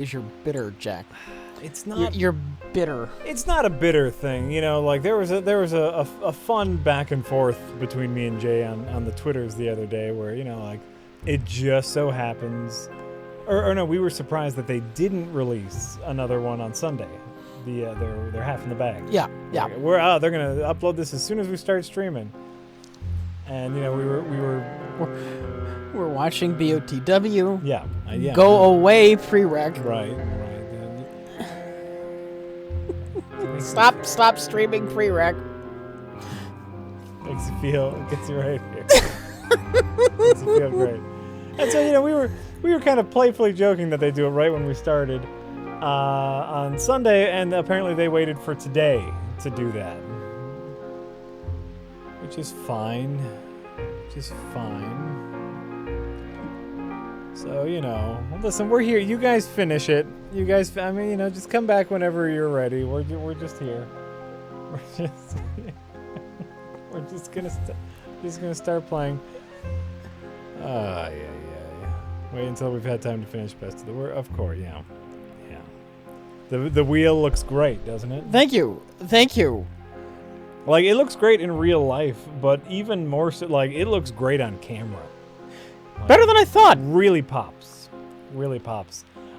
Is you're bitter, Jack. It's not. You're bitter. It's not a bitter thing, you know. Like there was a fun back and forth between me and Jay on the Twitters the other day, where like it just so happens, or no, we were surprised that they didn't release another one on Sunday. They're half in the bag. Yeah. They're gonna upload this as soon as we start streaming, and we We're watching BOTW. yeah. Go away, prereq. Right. Stop streaming prereq. Gets you right here. Makes you feel great. And so we were kind of playfully joking that they do it right when we started on Sunday, and apparently they waited for today to do that, which is fine. So listen, we're here. You guys finish it. You guys, just come back whenever you're ready. We're just here. We're just gonna start playing. Yeah. Wait until we've had time to finish Best of the World. Of course, yeah. The wheel looks great, doesn't it? Thank you. Like it looks great in real life, but even more so, like it looks great on camera. Like, Better than I thought. Really pops.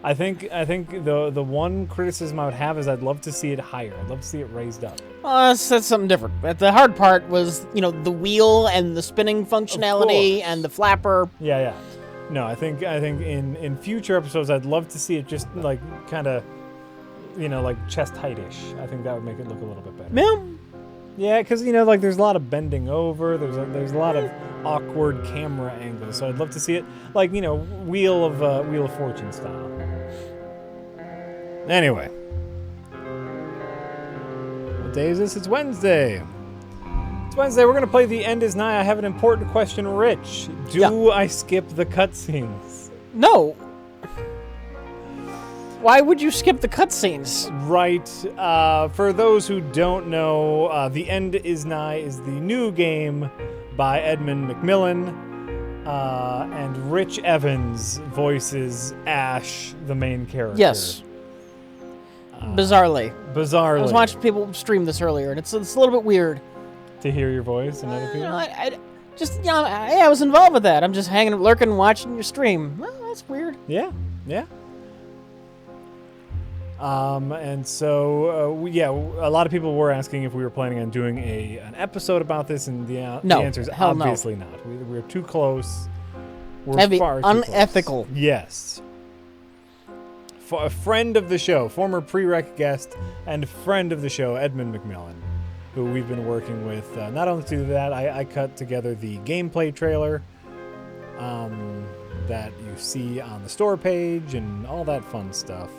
I think the one criticism I would have is I'd love to see it higher. I'd love to see it raised up. That's something different. But the hard part was, the wheel and the spinning functionality and the flapper. Yeah. No, I think in future episodes I'd love to see it just like kind of, like chest height-ish. I think that would make it look a little bit better. Yeah, because like there's a lot of bending over. There's a lot of awkward camera angles. So I'd love to see it like Wheel of Fortune style. Anyway, what day is this? It's Wednesday. We're gonna play The End Is Nigh. I have an important question, Rich. Do I skip the cutscenes? No. Why would you skip the cutscenes? Right. For those who don't know, The End Is Nigh is the new game by Edmund McMillan, and Rich Evans voices Ash, the main character. Yes. Bizarrely. I was watching people stream this earlier, and it's a little bit weird. To hear your voice and other people? I was involved with that. I'm just lurking, watching your stream. Well, that's weird. Yeah. And so, a lot of people were asking if we were planning on doing an episode about this, and the answer is obviously not. We're too close. We're far too unethical. Close. Yes. For a friend of the show, former prereq guest and friend of the show, Edmund McMillan, who we've been working with. Not only to do that, I cut together the gameplay trailer that you see on the store page and all that fun stuff.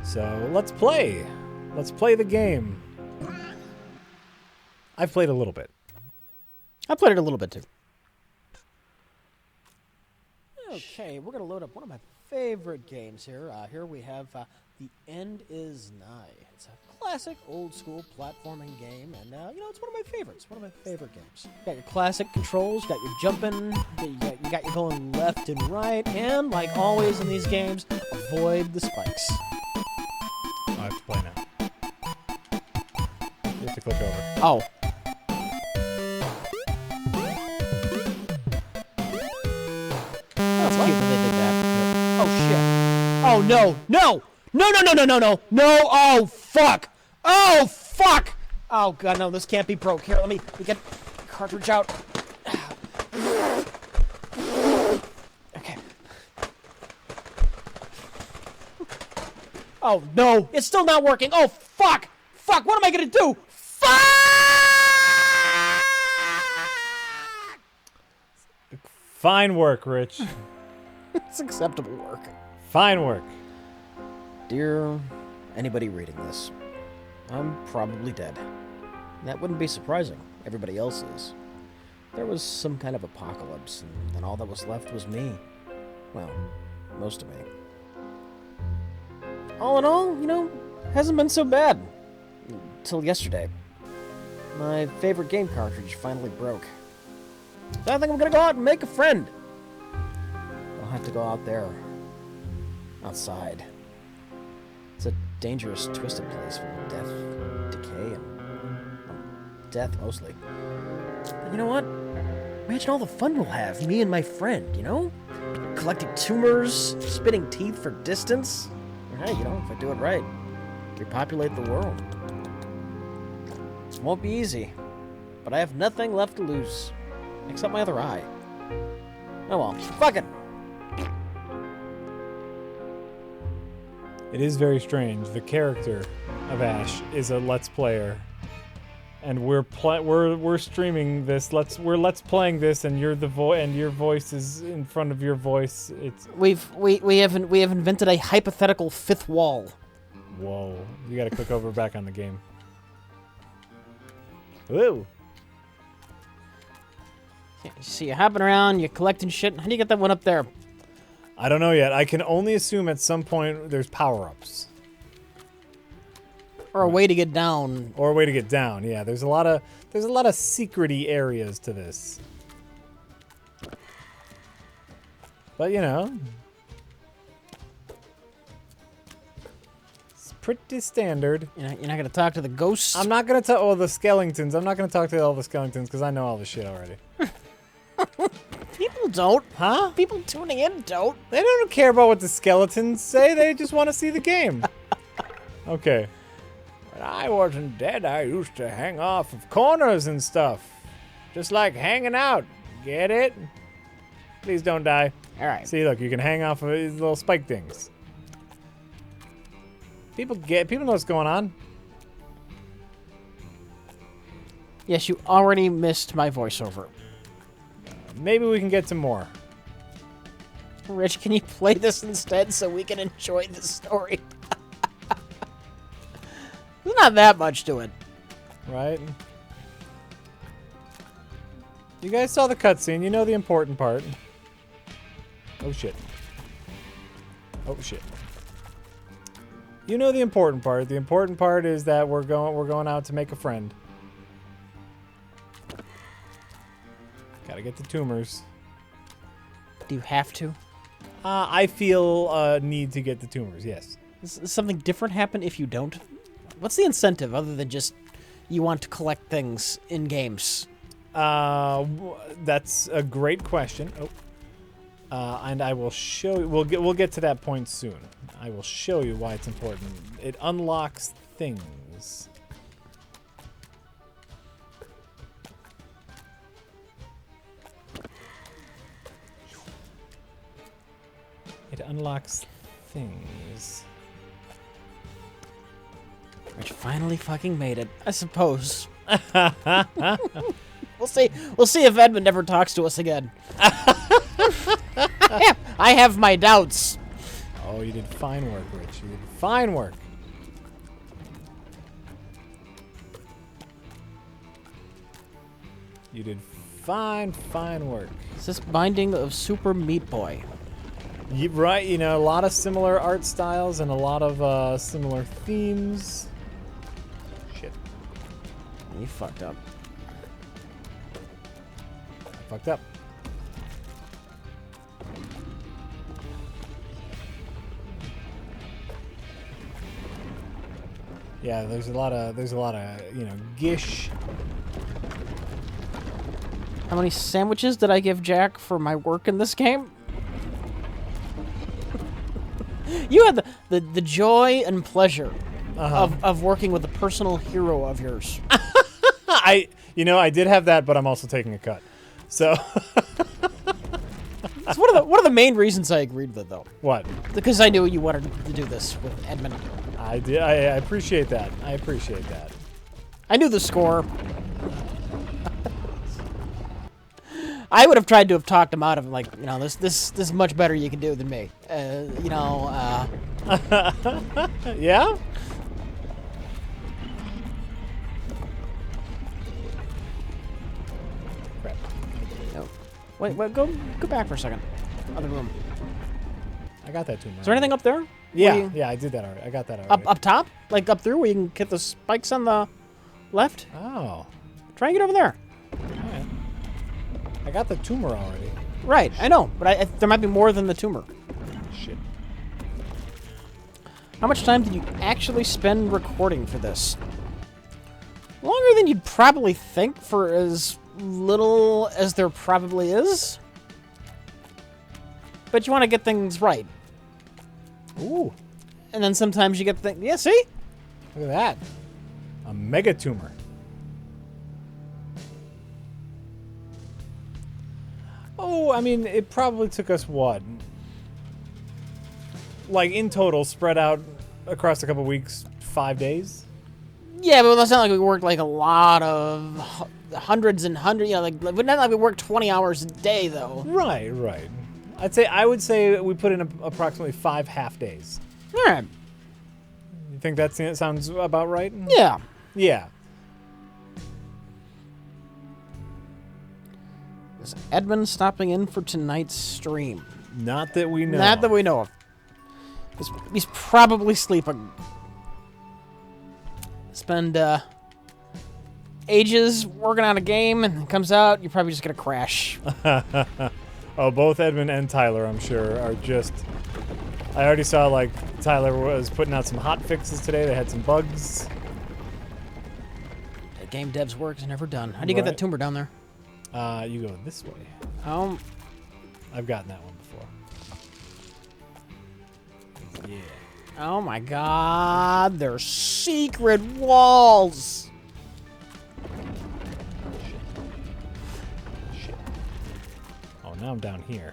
So let's play. Let's play the game. I've played a little bit. I played it a little bit too. Okay, we're going to load up one of my favorite games here. Here we have The End Is Nigh. It's a classic old school platforming game, and it's one of my favorites. One of my favorite games. You got your classic controls, you got your jumping, you got your going left and right, and like always in these games, avoid the spikes. I have to play now. You have to click over. Oh. That's cute that they did that. Oh shit. Oh no. No! No! Oh fuck! Oh fuck! Oh god, no, this can't be broke. Here, let me get the cartridge out. Okay. Oh no, it's still not working. Oh fuck! Fuck, what am I gonna do? Fuck! Fine work, Rich. It's acceptable work. Fine work. Dear anybody reading this, I'm probably dead. That wouldn't be surprising. Everybody else is. There was some kind of apocalypse, and then all that was left was me. Well, most of me. All in all, hasn't been so bad. Till yesterday. My favorite game cartridge finally broke. So I think I'm gonna go out and make a friend. I'll have to go out there. Outside. dangerous, twisted place full of death, decay, and death mostly. But you know what? Imagine all the fun we'll have, me and my friend, you know? Collecting tumors, spitting teeth for distance. Or hey, you know, if I do it right, repopulate the world. It won't be easy, but I have nothing left to lose, except my other eye. Oh well, fuck it. It is very strange. The character of Ash is a Let's Player, and we're streaming this. We're Let's Playing this, and you're the and your voice is in front of your voice. It's we have invented a hypothetical fifth wall. Whoa! You got to click over back on the game. Whoa! So you're hopping around, you're collecting shit. How do you get that one up there? I don't know yet. I can only assume at some point there's power-ups. Or a way to get down. Or a way to get down. Yeah, there's a lot of secret-y areas to this. But you know, it's pretty standard. You're not gonna talk to the ghosts. I'm not gonna talk. Oh, the skeletons. I'm not gonna talk to all the skeletons because I know all the shit already. People don't. Huh? People tuning in don't. They don't care about what the skeletons say. They just want to see the game. Okay. When I wasn't dead, I used to hang off of corners and stuff. Just like hanging out. Get it? Please don't die. All right. See, look, you can hang off of these little spike things. People know what's going on. Yes, you already missed my voiceover. Maybe we can get some more. Rich, can you play this instead so we can enjoy the story? There's not that much to it. Right? You guys saw the cutscene. You know the important part. Oh, shit. Oh, shit. You know the important part. The important part is that we're going out to make a friend. Gotta get the tumors. Do you have to? I feel a need to get the tumors, yes. Does something different happen if you don't? What's the incentive other than just you want to collect things in games? That's a great question. Oh. And I will show you. We'll get to that point soon. I will show you why it's important. It unlocks things. It unlocks things. Rich finally fucking made it, I suppose. We'll see. We'll see if Edmund ever talks to us again. I have my doubts. Oh, you did fine work, Rich. You did fine work. You did fine work. Is this Binding of Super Meat Boy? Right, you know, a lot of similar art styles and a lot of similar themes. Shit. You fucked up. I fucked up. Yeah, there's a lot of, you know, gish. How many sandwiches did I give Jack for my work in this game? You had the joy and pleasure of working with a personal hero of yours. I did have that, but I'm also taking a cut. So That's one of the main reasons I agreed with it, though. what? Because I knew you wanted to do this with Edmund. I did. I appreciate that. I appreciate that. I knew the score. I would have tried to have talked him out of it, like, you know, this is much better you can do than me. Yeah? Crap. No. Wait, go back for a second. Other room. I got that too. Is there anything up there? Yeah, yeah, I did that already. I got that already. Up top? Like up through where you can get the spikes on the left? Oh. Try and get over there. Alright. I got the tumor already. Right, I know, but there might be more than the tumor. Shit. How much time did you actually spend recording for this? Longer than you'd probably think for as little as there probably is. But you want to get things right. Ooh, And then sometimes you get things... Yeah, see? look at that. A mega tumor. Oh, I mean, it probably took us what? Like, in total, spread out across a couple weeks, 5 days? Yeah, but it's not like we worked like a lot of hundreds and hundreds. You know, like not like we worked 20 hours a day though. Right, right. I would say we put in approximately 5 half days. All right. You think that sounds about right? Yeah. Yeah. Is Edmund stopping in for tonight's stream? Not that we know. Not that we know of. He's probably sleeping. Spend ages working on a game, and it comes out, you're probably just gonna crash. Oh, both Edmund and Tyler, I'm sure, are just... I already saw, like, Tyler was putting out some hot fixes today. They had some bugs. The game dev's work is never done. How do you get that tumor down there? You go this way. I've gotten that one before. Yeah. Oh my god, they're secret walls! Shit. Oh, now I'm down here.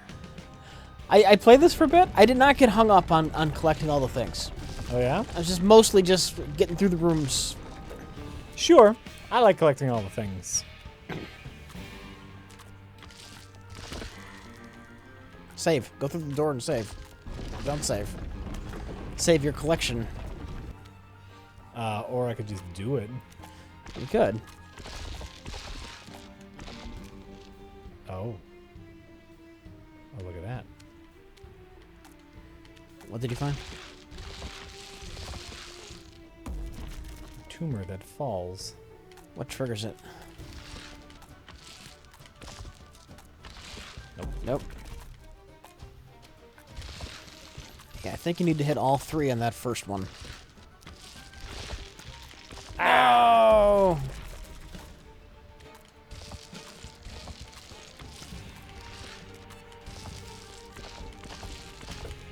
I played this for a bit. I did not get hung up on collecting all the things. Oh, yeah? I was just mostly just getting through the rooms. Sure. I like collecting all the things. Save. Go through the door and save. Don't save. Save your collection. Or I could just do it. You could. Oh. Oh, look at that. What did you find? A tumor that falls. What triggers it? Nope. Nope. Yeah, I think you need to hit all 3 on that first one. Ow!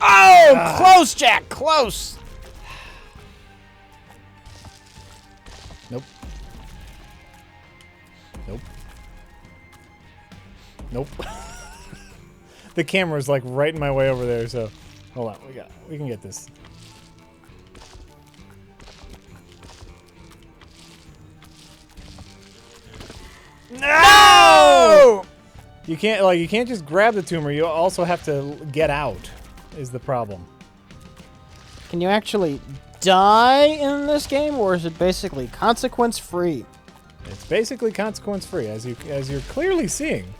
Oh! Close, Jack! Close! Nope. Nope. Nope. The camera's like right in my way over there, so hold on, we can get this. No! You can't just grab the tumor, you also have to get out is the problem. Can you actually die in this game, or is it basically consequence-free? It's basically consequence-free, as you're clearly seeing.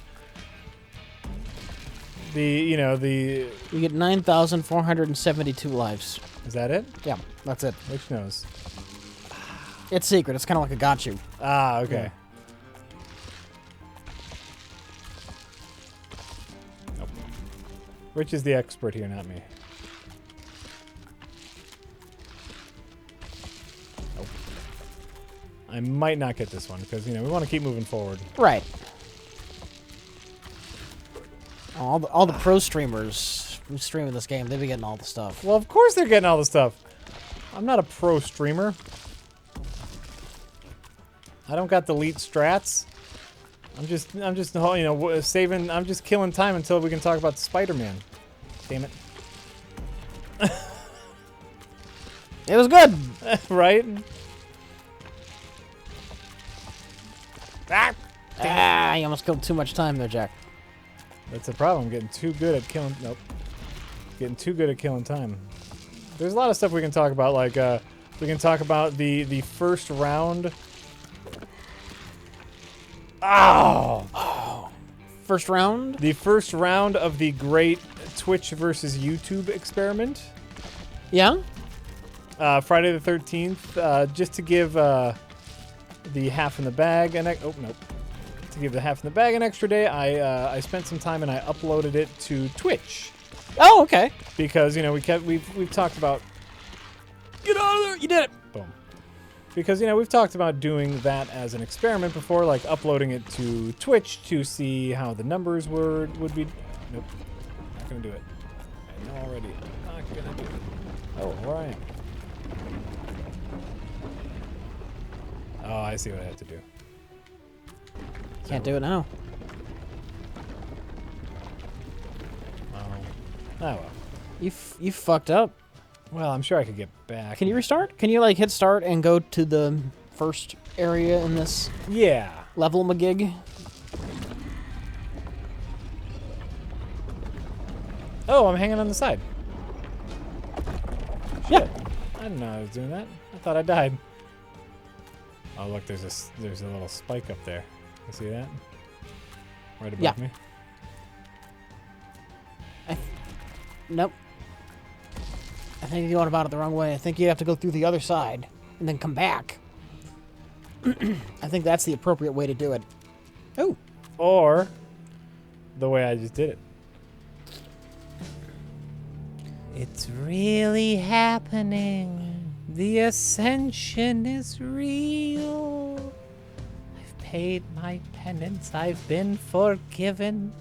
You get 9,472 lives. Is that it? Yeah, that's it. Which knows? It's secret. It's kind of like a got you. Ah, okay. Yeah. Nope. Rich is the expert here, not me. Nope. I might not get this one because we want to keep moving forward. Right. All the pro streamers who stream this game, they be getting all the stuff. Well, of course they're getting all the stuff. I'm not a pro streamer. I don't got the elite strats. I'm just saving. I'm just killing time until we can talk about Spider-Man. Damn it. It was good. Right? You almost killed too much time there, Jack. That's the problem. Getting too good at killing. Nope. Getting too good at killing time. There's a lot of stuff we can talk about. Like we can talk about the first round. Oh. First round? The first round of the great Twitch versus YouTube experiment. Yeah? Friday the 13th. Just to give the half in the bag an oh nope. To give the half in the bag an extra day, I spent some time and I uploaded it to Twitch. Oh, okay. Because we've talked about Get out of there! You did it! Boom. Because, you know, we've talked about doing that as an experiment before, like uploading it to Twitch to see how the numbers would be. Nope. Not gonna do it. I know already. Not gonna do it. Oh, where I am. Oh, I see what I have to do. Can't do it now. Oh well. You fucked up. Well, I'm sure I could get back. Can you restart? Can you like hit start and go to the first area in this Yeah. level magig? Oh, I'm hanging on the side. Yeah. I didn't know I was doing that. I thought I died. Oh, look, there's a little spike up there. You see that? Right above me. Nope. I think you're going about it the wrong way. I think you have to go through the other side and then come back. I think that's the appropriate way to do it. Oh. Or the way I just did it. It's really happening. The ascension is real. I've paid my penance. I've been forgiven.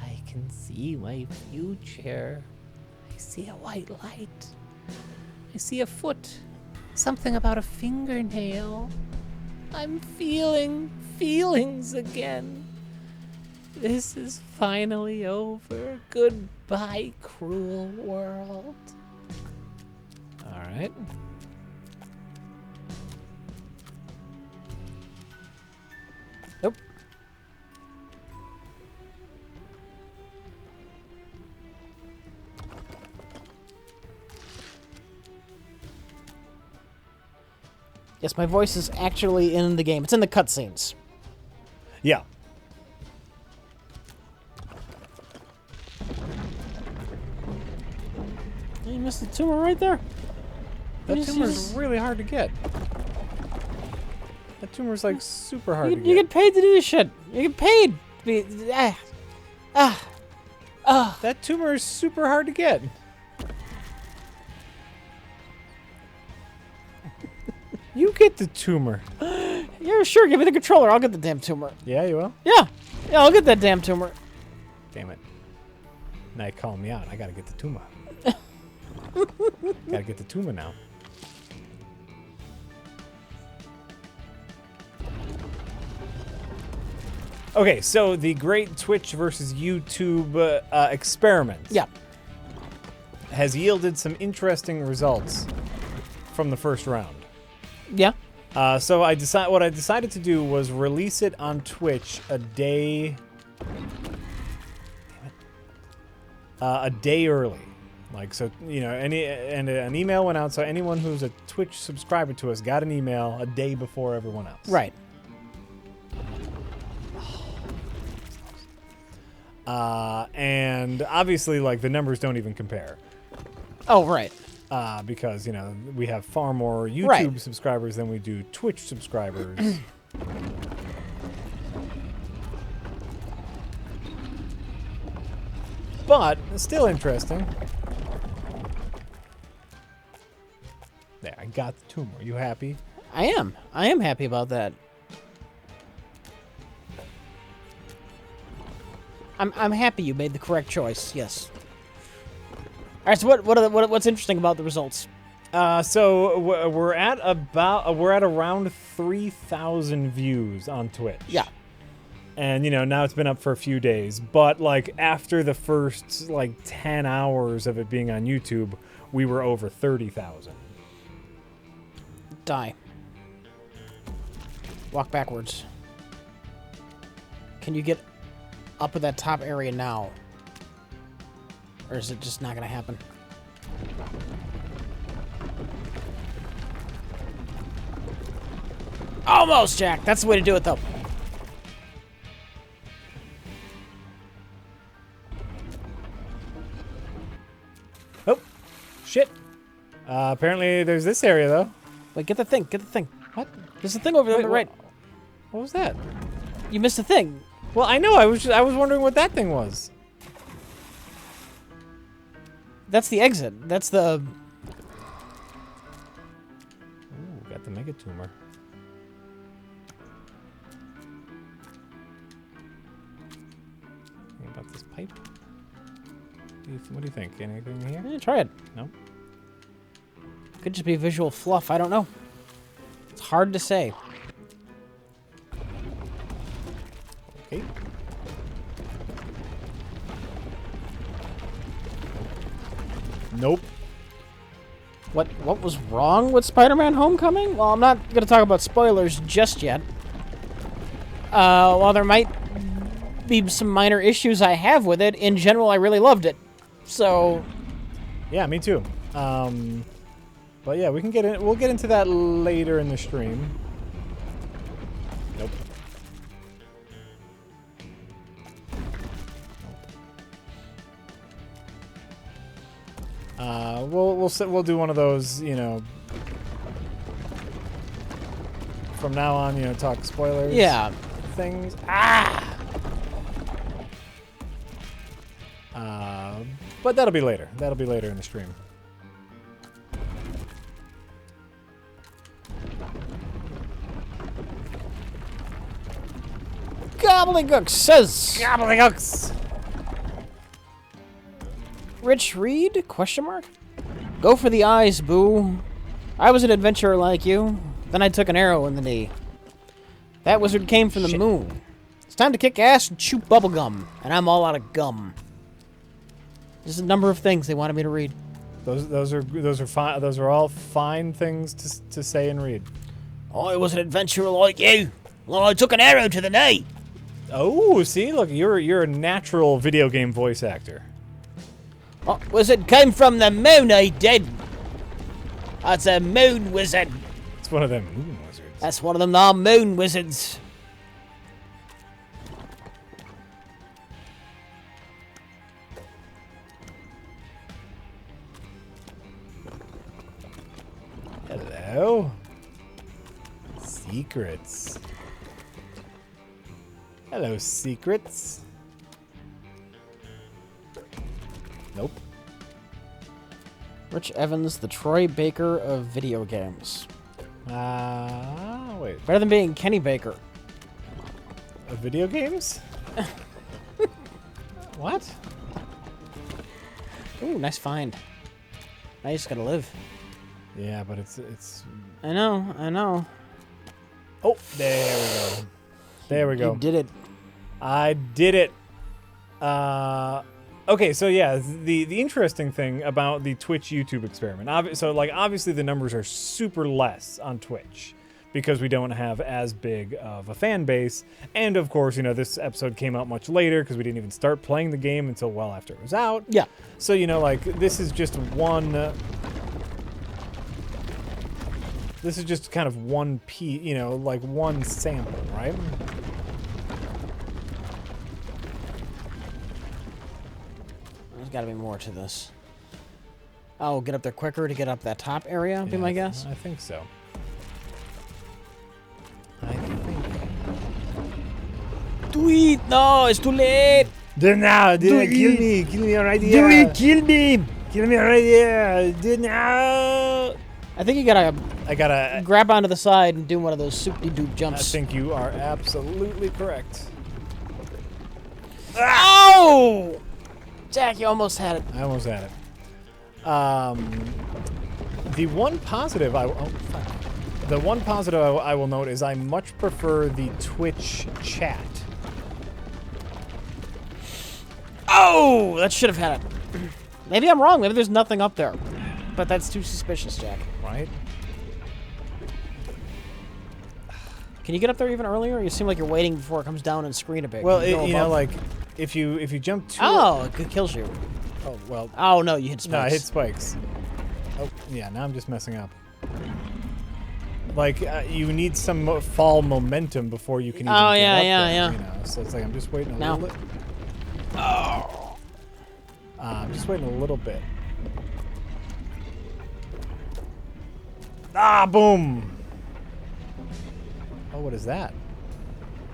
I can see my future. I see a white light. I see a foot. Something about a fingernail. I'm feeling feelings again. This is finally over. Goodbye, cruel world. All right. Nope. Yes, my voice is actually in the game. It's in the cutscenes. Yeah. You missed the tumor right there. That You tumor's just- really hard to get. That tumor's like super hard to You get. get paid to do this shit. You get paid to be. That tumor is super hard to get. You get the tumor. Yeah, sure. Give me the controller. I'll get the damn tumor. Yeah, you will? Yeah, I'll get that damn tumor. Damn it. Now you calling me out. I gotta get the tumor. Gotta get the tumor now. Okay, so the great Twitch versus YouTube experiment Yeah. has yielded some interesting results from the first round. Yeah. So what I decided to do was release it on Twitch a day early. Like, so, you know, an email went out, so anyone who's a Twitch subscriber to us got an email a day before everyone else. Right. And obviously, like, the numbers don't even compare. Oh, right. Because, you know, we have far more YouTube Right. subscribers than we do Twitch subscribers. But, it's still interesting. There, I got the tumor. You happy? I am. I am happy about that. I'm happy you made the correct choice. Yes. All right. So what's interesting about the results? So we're at around 3,000 views on Twitch. Yeah. And, you know, now it's been up for a few days. But, like, after the first, like, 10 hours of it being on YouTube, we were over 30,000. Die. Walk backwards. Can you get up at that top area now? Or is it just not going to happen? Almost, Jack. That's the way to do it, though. Oh, shit. Apparently there's this area, though. Wait, get the thing. Get the thing. What? There's a thing over there on the right. What was that? You missed the thing. Well, I know. I was wondering what that thing was. That's the exit. That's the... the mega tumor. What about this pipe? What do you think? Anything here? Yeah, try it. No. Could just be visual fluff. I don't know. It's hard to say. Okay. Nope. What was wrong with Spider-Man Homecoming? Well, I'm not going to talk about spoilers just yet. While there might be some minor issues I have with it, in general, I really loved it. So, Yeah, me too. But yeah, we can get in. We'll get into that later in the stream. Nope. We'll do one of those, you know. From now on, you know, talk spoilers. yeah. Things. But that'll be later. That'll be later in the stream. Gobbledygook says... Gobbledygooks! Rich Reed? Question mark? Go for the eyes, boo. I was an adventurer like you. Then I took an arrow in the knee. That wizard came from the moon. It's time to kick ass and chew bubblegum. And I'm all out of gum. There's a number of things they wanted me to read. Those are fine. Those are all fine things to say and read. I was an adventurer like you. Well, I took an arrow to the knee. Oh, see, look, you're a natural video game voice actor. Oh, wizard came from the moon, I did. That's a moon wizard. It's one of them moon wizards. That's one of them darn moon wizards. Hello. Secrets. Hello, secrets. Nope. Rich Evans, the Troy Baker of video games. Wait. Better than being Kenny Baker. Of video games? What? Ooh, nice find. Now you just gotta live. Yeah, but it's. I know. Oh, there we go. There we go. You did it. I did it. Okay, so yeah, the interesting thing about the Twitch YouTube experiment. Obviously the numbers are super less on Twitch because we don't have as big of a fan base, and of course, you know, this episode came out much later because we didn't even start playing the game until well after it was out. Yeah. So you know, like this is just one. This is just kind of one piece, you know, like one sample, right? There's got to be more to this. Oh, get up there quicker to get up that top area, would be my guess. I think so. I think. Do it! No, it's too late! Do it now! Do it! Kill me! Kill me right here! Do it! Kill me! Kill me right here! Do it now! I think you gotta grab onto the side and do one of those soupy-doop I jumps. think you are absolutely correct. Oh! Jack, you almost had it. I almost had it. The one positive I will note is I much prefer the Twitch chat. Oh! That should have had it. Maybe I'm wrong. Maybe there's nothing up there. But that's too suspicious, Jack. Right? Can you get up there even earlier? You seem like you're waiting before it comes down and screen a bit. Well, you know, like if you jump too. Oh, it kills you. Oh well. Oh no, you hit spikes. No, I hit spikes. Oh yeah, now I'm just messing up. Like you need some fall momentum before you can even get up there, you know? So it's like I'm just waiting a little bit. Oh. I'm just waiting a little bit. Ah, boom! Oh, what is that?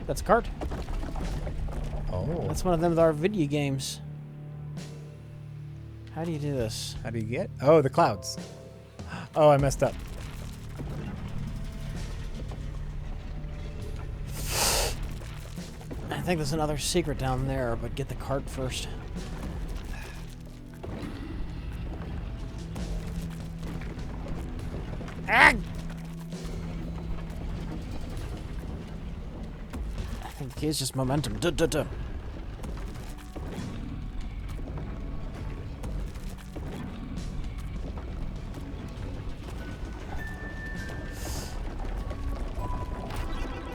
That's a cart. Oh. That's one of them with our video games. How do you do this? How do you get? Oh, the clouds. Oh, I messed up. think there's another secret down there, but get the cart first. Ah! I think the key is just momentum. Duh.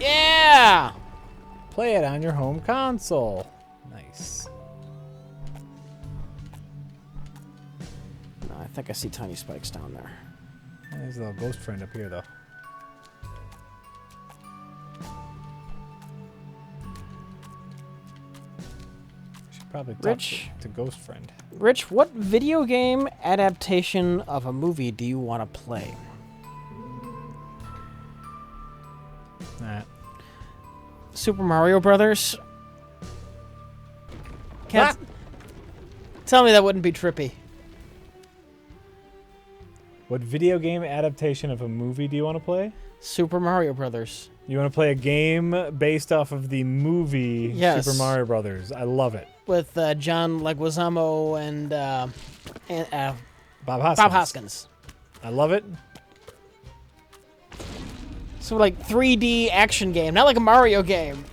Yeah! Play it on your home console. Nice. No, I think I see tiny spikes down there. There's a little ghost friend up here, though. Should probably talk to ghost friend. Rich, what video game adaptation of a movie do you want to play? Super Mario Brothers? Can't tell me that wouldn't be trippy. What video game adaptation of a movie do you want to play? Super Mario Brothers. You want to play a game based off of the movie Yes. Super Mario Brothers. I love it. With John Leguizamo and Bob Hoskins. Bob Hoskins. I love it. So like 3D action game, not like a Mario game.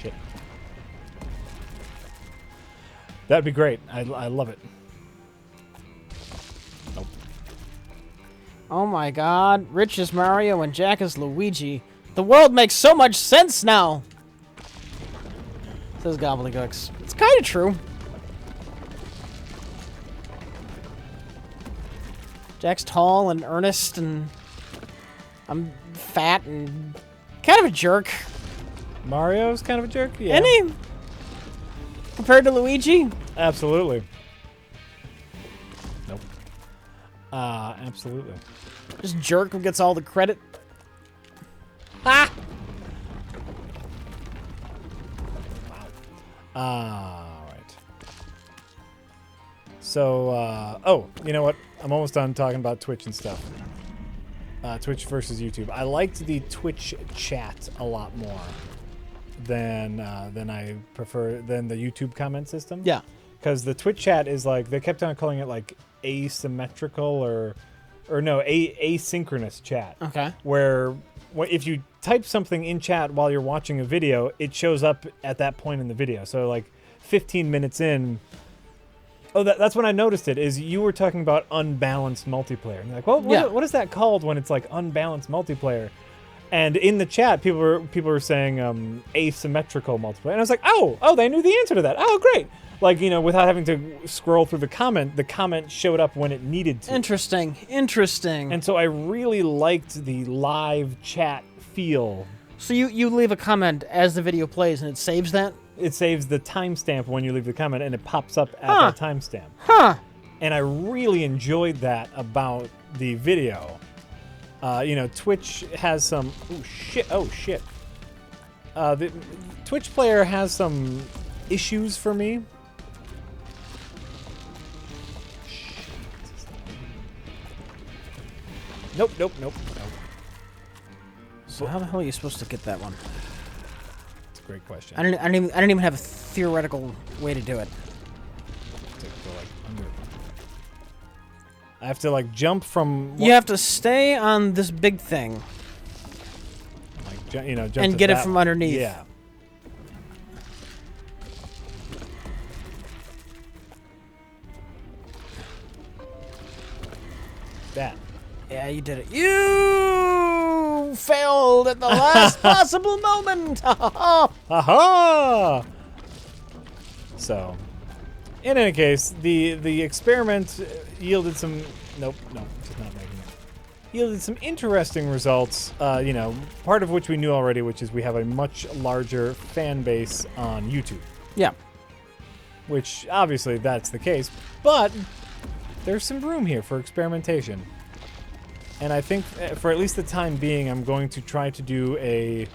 Shit. That'd be great. I love it. Nope. Oh my god, Rich is Mario and Jack is Luigi. The world makes so much sense now! Says Gobbledygooks. It's kind of true. Jack's tall and earnest, and I'm fat and kind of a jerk. Mario's kind of a jerk? Yeah. Isn't he? Compared to Luigi? Absolutely. Nope. Absolutely. Just jerk who gets all the credit. Ah! Alright. So, oh, you know what? I'm almost done talking about Twitch and stuff. Twitch versus YouTube. I liked the Twitch chat a lot more than I prefer than the YouTube comment system. Yeah. Because the Twitch chat is like, they kept on calling it like asymmetrical or no, asynchronous chat. Okay. Where if you type something in chat while you're watching a video, it shows up at that point in the video. So like 15 minutes in, that's when I noticed it, is you were talking about unbalanced multiplayer. And you're like, well, what is that called when it's like unbalanced multiplayer? And in the chat, people were saying asymmetrical multiplayer. And I was like, oh, they knew the answer to that. Oh, great. Like, you know, without having to scroll through the comment showed up when it needed to. Interesting. And so I really liked the live chat feel. So you leave a comment as the video plays and it saves that? It saves the timestamp when you leave the comment and it pops up at that timestamp. Huh. And I really enjoyed that about the video. You know, Twitch has some... Oh, shit. The Twitch player has some issues for me. Nope. So how the hell are you supposed to get that one? It's a great question. I don't even have a theoretical way to do it. I have to like jump from. You have to stay on this big thing. Like, you know, jump and to get it that from one. underneath. Yeah. That. Yeah, you did it. You failed at the last possible moment. Aha! So, in any case, the experiment yielded some. Nope, just not making it. Yielded some interesting results. You know, part of which we knew already, which is we have a much larger fan base on YouTube. Yeah. Which obviously that's the case, but there's some room here for experimentation. And I think for at least the time being, I'm going to try to do a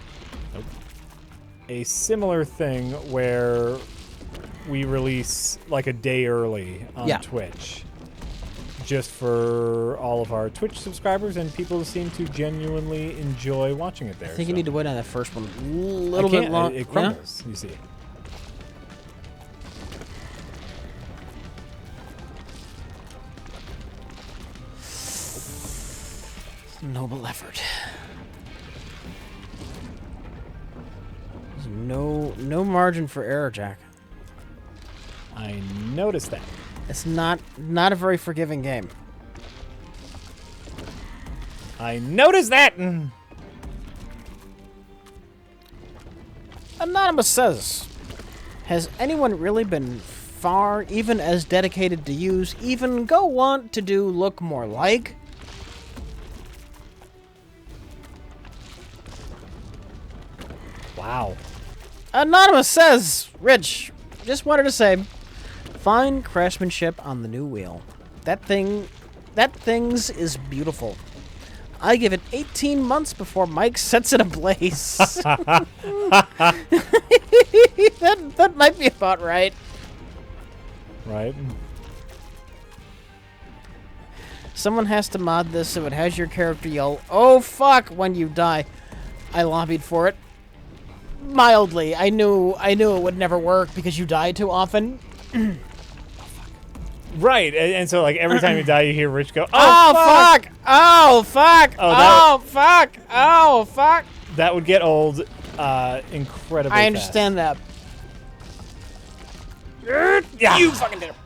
similar thing where we release like a day early on Yeah. Twitch, just for all of our Twitch subscribers, and people seem to genuinely enjoy watching it there. I think you need to wait on that first one a little I can't, bit long. It crumbles, you see. Noble effort. There's no margin for error, Jack. I noticed that. It's not a very forgiving game. I noticed that! Anonymous says, has anyone really been far, even as dedicated to use, even go want to do look more like? Wow. Anonymous says, Rich, just wanted to say, fine craftsmanship on the new wheel. That thing's is beautiful. I give it 18 months before Mike sets it ablaze. that might be about right. Right? Someone has to mod this so it has your character yell, "Oh fuck," when you die. I lobbied for it. Mildly. I knew it would never work because you die too often. Right, and so like every time you die, you hear Rich go, "Oh fuck! Oh fuck! Oh, Oh fuck! Oh fuck!" That would get old incredibly I understand that. Yeah. You fucking did it.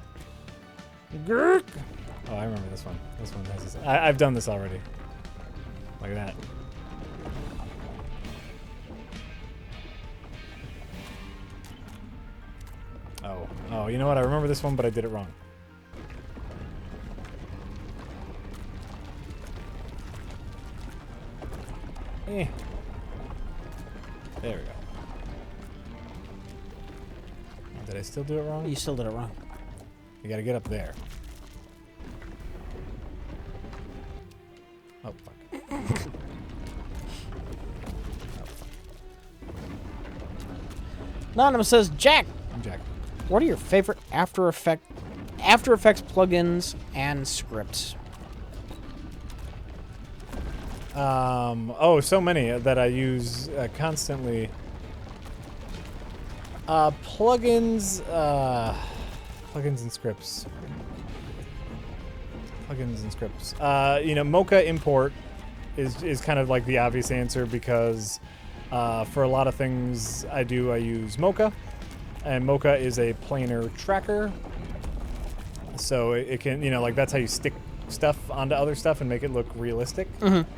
Oh, I remember this one. This one has this. I've done this already. Like that. Oh, you know what? I remember this one, but I did it wrong. Eh. There we go. Did I still do it wrong? You still did it wrong. You gotta get up there. Oh, fuck. Anonymous says, Jack, I'm Jack. what are your favorite After Effects plugins and scripts? Oh, so many that I use constantly. Plugins and scripts. Plugins and scripts. You know, Mocha import is kind of like the obvious answer because for a lot of things I use Mocha, and Mocha is a planar tracker, so it can, you know, like that's how you stick stuff onto other stuff and make it look realistic. Mm-hmm.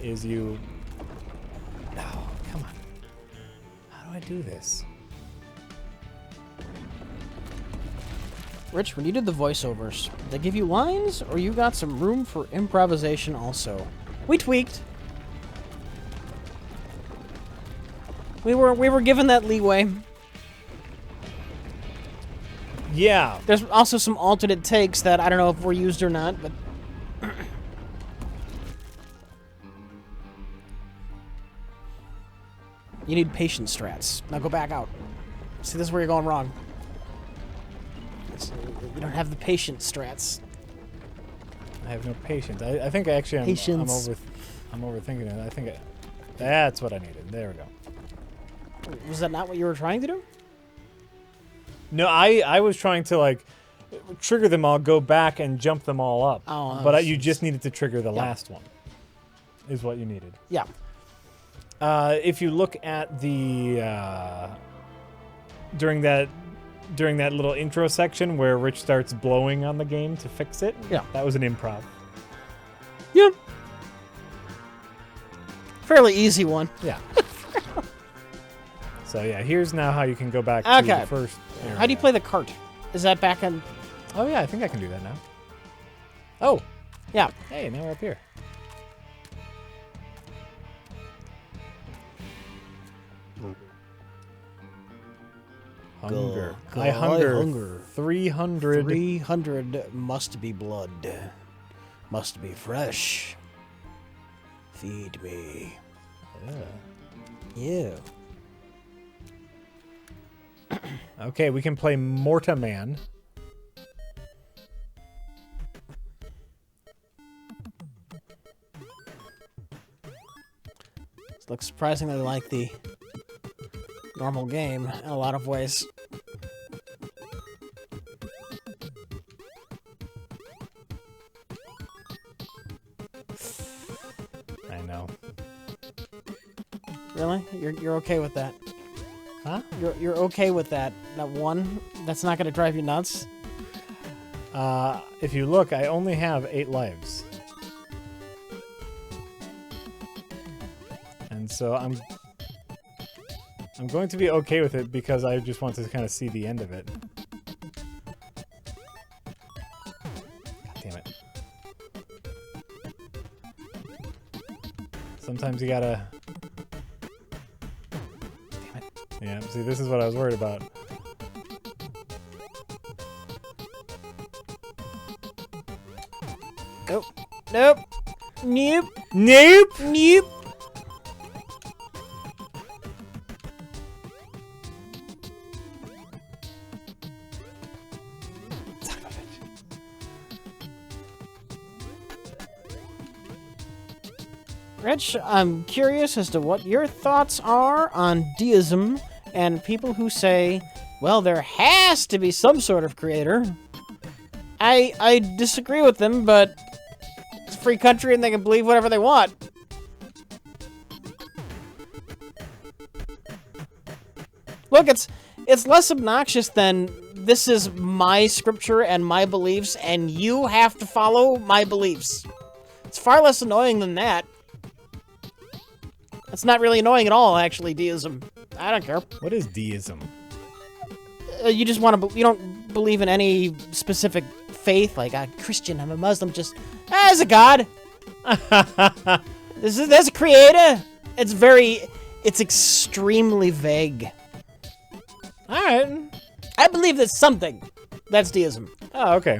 Is you... Oh, come on. How do I do this? Rich, when you did the voiceovers, did they give you lines, or you got some room for improvisation also? We tweaked. We were given that leeway. Yeah. There's also some alternate takes that I don't know if were used or not, but... You need patience strats. Now go back out. See, this is where you're going wrong. You don't have the patience strats. I have no patience. I think I actually Patience. I'm overthinking it. I think that's what I needed. There we go. Was that not what you were trying to do? No, I was trying to like trigger them all, go back and jump them all up. Oh, but you just needed to trigger the Yeah. last one. Is what you needed. Yeah. If you look at the during that little intro section where Rich starts blowing on the game to fix it, Yeah. that was an improv. Yeah. Fairly easy one. Yeah. So yeah, here's now how you can go back to Okay. the first area. How do you play the cart? Is that back on? Oh yeah, I think I can do that now. Oh, Yeah. hey, now we're up here. Hunger. Go, I hunger. I hunger. 300. 300 must be blood. Must be fresh. Feed me. Yeah. All Okay, we can play Morta Man. It looks surprisingly like the normal game in a lot of ways. I know. Really? You're okay with that? Huh? You're okay with that? That one? That's not gonna drive you nuts? If you look, I only have 8 lives. And so I'm going to be okay with it because I just want to kind of see the end of it. God damn it. Sometimes you gotta... Damn it. Yeah, see, this is what I was worried about. Nope. Nope. Nope. Nope! Nope. Rich, I'm curious as to what your thoughts are on deism and people who say, well, there has to be some sort of creator. I disagree with them, but it's a free country and they can believe whatever they want. Look, it's less obnoxious than this is my scripture and my beliefs and you have to follow my beliefs. It's far less annoying than that. It's not really annoying at all, actually, deism. I don't care. What is deism? You just want to... You don't believe in any specific faith, like I'm a Christian, I'm a Muslim, just... there's a God. There's a creator. It's extremely vague. Alright. I believe there's something. That's deism. Oh, okay.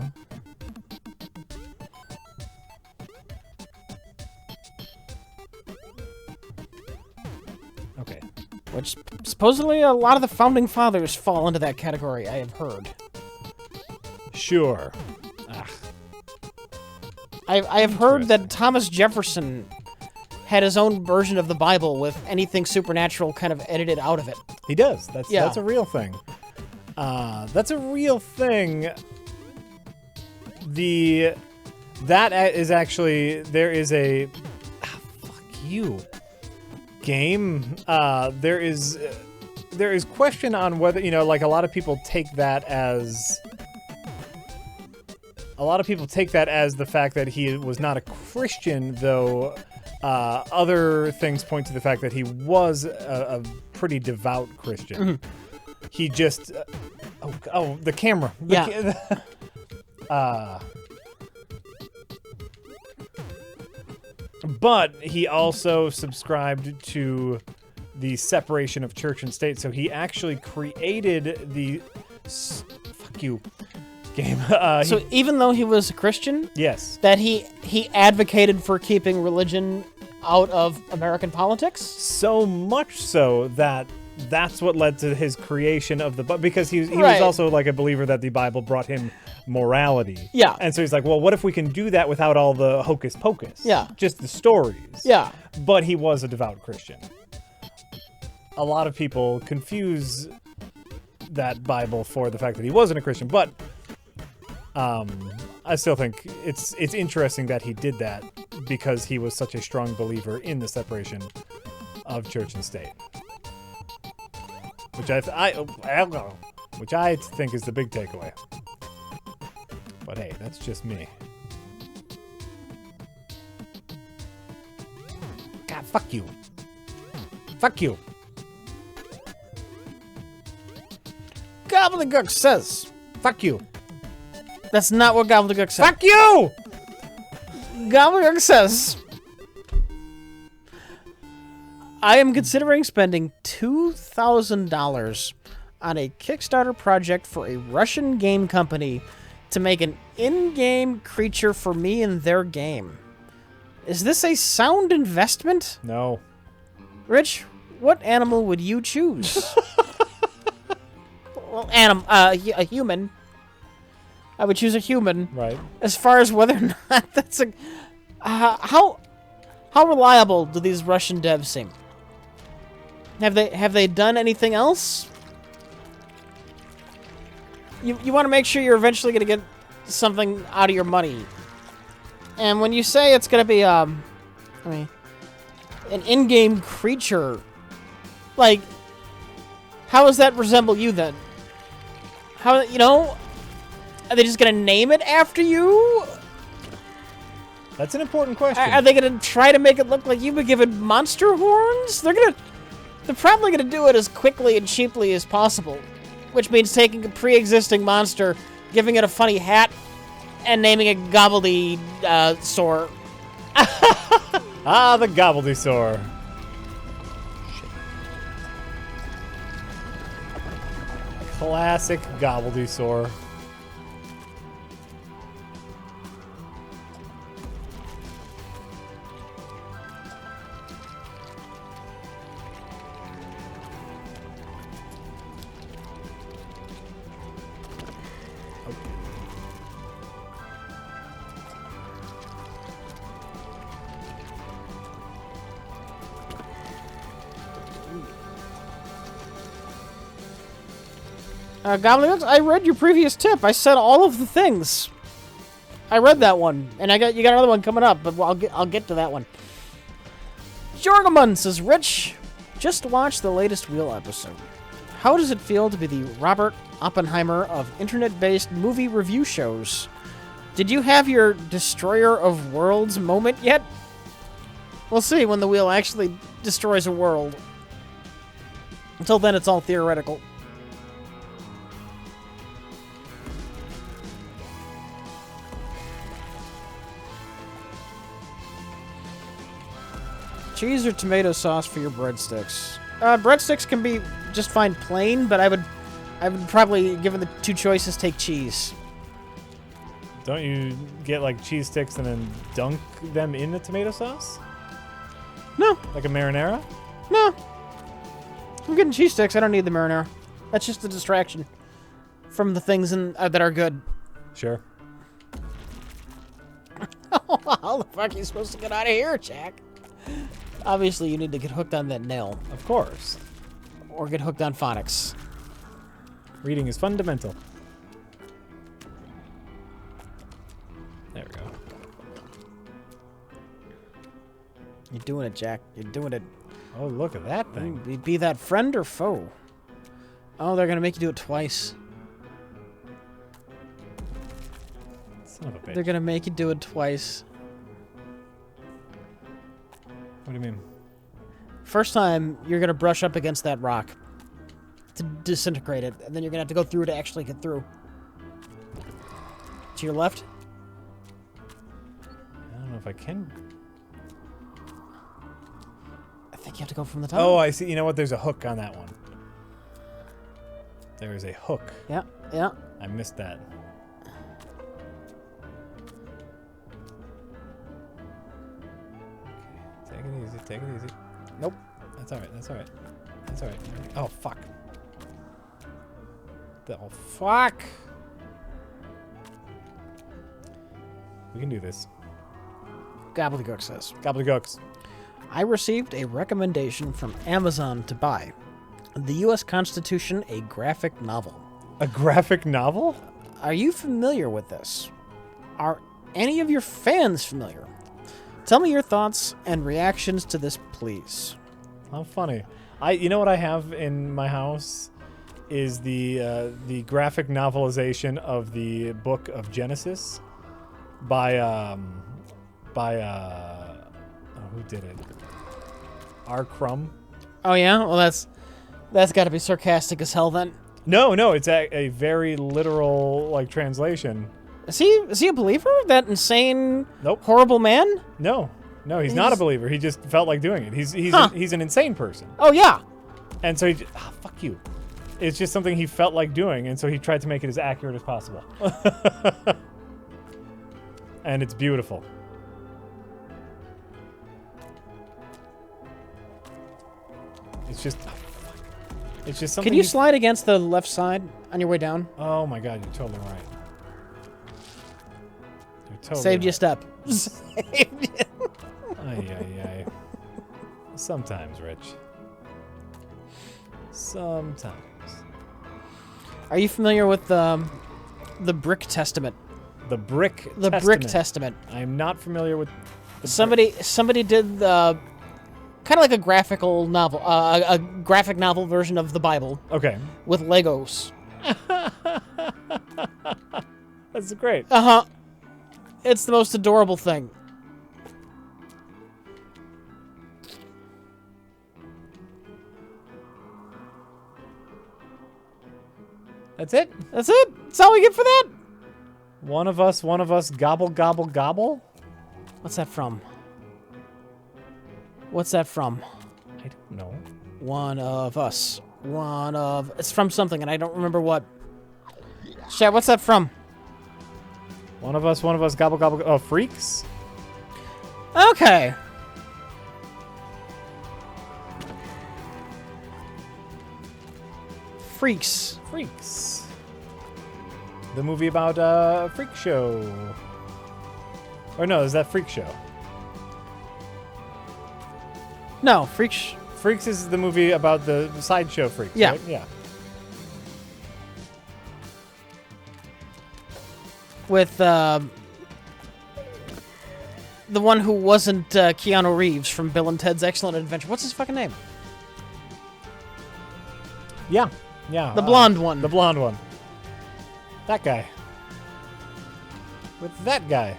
Okay. Which, supposedly, a lot of the founding fathers fall into that category, I have heard. Sure. I have heard that Thomas Jefferson had his own version of the Bible with anything supernatural kind of edited out of it. He does. That's Yeah. that's a real thing. That's a real thing. That is actually, there is a fuck you game. There is question on whether, like a lot of people take that as the fact that he was not a Christian, though. Other things point to the fact that he was a pretty devout Christian. Mm-hmm. He just... the camera. But he also subscribed to the separation of church and state, so he actually created the... Fuck you. Game. So even though he was a Christian, Yes. that he advocated for keeping religion out of American politics? So much so that that's what led to his creation of the Bible, because he was Right. also like a believer that the Bible brought him morality. Yeah. And so he's like, well, what if we can do that without all the hocus pocus? Yeah. Just the stories. Yeah. But he was a devout Christian. A lot of people confuse that Bible for the fact that he wasn't a Christian, but I still think it's interesting that he did that because he was such a strong believer in the separation of church and state, which I think is the big takeaway. But hey, that's just me. God, fuck you. Fuck you. Gobbledygook says. Fuck you. That's not what Gobbledygook says. Fuck you! Gobbledygook says, I am considering spending $2,000 on a Kickstarter project for a Russian game company to make an in-game creature for me in their game. Is this a sound investment? No. Rich, what animal would you choose? well, a human. I would choose a human. Right. As far as whether or not that's a... how reliable do these Russian devs seem? Have they done anything else? You want to make sure you're eventually going to get something out of your money. And when you say it's going to be, I mean, an in-game creature, like, how does that resemble you then? How, you know, are they just going to name it after you? That's an important question. Are they going to try to make it look like you've been given monster horns? They're probably going to do it as quickly and cheaply as possible, which means taking a pre-existing monster, giving it a funny hat, and naming it Gobbledysaur. Ah, the Gobbledysaur. Classic Gobbledysaur. Gobbledygook, I read your previous tip. I said all of the things. I read that one, and you got another one coming up, but I'll get to that one. Jorgamon says, Rich, just watched the latest Wheel episode. How does it feel to be the Robert Oppenheimer of internet-based movie review shows? Did you have your Destroyer of Worlds moment yet? We'll see when the Wheel actually destroys a world. Until then, it's all theoretical. Cheese or tomato sauce for your breadsticks? Breadsticks can be just fine plain, but I would probably, given the two choices, take cheese. Don't you get like cheese sticks and then dunk them in the tomato sauce? No. Like a marinara? No. I'm getting cheese sticks. I don't need the marinara. That's just a distraction from the things that are good. Sure. How the fuck are you supposed to get out of here, Jack? Obviously, you need to get hooked on that nail. Of course. Or get hooked on phonics. Reading is fundamental. There we go. You're doing it, Jack. You're doing it. Oh, look at that thing. Be that friend or foe? Oh, they're gonna make you do it twice. Son of a bitch. They're gonna make you do it twice. What do you mean? First time, you're gonna brush up against that rock to disintegrate it, and then you're gonna have to go through to actually get through. To your left? I don't know if I can. I think you have to go from the top. Oh, I see. You know what? There's a hook on that one. There is a hook. Yeah, yeah. I missed that. Take it easy. Take it easy. Nope. That's all right. That's all right. That's all right. Oh, fuck. Oh, fuck. We can do this. Gobbledygook says, Gobbledygooks. I received a recommendation from Amazon to buy The U.S. Constitution, a graphic novel. A graphic novel? Are you familiar with this? Are any of your fans familiar? Tell me your thoughts and reactions to this, please. How funny. You know what I have in my house is the graphic novelization of the book of Genesis by who did it? R. Crumb. Oh yeah, well that's got to be sarcastic as hell then. No, it's a very literal like translation. Is he a believer? That insane, Nope. horrible man? No, he's not a believer. He just felt like doing it. He's an insane person. Oh yeah. And so fuck you. It's just something he felt like doing, and so he tried to make it as accurate as possible. And it's beautiful. It's just It's just something. Can you slide against the left side on your way down? Oh my god, you're totally right. You're totally Saved you a right. step. Saved you. Ay. Sometimes, Rich. Sometimes. Are you familiar with the Brick Testament? The Brick The Testament. Brick Testament. I'm not familiar with the Somebody did kind of like a graphical novel, a graphic novel version of the Bible Okay. with Legos. That's great. Uh-huh. It's the most adorable thing. That's it? That's it. That's all we get for that. One of us, gobble, gobble, gobble? What's that from? What's that from? I don't know. One of us. It's from something, and I don't remember what. Chat, what's that from? One of us, gobble, gobble, oh, Freaks? Okay. Freaks. Freaks. The movie about Freak Show. Or no, is that Freak Show? No, Freaks. Freaks is the movie about the sideshow freaks, Yeah. right? Yeah. With the one who wasn't Keanu Reeves from Bill and Ted's Excellent Adventure. What's his fucking name? Yeah. Yeah. The blonde one. The blonde one. That guy. With that guy.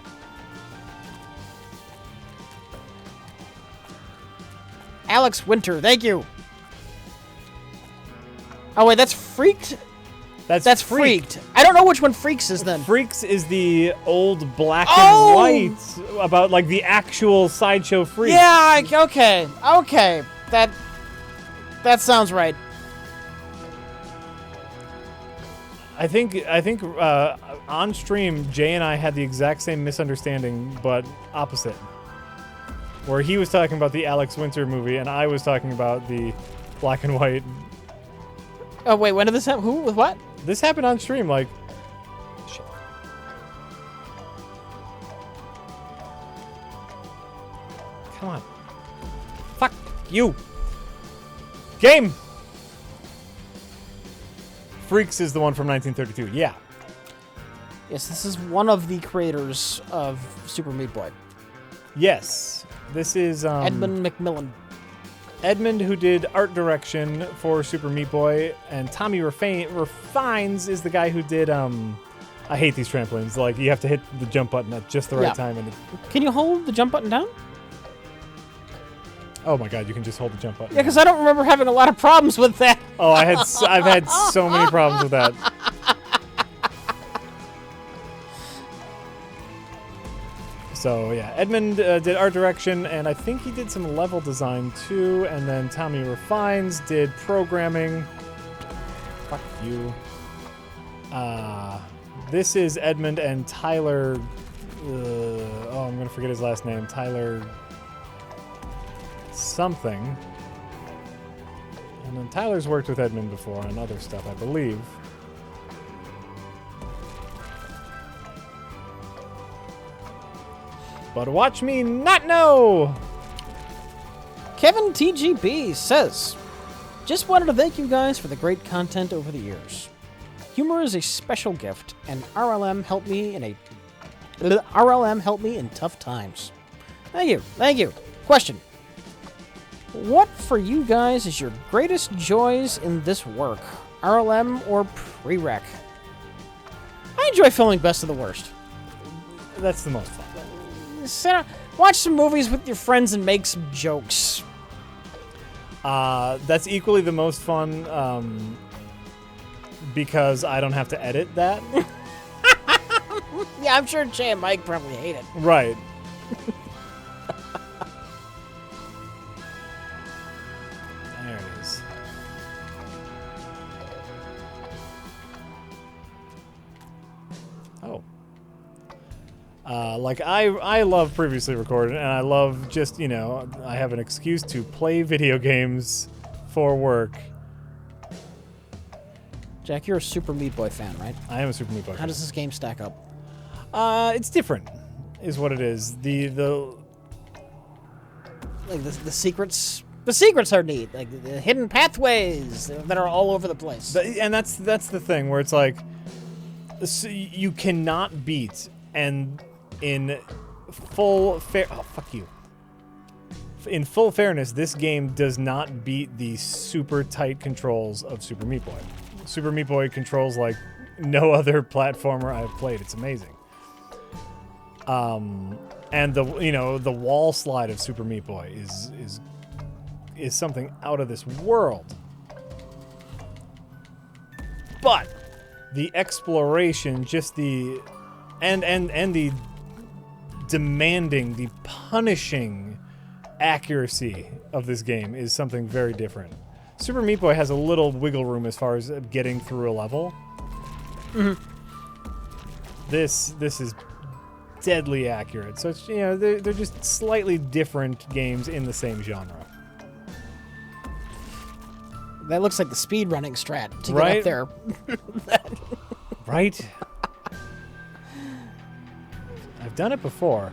Alex Winter, thank you. Oh wait, that's Freaked? That's Freaked. I don't know which one Freaks is then. Freaks is the old black Oh! and white about like the actual sideshow freak. Yeah, okay. Okay. That sounds right. I think on stream Jay and I had the exact same misunderstanding but opposite. Where he was talking about the Alex Winter movie and I was talking about the black and white. Oh wait, when did this happen? Who? With what? This happened on stream, like... Shit. Come on. Fuck you. Game! Freaks is the one from 1932, yeah. Yes, this is one of the creators of Super Meat Boy. Yes. This is... Edmund McMillan. Edmund, who did art direction for Super Meat Boy, and Tommy Refines is the guy who did, I hate these trampolines. Like, you have to hit the jump button at just the right time. And Can you hold the jump button down? oh my god, you can just hold the jump button. Yeah, because I don't remember having a lot of problems with that. Oh, I've had so many problems with that. So yeah, Edmund did art direction, and I think he did some level design too. And then Tommy Refines did programming. Fuck you. This is Edmund and Tyler. Oh, I'm gonna forget his last name. Tyler something. And then Tyler's worked with Edmund before on other stuff, I believe. But watch me not know! Kevin TGB says, just wanted to thank you guys for the great content over the years. Humor is a special gift, and RLM helped me in tough times. Thank you. Thank you. Question. What for you guys is your greatest joys in this work? RLM or prereq? I enjoy filming Best of the Worst. That's the most fun. Watch some movies with your friends and make some jokes. That's equally the most fun, because I don't have to edit that. Yeah, I'm sure Jay and Mike probably hate it. Right. There it is. Oh. Like, I love previously recorded, and I love just, I have an excuse to play video games for work. Jack, you're a Super Meat Boy fan, right? I am a Super Meat Boy. How does this game stack up? It's different, is what it is. The secrets. The secrets are neat, like the hidden pathways that are all over the place. And that's the thing where it's like, so you cannot beat, and in full fuck you. In full fairness, this game does not beat the super tight controls of Super Meat Boy. Super Meat Boy controls like no other platformer I've played. It's amazing. And the wall slide of Super Meat Boy is something out of this world. But the exploration, just the and the demanding, the punishing accuracy of this game is something very different. Super Meat Boy has a little wiggle room as far as getting through a level. Mm-hmm. This is deadly accurate. So it's, they're just slightly different games in the same genre. That looks like the speedrunning strat to Right? get up there. Right? I've done it before.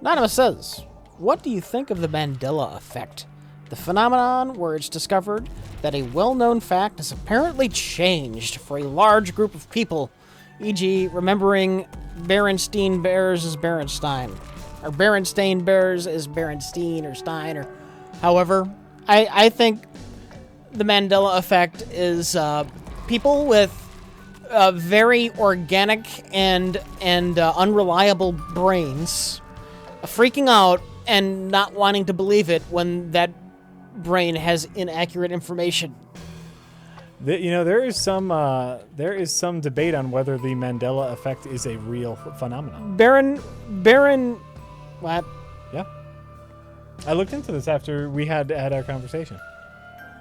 Anonymous says, what do you think of the Mandela effect? The phenomenon where it's discovered that a well-known fact is apparently changed for a large group of people, e.g. remembering Berenstain Bears as Berenstein, or Berenstain Bears as Berenstein or Stein, or however. I think the Mandela effect is people with very organic and unreliable brains freaking out and not wanting to believe it when that brain has inaccurate information. There is some debate on whether the Mandela effect is a real phenomenon. Baron, what? Yeah, I looked into this after we had our conversation.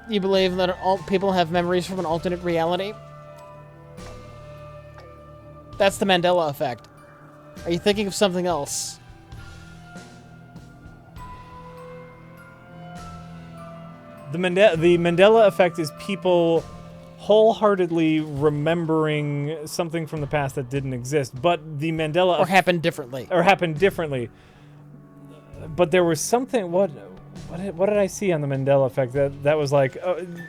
You believe that all people have memories from an alternate reality? That's the Mandela effect. Are you thinking of something else? The Mandela effect is people wholeheartedly remembering something from the past that didn't exist, but the Mandela Or happened differently. But there was something. What did I see on the Mandela effect that was like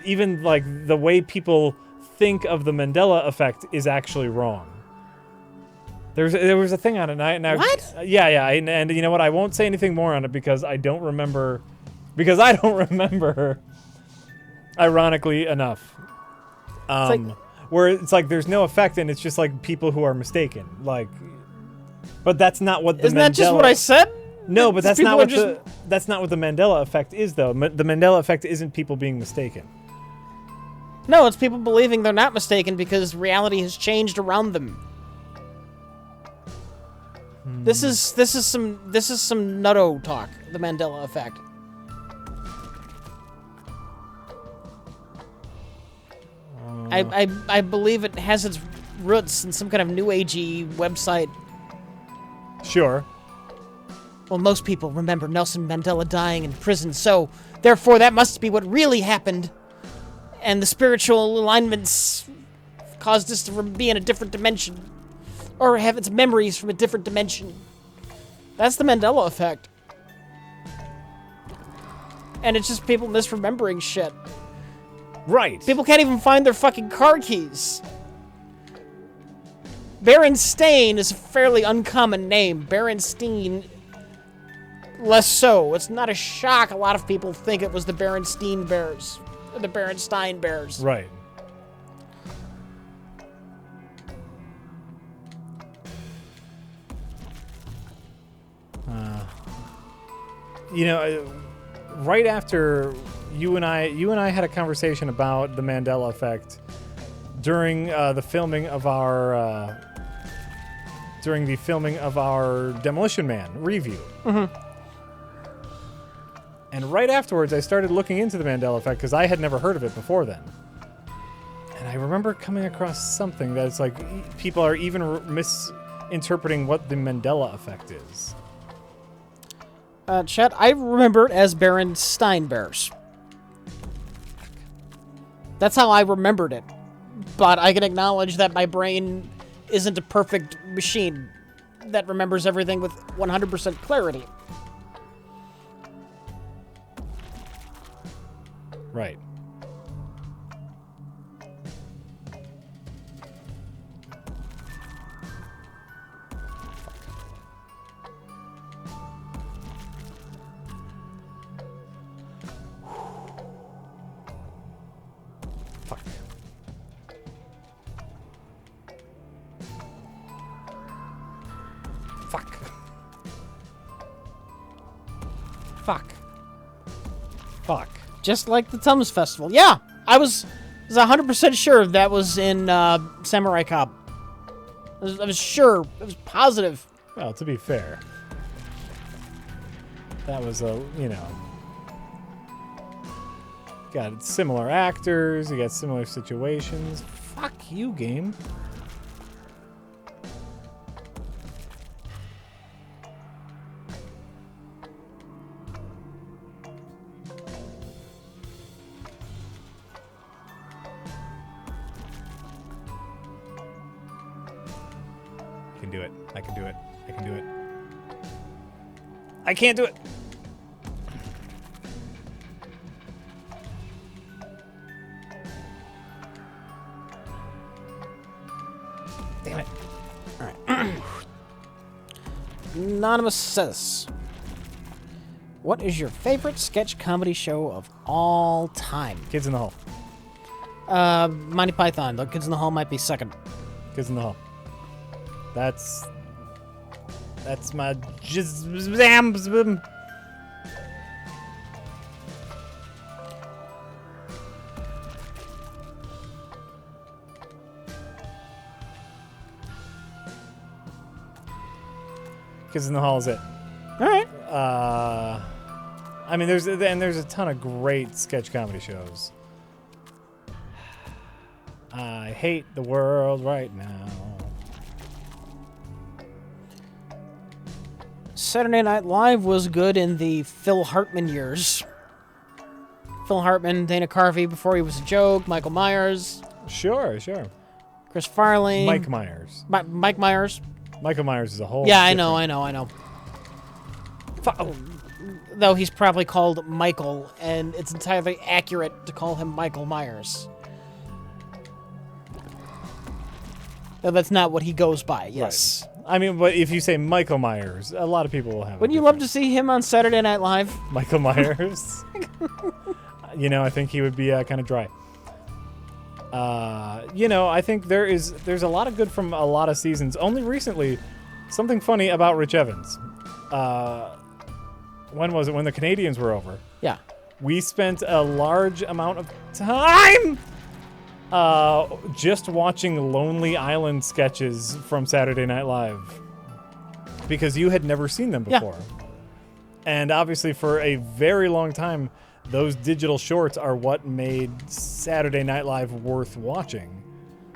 even like the way people think of the Mandela effect is actually wrong. There was a thing on it, and What? Yeah, and you know what? I won't say anything more on it because I don't remember. Because I don't remember. Ironically enough, where it's like there's no effect and it's just like people who are mistaken. Like, but that's not what the Isn't that just what I said? No, but that's People not are what just- that's not what the Mandela effect is, though. The Mandela effect isn't people being mistaken. No, it's people believing they're not mistaken because reality has changed around them. This is some nutto talk. The Mandela effect. I believe it has its roots in some kind of new agey website. Sure. Well, most people remember Nelson Mandela dying in prison, so therefore that must be what really happened. And the spiritual alignments caused us to be in a different dimension, or have its memories from a different dimension. That's the Mandela effect. And it's just people misremembering shit. Right. People can't even find their fucking car keys. Berenstain is a fairly uncommon name. Berenstein, less so. It's not a shock a lot of people think it was the Berenstein Bears. Or the Berenstein Bears. Right. Right after you and I had a conversation about the Mandela effect during the filming of our Demolition Man review. Mm-hmm. And right afterwards, I started looking into the Mandela effect because I had never heard of it before then. And I remember coming across something that's like people are even misinterpreting what the Mandela effect is. Chet, I remember it as Baron Steinbears. That's how I remembered it. But I can acknowledge that my brain isn't a perfect machine that remembers everything with 100% clarity. Right. Fuck. Fuck. Fuck. Fuck. Just like the Tums Festival. Yeah, I was 100% sure that was in Samurai Cop. I was sure. I was positive. Well, to be fair, that was got similar actors, you got similar situations. Fuck you, game. I can do it. I can do it. I can do it. I can't do it. Damn it. All right. Anonymous says, what is your favorite sketch comedy show of all time? Kids in the Hall. Monty Python. The Kids in the Hall might be second. Kids in the Hall. That's my jizz. Kids in the Hall is it. All right. I mean, there's a ton of great sketch comedy shows. I hate the world right now. Saturday Night Live was good in the Phil Hartman years. Phil Hartman, Dana Carvey before he was a joke, Michael Myers, Sure. Chris Farley, Mike Myers. Mike Myers. Michael Myers is a whole. Yeah, different- I know. Though he's probably called Michael, and it's entirely accurate to call him Michael Myers. Though that's not what he goes by, yes. Right. I mean, but if you say Michael Myers, a lot of people will have. Wouldn't you love to see him on Saturday Night Live? Michael Myers? I think he would be kind of dry. I think there's a lot of good from a lot of seasons. Only recently, something funny about Rich Evans. When was it? When the Canadians were over. Yeah. We spent a large amount of time just watching Lonely Island sketches from Saturday Night Live because you had never seen them before. Yeah. And obviously for a very long time, those digital shorts are what made Saturday Night Live worth watching.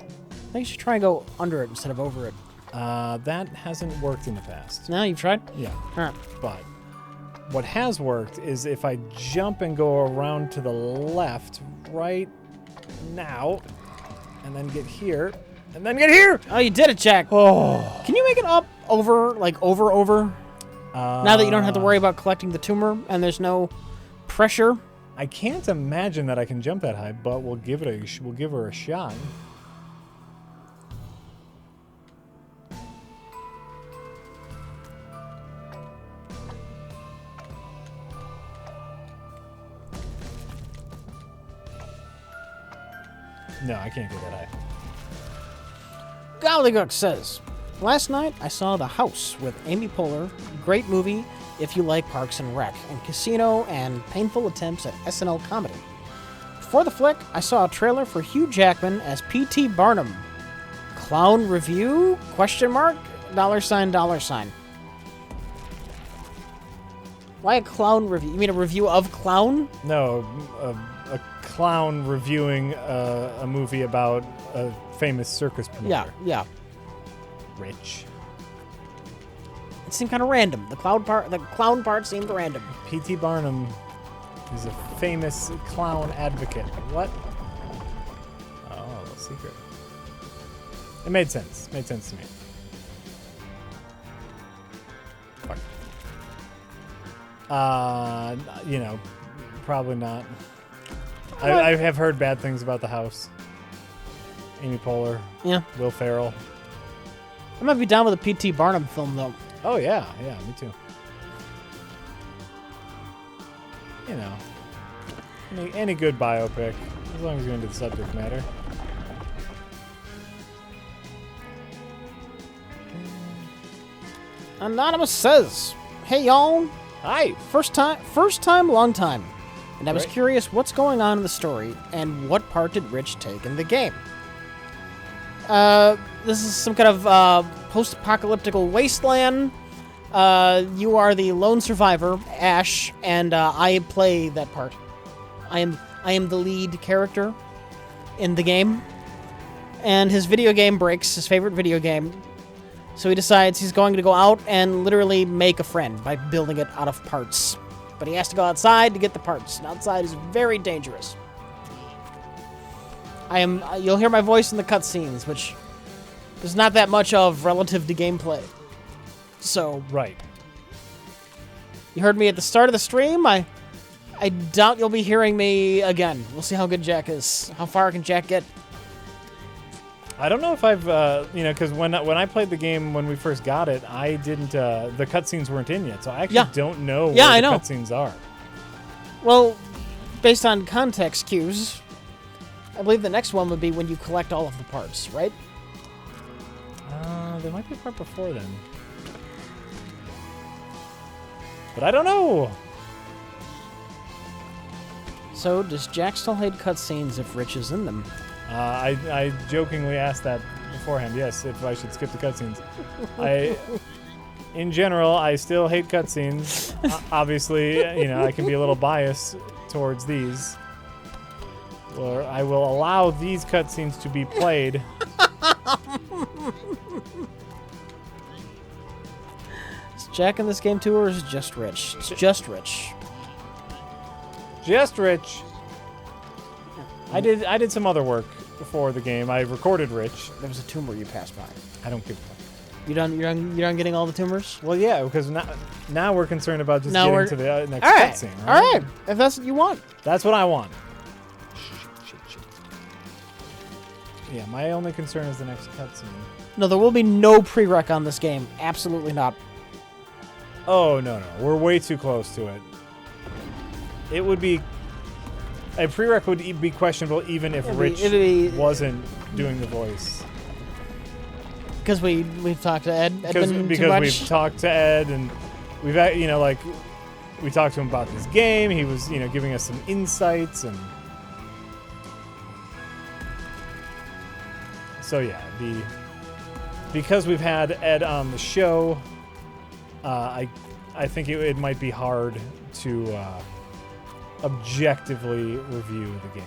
I think you should try and go under it instead of over it. That hasn't worked in the past. No, you've tried? Yeah. All right. But what has worked is if I jump and go around to the left right now, and then get here, and then get here! Oh, you did it, Jack. Oh. Can you make it up over? Now that you don't have to worry about collecting the tumor and there's no pressure? I can't imagine that I can jump that high, but we'll give her a shot. No, I can't get that high. Gobbledygook says, last night I saw The House with Amy Poehler. Great movie if you like Parks and Rec, and Casino and painful attempts at SNL comedy. Before the flick, I saw a trailer for Hugh Jackman as P.T. Barnum. Clown review? Question mark? $$. Why a clown review? You mean a review of Clown? No, a clown reviewing a movie about a famous circus promoter. Yeah. Rich. It seemed kind of random. The clown part seemed random. P.T. Barnum is a famous clown advocate. What? Oh, a little secret. It made sense. Made sense to me. Fuck. You know, probably not. I have heard bad things about the house. Amy Poehler. Yeah. Will Ferrell. I might be down with a P.T. Barnum film, though. Oh, yeah. Yeah, me too. You know, any good biopic, as long as you're into the subject matter. Anonymous says, "Hey y'all, Hi. first time, long time, and I was Right. curious what's going on in the story and what part did Rich take in the game. This is some kind of post-apocalyptic wasteland. You are the lone survivor, Ash, and I play that part. I am the lead character in the game, and his video game breaks, his favorite video game. So he decides he's going to go out and literally make a friend by building it out of parts. But he has to go outside to get the parts, and outside is very dangerous. You'll hear my voice in the cutscenes, which there's not that much of relative to gameplay. So, Right. you heard me at the start of the stream. I doubt you'll be hearing me again. We'll see how good Jack is. How far can Jack get? I don't know if I've, because when I played the game when we first got it, I didn't, the cutscenes weren't in yet, so I actually don't know where I the know. cutscenes are. Well, based on context cues, I believe the next one would be when you collect all of the parts, right? There might be a part before then. But I don't know. So, does Jack still hate cutscenes if Rich is in them? I jokingly asked that beforehand, yes, if I should skip the cutscenes. In general, I still hate cutscenes. Obviously, I can be a little biased towards these. Or I will allow these cutscenes to be played. Is Jack in this game too, or is it just Rich? It's just Rich. Just Rich. I did some other work before the game. I recorded Rich. There was a tumor you passed by. I don't give a fuck. You done getting all the tumors? Well, yeah, because now we're concerned about just getting to the next all right. cutscene. All right, if that's what you want. That's what I want. Shit. Yeah, my only concern is the next cutscene. No, there will be no prereq on this game. Absolutely not. Oh, no. We're way too close to it. It would be... A prereq would be questionable even if Rich wasn't doing the voice. Because we've talked to Ed. Because we've talked to Ed, and we've, we talked to him about this game. He was, giving us some insights, and... So, yeah, because we've had Ed on the show, I think it might be hard to objectively review the game.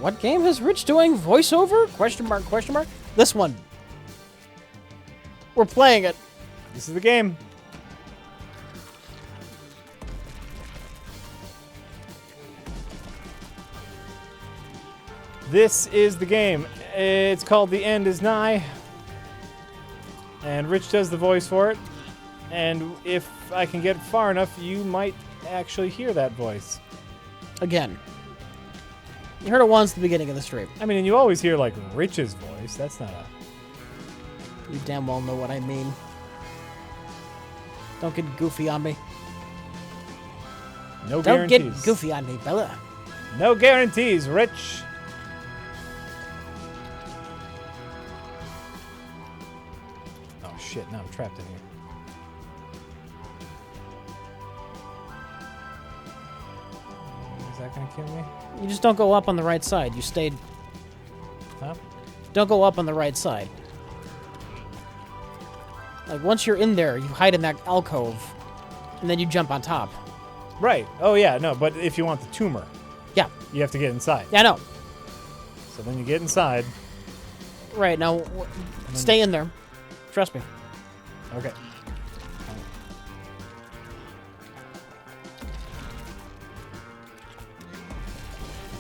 What game is Rich doing voiceover? Question mark. This one. We're playing it. This is the game. This is the game. It's called The End Is Nigh. And Rich does the voice for it. And if I can get far enough, you might actually hear that voice. Again. You heard it once at the beginning of the stream. I mean, and you always hear, Rich's voice. That's not a... You damn well know what I mean. Don't get goofy on me. No Don't guarantees. get goofy on me, Bella. No guarantees, Rich. Oh, shit. Now I'm trapped in here. Is that gonna kill me? You just don't go up on the right side. You stayed... Huh? Don't go up on the right side. Like, once you're in there, you hide in that alcove, and then you jump on top. Right. Oh, yeah, no, but if you want the tumor, Yeah. you have to get inside. Yeah, I know. So then you get inside. Right, now, stay in there. Trust me. Okay.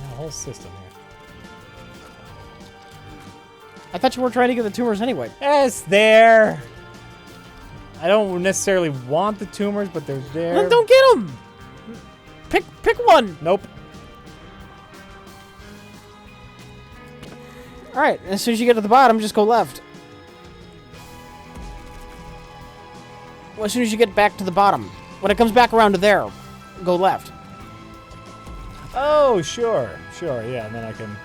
The whole system here. I thought you were trying to get the tumors anyway. It's there. I don't necessarily want the tumors, but they're there. Then don't get them. Pick one. Nope. All right, as soon as you get to the bottom, just go left. Well, as soon as you get back to the bottom, when it comes back around to there, go left. Oh, sure. Sure, yeah, and then I can...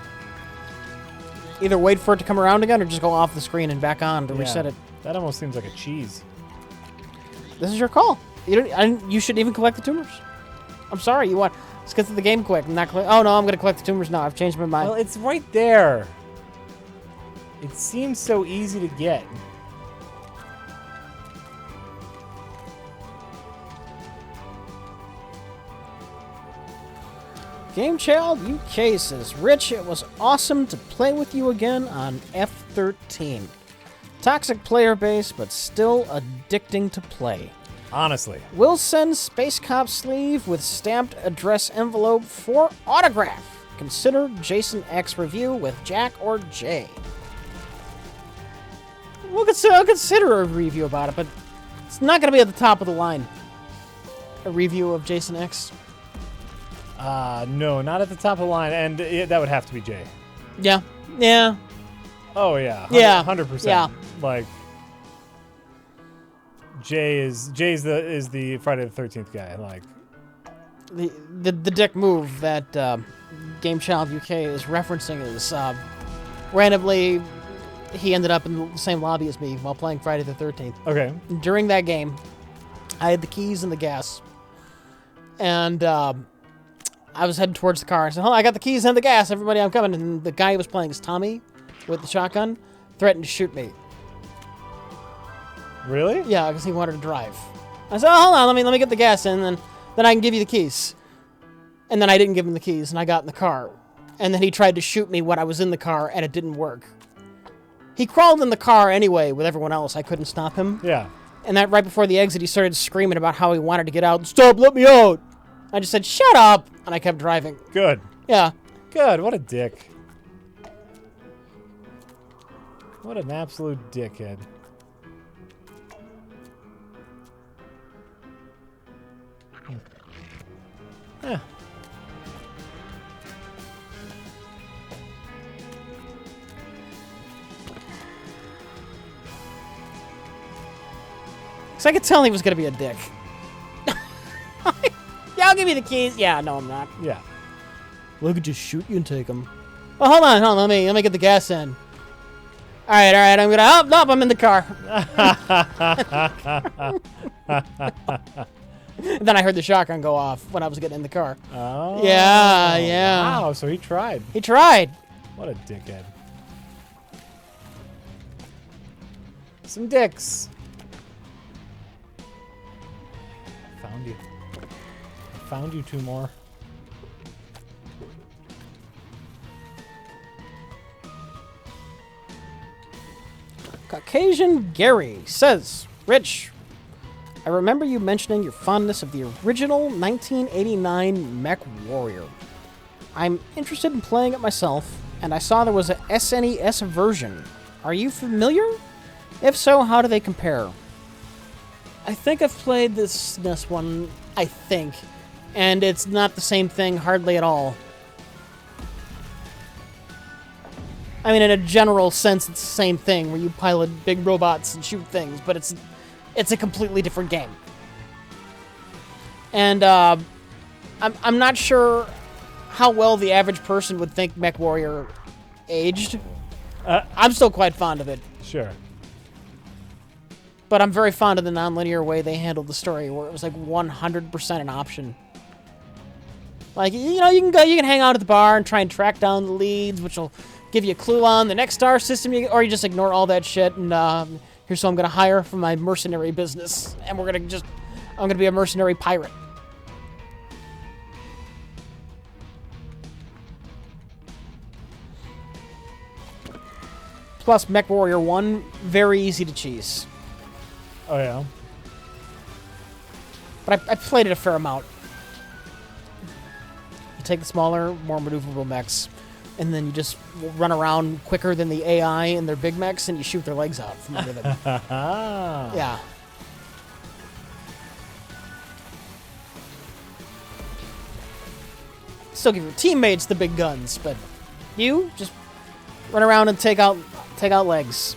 Either wait for it to come around again or just go off the screen and back on to yeah, reset it. That almost seems like a cheese. This is your call. You shouldn't even collect the tumors. I'm sorry. Let's get to the game quick. I'm not oh, no, I'm going to collect the tumors now. I've changed my mind. Well, it's right there. It seems so easy to get. Game Child UK says, Rich, it was awesome to play with you again on F13. Toxic player base, but still addicting to play. Honestly. Will send Space Cop sleeve with stamped address envelope for autograph. Consider Jason X review with Jack or Jay. I'll consider a review about it, but it's not going to be at the top of the line. A review of Jason X. No, not at the top of the line, and that would have to be Jay. Yeah. Yeah. Oh yeah. Yeah. 100%. Yeah. Like Jay's the Friday the 13th guy. Like The dick move that Game Child UK is referencing is randomly he ended up in the same lobby as me while playing Friday the 13th. okay. During that game, I had the keys and the gas, and I was heading towards the car. I said, I got the keys and the gas. Everybody, I'm coming. And the guy who was playing as Tommy with the shotgun threatened to shoot me. Really? Yeah, because he wanted to drive. I said, hold on, let me get the gas in, and then I can give you the keys. And then I didn't give him the keys, and I got in the car. And then he tried to shoot me when I was in the car, and it didn't work. He crawled in the car anyway with everyone else. I couldn't stop him. Yeah. And that right before the exit, he started screaming about how he wanted to get out. Stop, let me out! I just said, shut up! And I kept driving. Good. Yeah. Good. What a dick. What an absolute dickhead. Yeah. So I could tell he was going to be a dick. Yeah, I'll give you the keys. Yeah, no, I'm not. Yeah. Well, I could just shoot you and take them. Well, hold on. Let me get the gas in. All right. I'm gonna. Oh, nope, I'm in the car. Then I heard the shotgun go off when I was getting in the car. Oh. Yeah. Wow. So he tried. He tried. What a dickhead. Some dicks. Found you. I found you two more. Caucasian Gary says, Rich, I remember you mentioning your fondness of the original 1989 Mech Warrior. I'm interested in playing it myself, and I saw there was a SNES version. Are you familiar? If so, how do they compare? I think I've played this SNES one, I think, and it's not the same thing hardly at all. I mean, in a general sense, it's the same thing, where you pilot big robots and shoot things, but it's a completely different game. And I'm not sure how well the average person would think Mech Warrior aged. I'm still quite fond of it. Sure. But I'm very fond of the non-linear way they handled the story, where it was like 100% an option. Like, you know, you can hang out at the bar and try and track down the leads, which will give you a clue on the next star system, or you just ignore all that shit and Here's who I'm going to hire for my mercenary business. And I'm going to be a mercenary pirate. Plus, Mech Warrior 1, very easy to cheese. Oh, yeah? But I played it a fair amount. You take the smaller, more maneuverable mechs, and then you just run around quicker than the AI and their big mechs, and you shoot their legs out from under them. Yeah. Still give your teammates the big guns, but you just run around and take out legs.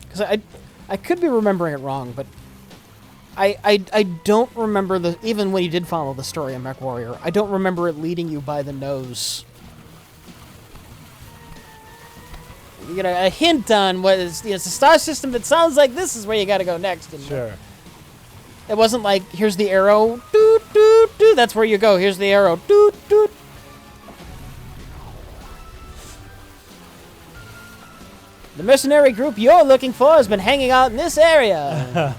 Because I could be remembering it wrong, but I don't remember even when you did follow the story of Mech Warrior, I don't remember it leading you by the nose. You get a hint on what is, it's a star system that sounds like this is where you got to go next. Sure. It wasn't like, here's the arrow, doot, doot, doot, that's where you go, here's the arrow, doot, doot. The mercenary group you're looking for has been hanging out in this area.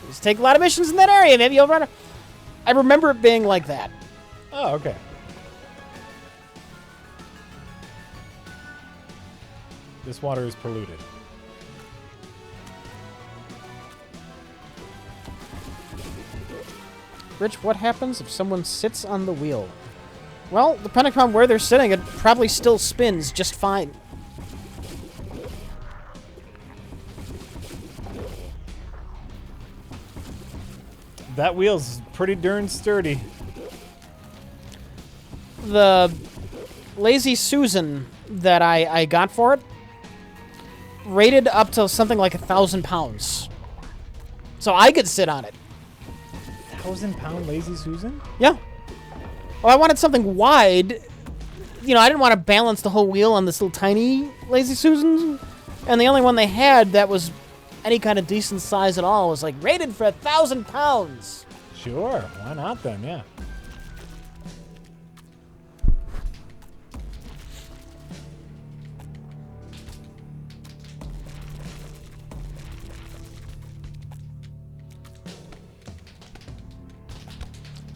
Just take a lot of missions in that area, maybe you'll run. I remember it being like that. Oh, okay. This water is polluted. Rich, what happens if someone sits on the wheel? Well, depending on where they're sitting, it probably still spins just fine. That wheel's pretty darn sturdy. The Lazy Susan that I got for it rated up to something like 1,000 pounds. So I could sit on it. 1,000-pound Lazy Susan? Yeah. Well, I wanted something wide. You know, I didn't want to balance the whole wheel on this little tiny Lazy Susan. And the only one they had that was any kind of decent size at all was like rated for 1,000 pounds. Sure, why not then? Yeah.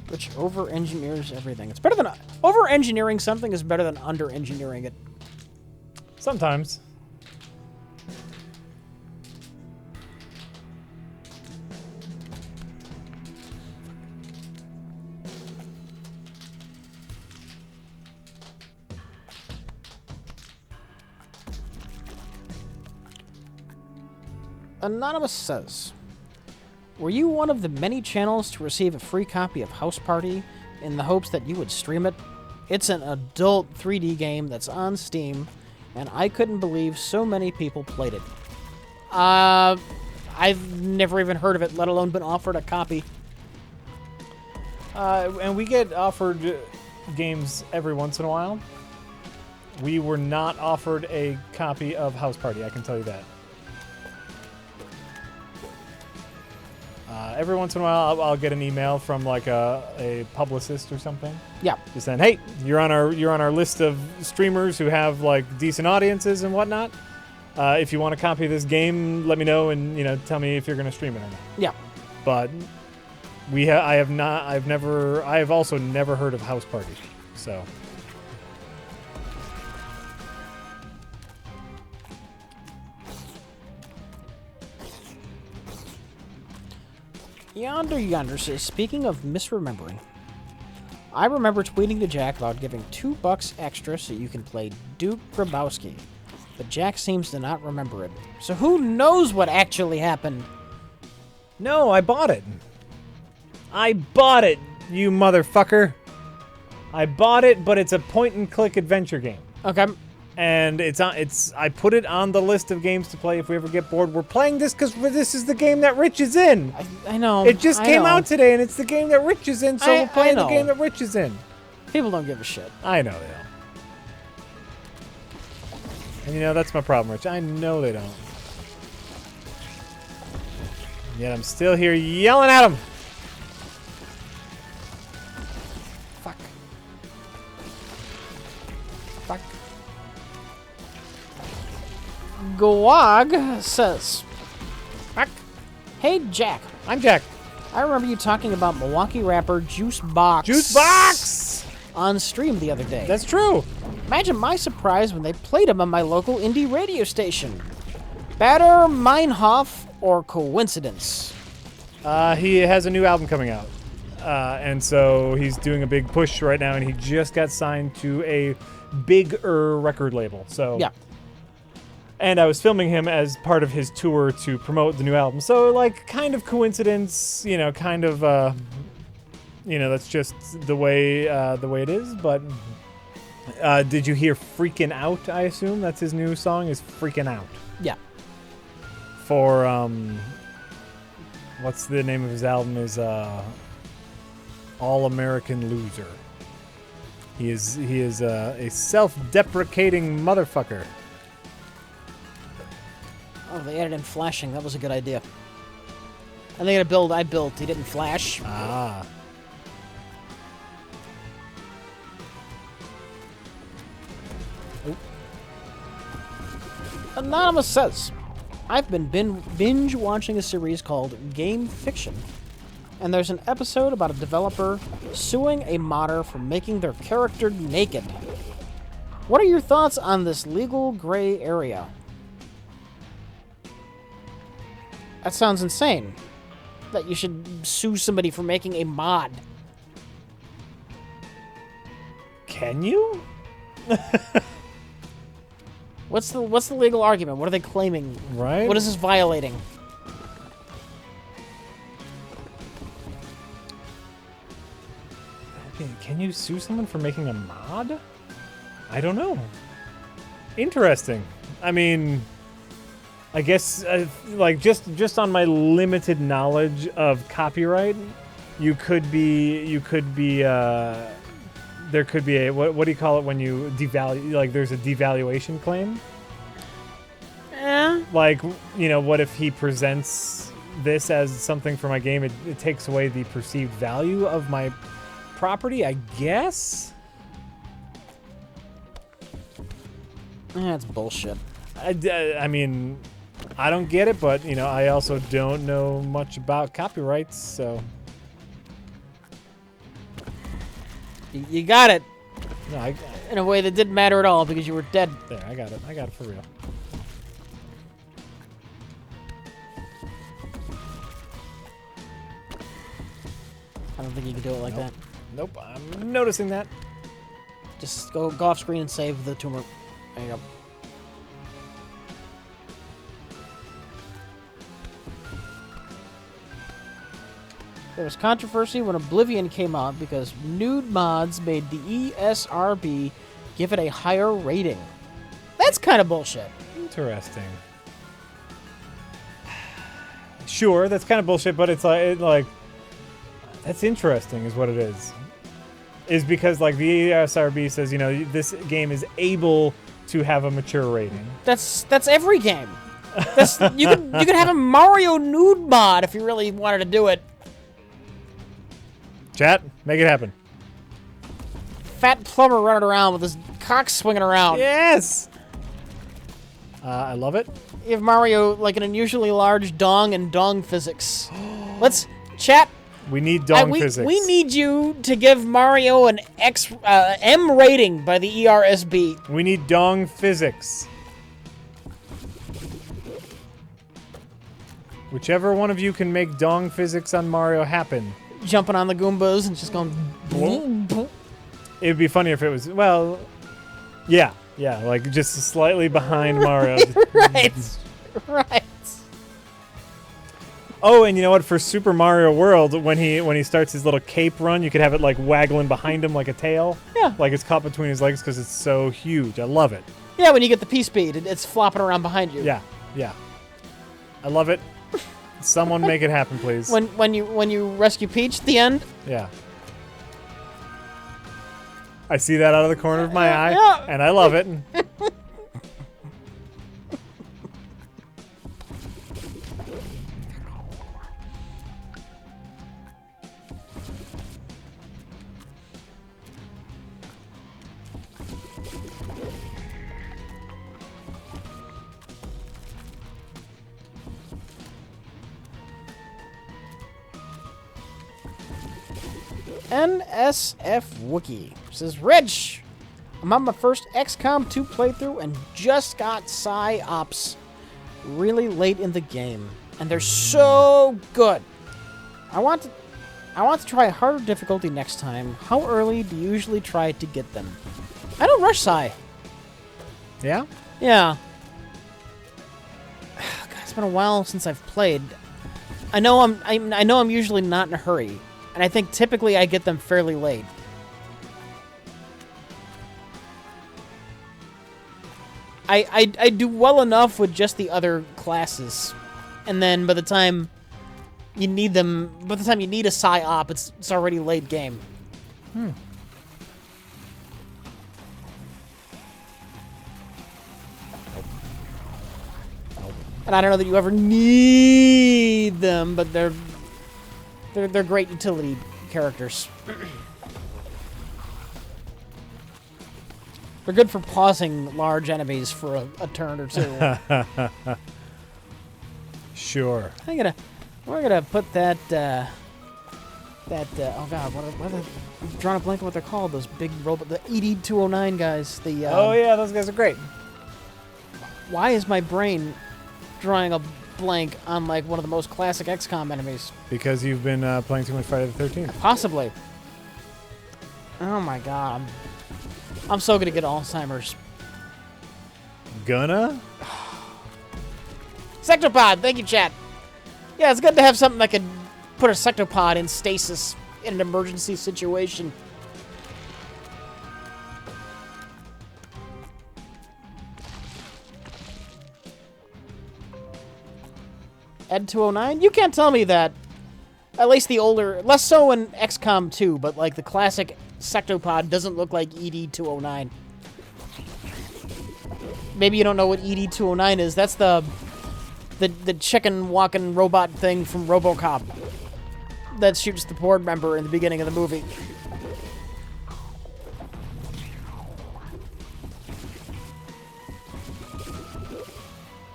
Which over-engineers everything. It's better than over-engineering something is better than under-engineering it. Sometimes. Anonymous says, were you one of the many channels to receive a free copy of House Party in the hopes that you would stream it? It's an adult 3D game that's on Steam, and I couldn't believe so many people played it. I've never even heard of it, let alone been offered a copy. And we get offered games every once in a while. We were not offered a copy of House Party, I can tell you that. Every once in a while, I'll get an email from like a publicist or something. Yeah. Just saying, hey, you're on our list of streamers who have like decent audiences and whatnot. If you want a copy of this game, let me know and tell me if you're going to stream it or not. Yeah. But I have also never heard of House Party, so. Yonder says, speaking of misremembering, I remember tweeting to Jack about giving $2 extra so you can play Duke Grabowski, but Jack seems to not remember it. So who knows what actually happened? No, I bought it. I bought it, you motherfucker. I bought it, but it's a point-and-click adventure game. Okay. And I put it on the list of games to play if we ever get bored. We're playing this because this is the game that Rich is in. I know. It just came out today, and it's the game that Rich is in, so we're playing the game that Rich is in. People don't give a shit. I know they don't. And that's my problem, Rich. I know they don't. Yet I'm still here yelling at him. Fuck. Fuck. Gwag says, Fuck. "Hey Jack, I'm Jack. I remember you talking about Milwaukee rapper Juice Box on stream the other day. That's true. Imagine my surprise when they played him on my local indie radio station. Bader Meinhof or coincidence?" He has a new album coming out. And so he's doing a big push right now, and he just got signed to a bigger record label. So Yeah. And I was filming him as part of his tour to promote the new album. So, like, kind of coincidence, you know, kind of, that's just the way it is. But did you hear Freaking Out, I assume? That's his new song, is Freaking Out. Yeah. For, what's the name of his album is, All American Loser. He is a self-deprecating motherfucker. Oh, they added in flashing. That was a good idea. And they had a build I built. He didn't flash. Ah. Anonymous says, "I've been binge watching a series called Game Fiction, and there's an episode about a developer suing a modder for making their character naked. What are your thoughts on this legal gray area?" That sounds insane. That you should sue somebody for making a mod. Can you? What's the legal argument? What are they claiming? Right? What is this violating? Can you sue someone for making a mod? I don't know. Interesting. I mean, I guess like just on my limited knowledge of copyright, there could be a what do you call it when you devalue, like there's a devaluation claim? Like, you know, what if he presents this as something for my game, it takes away the perceived value of my property, I guess? That's bullshit. I mean, I don't get it, but, you know, I also don't know much about copyrights, so... You got it. No, in a way that didn't matter at all because you were dead. There, I got it. I got it for real. I don't think you can do it like that. Nope, I'm noticing that. Just go off screen and save the tumor. There you go. There was controversy when Oblivion came out because nude mods made the ESRB give it a higher rating. That's kind of bullshit. Interesting. Sure, that's kind of bullshit, but it's like that's interesting is what it is. Is because like the ESRB says, you know, this game is able to have a mature rating. That's every game. You could have a Mario nude mod if you really wanted to do it. Chat, make it happen. Fat plumber running around with his cock swinging around. Yes! I love it. You have Mario like an unusually large dong and dong physics. Let's chat. We need dong physics. We need you to give Mario an M rating by the ERSB. We need dong physics. Whichever one of you can make dong physics on Mario happen. Jumping on the Goombas and just going... It would be funnier if it was, well, yeah, like just slightly behind Mario. Right. Oh, and you know what? For Super Mario World, when he starts his little cape run, you could have it like waggling behind him like a tail. Yeah. Like it's caught between his legs because it's so huge. I love it. Yeah, when you get the P-Speed, it's flopping around behind you. Yeah. I love it. Someone make it happen, please. When you rescue Peach at the end. Yeah. I see that out of the corner of my eye, yeah. and I love it. NSF Wookie says, Rich, I'm on my first XCOM 2 playthrough and just got Psy-Ops really late in the game. And they're so good. I want to try a harder difficulty next time. How early do you usually try to get them? I don't rush Psy. Yeah? Yeah. God, it's been a while since I've played. I know I'm usually not in a hurry, and I think typically I get them fairly late. I do well enough with just the other classes, and then by the time you need a Psy-Op, it's already late game. And I don't know that you ever need them, but they're great utility characters. They're good for pausing large enemies for a turn or two. Sure. We're gonna put that oh god, I'm drawing a blank on what they're called. Those big robot, the ED-209 guys. Oh yeah, those guys are great. Why is my brain drawing a blank on like one of the most classic XCOM enemies? Because you've been playing too much Friday the 13th. Possibly. Oh my god, I'm so gonna get Alzheimer's. Gonna? Sectopod, thank you, chat. Yeah, it's good to have something that could put a sectopod in stasis in an emergency situation. Ed-209? You can't tell me that. At least the older, less so in XCOM 2, but like the classic sectopod doesn't look like ED-209. Maybe you don't know what ED-209 is. That's the chicken walking robot thing from RoboCop that shoots the board member in the beginning of the movie.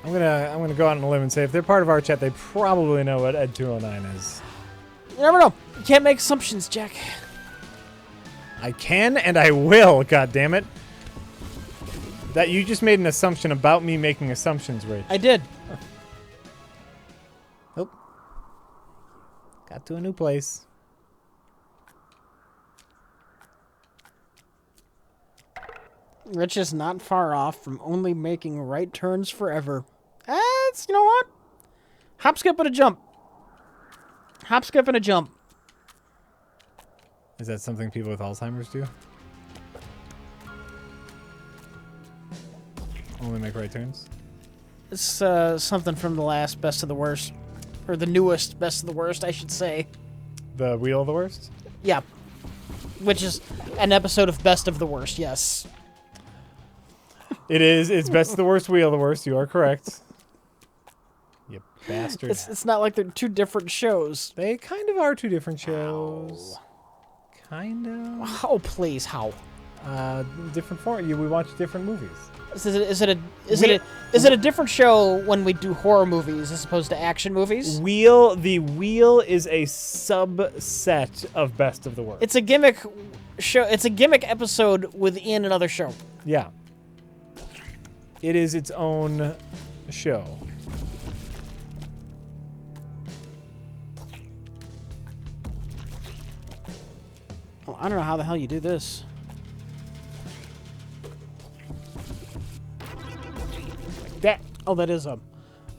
I'm gonna go out on a limb and say if they're part of our chat, they probably know what Ed-209 is. You never know. You can't make assumptions, Jack. I can and I will, god damn it. That you just made an assumption about me making assumptions, Rich. I did. Oh. Got to a new place. Rich is not far off from only making right turns forever. That's, you know what? Hop, skip, and a jump. Hop, skip, and a jump. Is that something people with Alzheimer's do? Only make right turns? It's something from the last Best of the Worst. Or the newest Best of the Worst, I should say. The Wheel of the Worst? Yeah. Which is an episode of Best of the Worst, yes. It is. It's Best of the Worst, Wheel of the Worst. You are correct. You bastard. It's not like they're two different shows. They kind of are two different shows. Ow. Kind of. Oh, please, how? Different form. We watch different movies. Is it a different show when we do horror movies as opposed to action movies? The Wheel is a subset of Best of the Worst. It's a gimmick show. It's a gimmick episode within another show. Yeah. It is its own show. Well, I don't know how the hell you do this. That. Oh, that is a.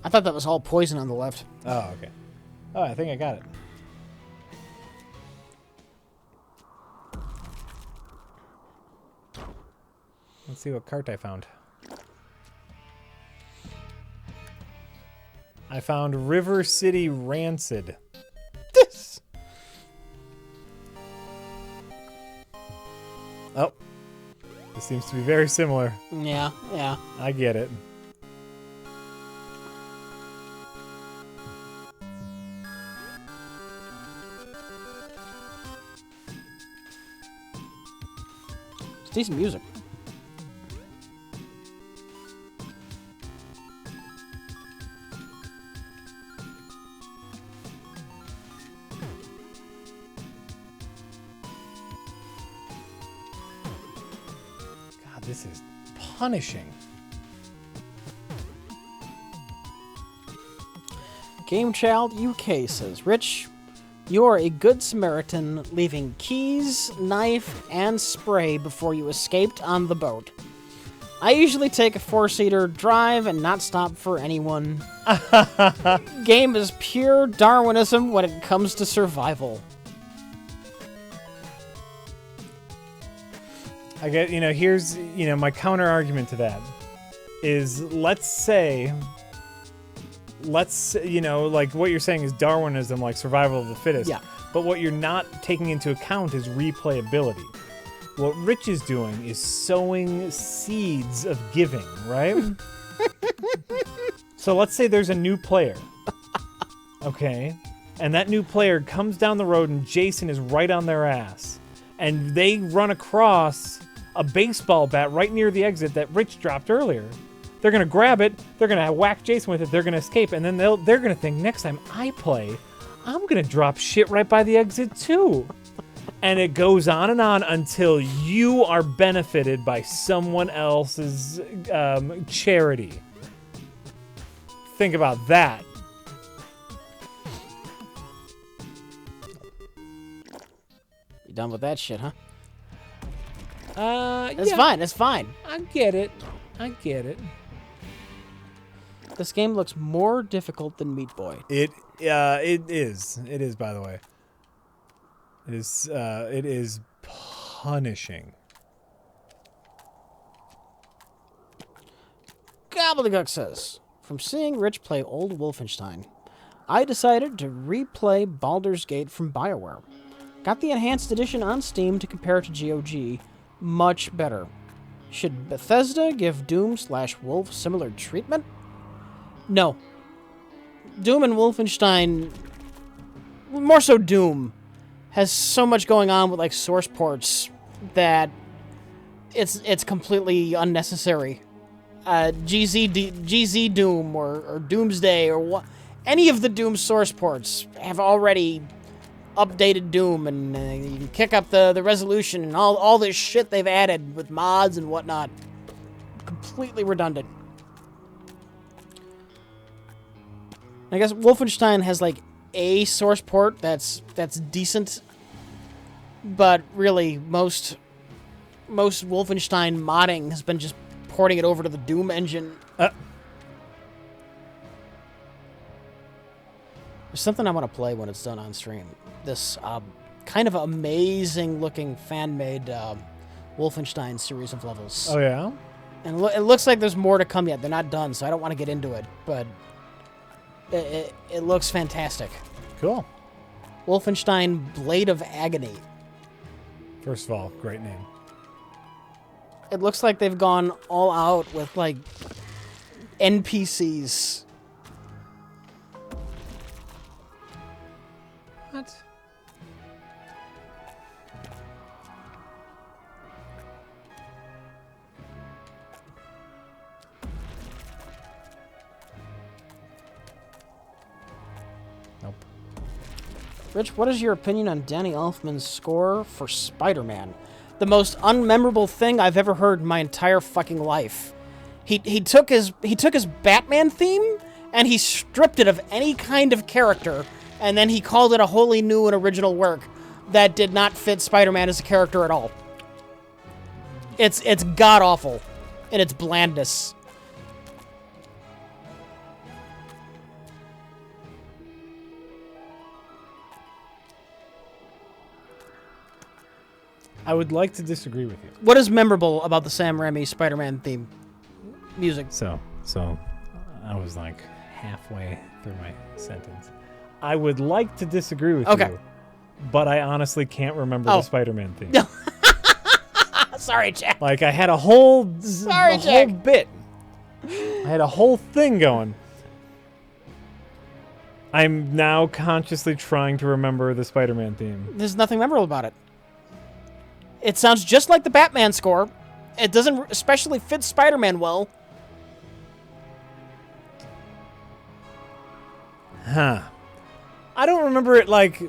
I thought that was all poison on the left. Oh, okay. Oh, I think I got it. Let's see what cart I found. I found River City Rancid. This. Oh. This seems to be very similar. Yeah, yeah. I get it. It's decent music. this is punishing. Game Child UK says, Rich, you are a good Samaritan, leaving keys, knife, and spray before you escaped on the boat. I usually take a 4-seater drive and not stop for anyone. Game is pure Darwinism when it comes to survival. I get, here's, my counter argument to that is like what you're saying is Darwinism, like survival of the fittest. Yeah. But what you're not taking into account is replayability. What Rich is doing is sowing seeds of giving, right? So let's say there's a new player. Okay? And that new player comes down the road and Jason is right on their ass. And they run across a baseball bat right near the exit that Rich dropped earlier. They're going to grab it, they're going to whack Jason with it, they're going to escape, and then they're going to think, next time I play, I'm going to drop shit right by the exit too. And it goes on and on until you are benefited by someone else's charity. Think about that. You done with that shit, huh? It's fine, it's fine. I get it. This game looks more difficult than Meat Boy. It is. It is, by the way. It is punishing. Gobbledygook says, from seeing Rich play old Wolfenstein, I decided to replay Baldur's Gate from BioWare. Got the enhanced edition on Steam to compare to GOG. Much better. Should Bethesda give Doom/Wolf similar treatment? No. Doom and Wolfenstein, more so Doom, has so much going on with like source ports that it's completely unnecessary. GZ Doom or Doomsday or any of the Doom source ports have already updated Doom, and you can kick up the resolution and all this shit they've added with mods and whatnot. Completely redundant. I guess Wolfenstein has like a source port that's decent, but really most Wolfenstein modding has been just porting it over to the Doom engine. There's something I want to play when it's done on stream. This kind of amazing looking fan-made Wolfenstein series of levels. Oh yeah? And it looks like there's more to come yet. They're not done, so I don't want to get into it, but it looks fantastic. Cool. Wolfenstein Blade of Agony. First of all, great name. It looks like they've gone all out with, like, NPCs. What? Nope. Rich, what is your opinion on Danny Elfman's score for Spider-Man? The most unmemorable thing I've ever heard in my entire fucking life. He took his Batman theme and he stripped it of any kind of character, and then he called it a wholly new and original work that did not fit Spider-Man as a character at all. It's god awful in its blandness. I would like to disagree with you. What is memorable about the Sam Raimi Spider-Man theme music? So I was like halfway through my sentence. I would like to disagree with you, but I honestly can't remember the Spider-Man theme. Sorry, Jack. Like I had a whole Jack. bit. I had a whole thing going. I'm now consciously trying to remember the Spider-Man theme. There's nothing memorable about it. It sounds just like the Batman score. It doesn't especially fit Spider-Man well. Huh. I don't remember it like...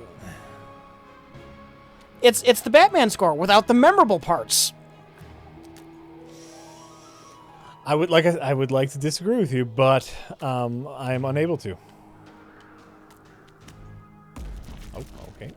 It's the Batman score without the memorable parts. I would like to disagree with you, but I am unable to. Oh, okay.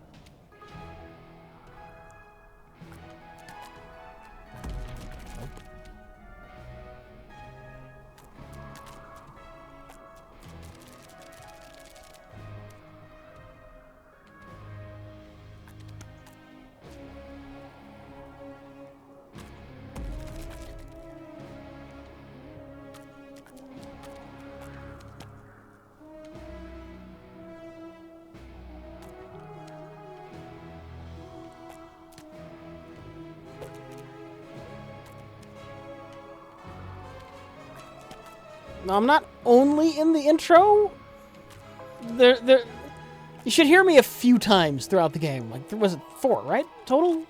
Now, I'm not only in the intro. You should hear me a few times throughout the game. Like, there was 4, right? Total?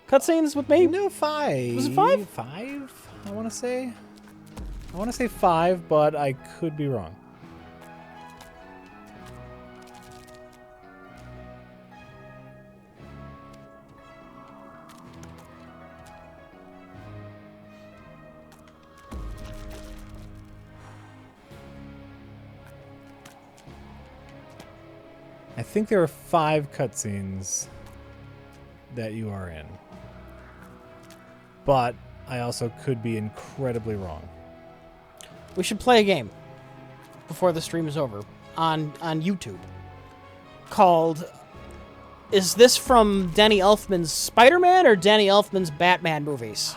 Cutscenes with me? No, 5. Was it 5? 5, I want to say. I want to say 5, but I could be wrong. I think there are 5 cutscenes that you are in. But I also could be incredibly wrong. We should play a game before the stream is over on YouTube called, is this from Danny Elfman's Spider-Man or Danny Elfman's Batman movies?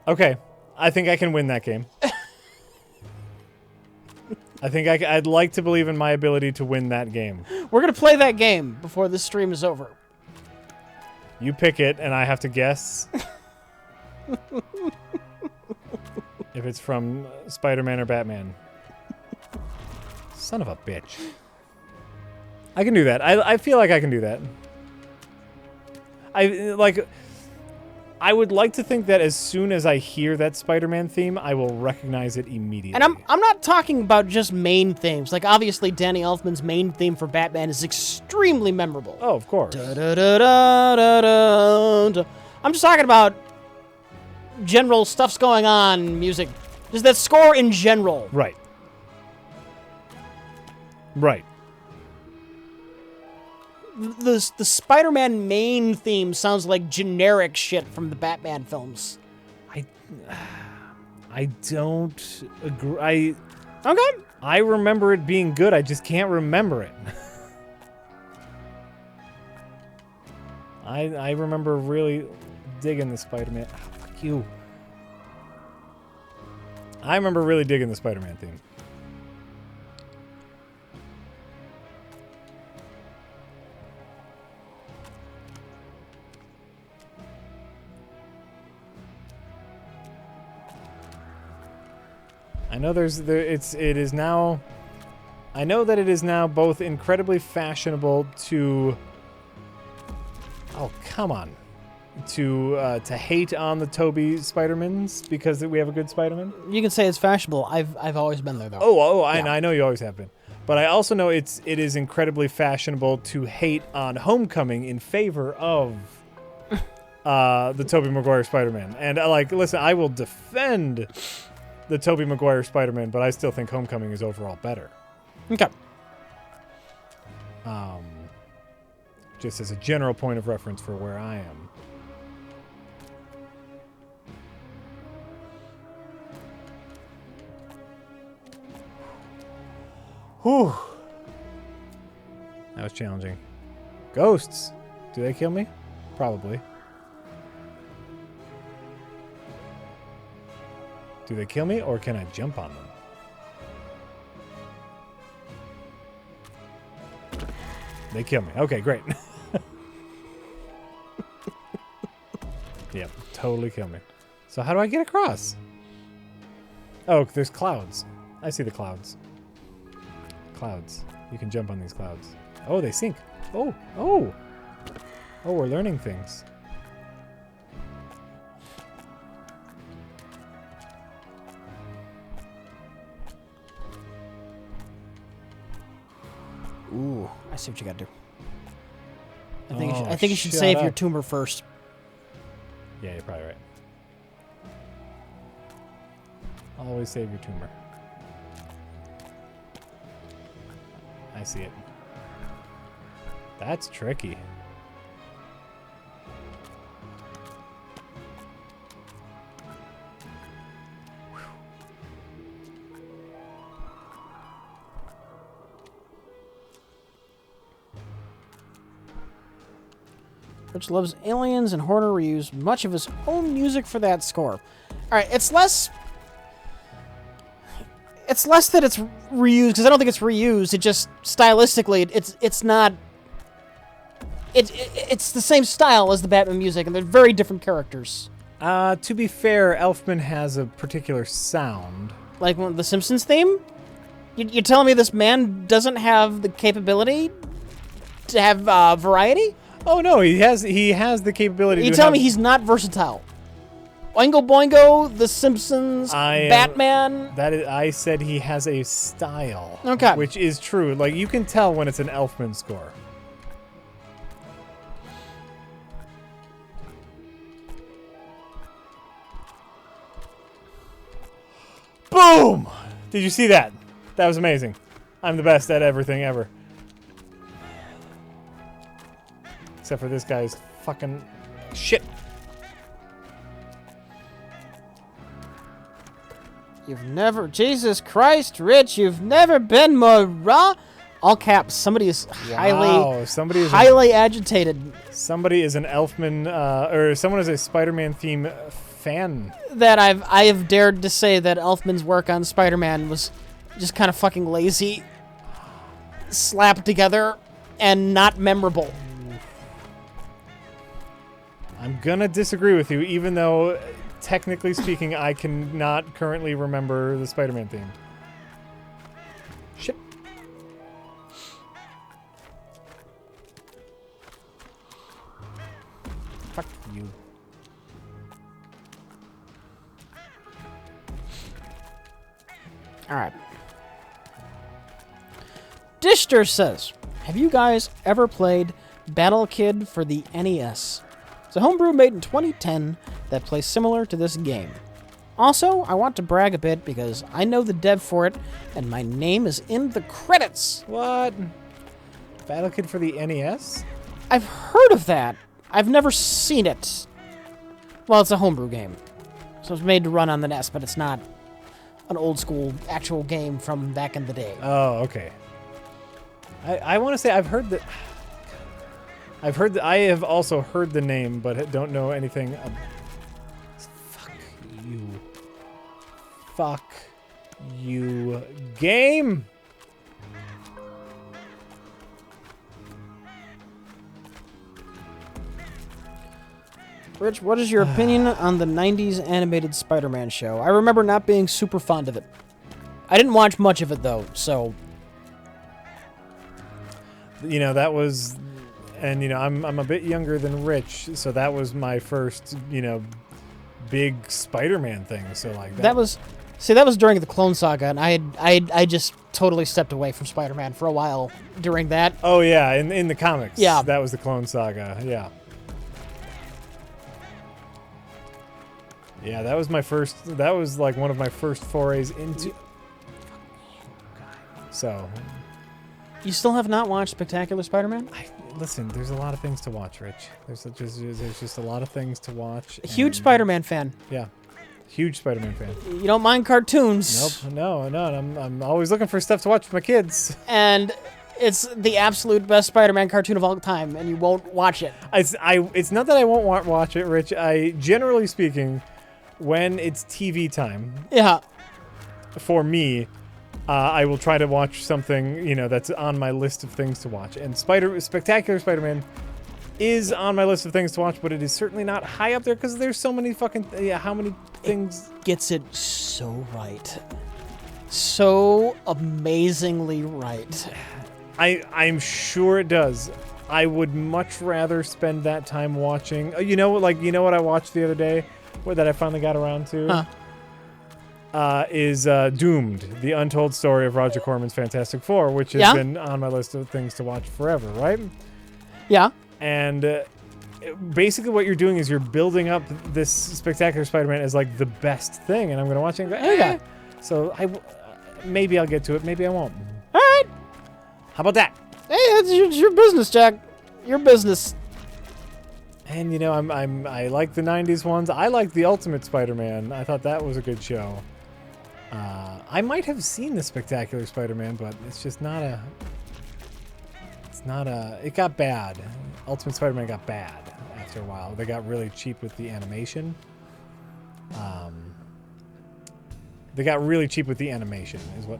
Okay, I think I can win that game. I think I'd like to believe in my ability to win that game. We're going to play that game before the stream is over. You pick it, and I have to guess if it's from Spider-Man or Batman. Son of a bitch. I can do that. I feel like I can do that. I would like to think that as soon as I hear that Spider-Man theme, I will recognize it immediately. And I'm not talking about just main themes. Like, obviously, Danny Elfman's main theme for Batman is extremely memorable. Oh, of course. Da-da-da-da-da-da. I'm just talking about general stuff's going on, music. Just that score in general. Right. Right. The Spider-Man main theme sounds like generic shit from the Batman films. I don't agree. Okay. I remember it being good. I just can't remember it. I remember really digging the Spider-Man. Oh, fuck you. I remember really digging the Spider-Man theme. I know it is now. I know that it is now both incredibly fashionable to. Oh, come on. To hate on the Tobey Spider-Mans because we have a good Spider-Man. You can say it's fashionable. I've always been there, though. Yeah. I know you always have been. But I also know it is incredibly fashionable to hate on Homecoming in favor of the Tobey Maguire Spider-Man. And listen, I will defend the Tobey Maguire Spider-Man, but I still think Homecoming is overall better. Okay. Just as a general point of reference for where I am. Whew. That was challenging. Ghosts. Do they kill me? Probably. Do they kill me, or can I jump on them? They kill me. Okay, great. Yep, totally kill me. So how do I get across? Oh, there's clouds. I see the clouds. Clouds. You can jump on these clouds. Oh, they sink. Oh, oh. Oh, we're learning things. Ooh, I see what you gotta do. I think Oh, I think you should shut save your up. tumor first. Yeah, you're probably right. Always save your tumor. I see it. That's tricky. Rich loves Aliens, and Horner reused much of his own music for that score. All right, it's less that it's reused, because I don't think it's reused. It just stylistically, it's not. It's the same style as the Batman music, and they're very different characters. To be fair, Elfman has a particular sound. Like the Simpsons theme. You're telling me this man doesn't have the capability to have variety? Oh no, he has the capability. You telling me he's not versatile? Oingo Boingo, The Simpsons, Batman. I said he has a style. Okay. Which is true. Like, you can tell when it's an Elfman score. Boom! Did you see that? That was amazing. I'm the best at everything ever. Except for this guy's fucking shit. You've never, Jesus Christ, Rich, you've never been more raw. All caps. Somebody is highly agitated. Somebody is an Elfman, or someone is a Spider-Man theme fan. That I have dared to say that Elfman's work on Spider-Man was just kind of fucking lazy, slapped together, and not memorable. I'm gonna disagree with you, even though, technically speaking, I cannot currently remember the Spider-Man theme. Shit. Fuck you. All right. Dishter says, have you guys ever played Battle Kid for the NES? It's a homebrew made in 2010 that plays similar to this game. Also, I want to brag a bit because I know the dev for it, and my name is in the credits. What? Battle Kid for the NES? I've heard of that. I've never seen it. Well, it's a homebrew game. So it's made to run on the NES, but it's not an old school actual game from back in the day. Oh, okay. I want to say I've heard that... I have also heard the name, but don't know anything. Fuck you. Fuck you. Game! Rich, what is your opinion on the 90s animated Spider-Man show? I remember not being super fond of it. I didn't watch much of it, though, so... You know, that was... And, you know, I'm a bit younger than Rich, so that was my first, you know, big Spider-Man thing. So, like... That was... See, that was during the Clone Saga, and I just totally stepped away from Spider-Man for a while during that. Oh, yeah, in the comics. Yeah. That was the Clone Saga, yeah. Yeah, that was my first... That was, like, one of my first forays into... So... You still have not watched Spectacular Spider-Man? Listen, there's a lot of things to watch, Rich. There's just a lot of things to watch. A huge Spider-Man fan. Yeah. Huge Spider-Man fan. You don't mind cartoons. Nope. No. I'm always looking for stuff to watch with my kids. And it's the absolute best Spider-Man cartoon of all time, and you won't watch it. It's not that I won't watch it, Rich. Generally speaking, when it's TV time. Yeah. For me, I will try to watch something, you know, that's on my list of things to watch. And Spectacular Spider-Man is on my list of things to watch, but it is certainly not high up there because there's so many fucking... Yeah, how many things... It gets it so right. So amazingly right. I'm sure it does. I would much rather spend that time watching... You know what I watched the other day that I finally got around to? Huh. Is Doomed, the untold story of Roger Corman's Fantastic Four, which has been on my list of things to watch forever, right? Yeah. And basically what you're doing is you're building up this Spectacular Spider-Man as like the best thing, and I'm gonna watch it and go, Okay. So maybe I'll get to it, maybe I won't. All right. How about that? Hey, it's your business, Jack. Your business. And you know, I like the '90s ones. I like the Ultimate Spider-Man. I thought that was a good show. I might have seen the Spectacular Spider-Man, but it's just not a. It's not a. It got bad. Ultimate Spider-Man got bad after a while. They got really cheap with the animation. They got really cheap with the animation, is what.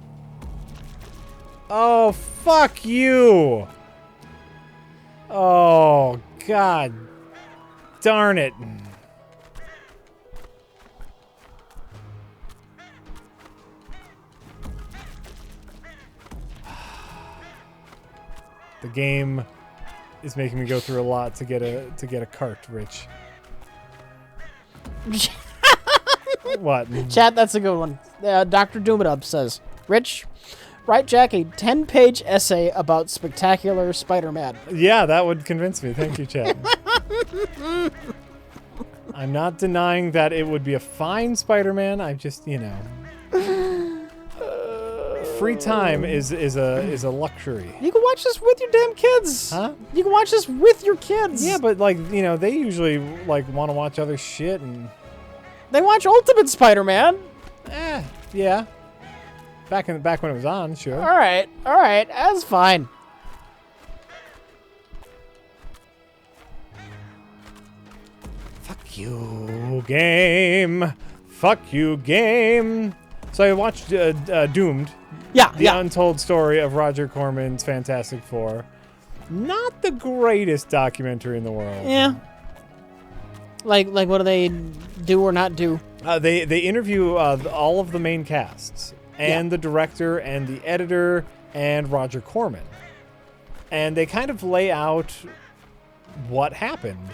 Oh, fuck you! Oh, God darn it. The game is making me go through a lot to get a cartridge. What? Chat, that's a good one. Dr. Doomitup says, Rich, write Jack a 10-page essay about Spectacular Spider-Man. Yeah, that would convince me. Thank you, Chad. I'm not denying that it would be a fine Spider-Man. I just, you know, free time is a luxury. You can watch this with your damn kids. Huh? You can watch this with your kids. Yeah, but like, you know, they usually like want to watch other shit and They watch Ultimate Spider-Man. yeah. Back when it was on, sure. All right, that's fine. Fuck you, game. Fuck you, game. So I watched Doomed. Yeah, The untold story of Roger Corman's Fantastic Four. Not the greatest documentary in the world. Yeah. Like what do they do or not do? They interview all of the main casts and the director and the editor and Roger Corman. And they kind of lay out what happened.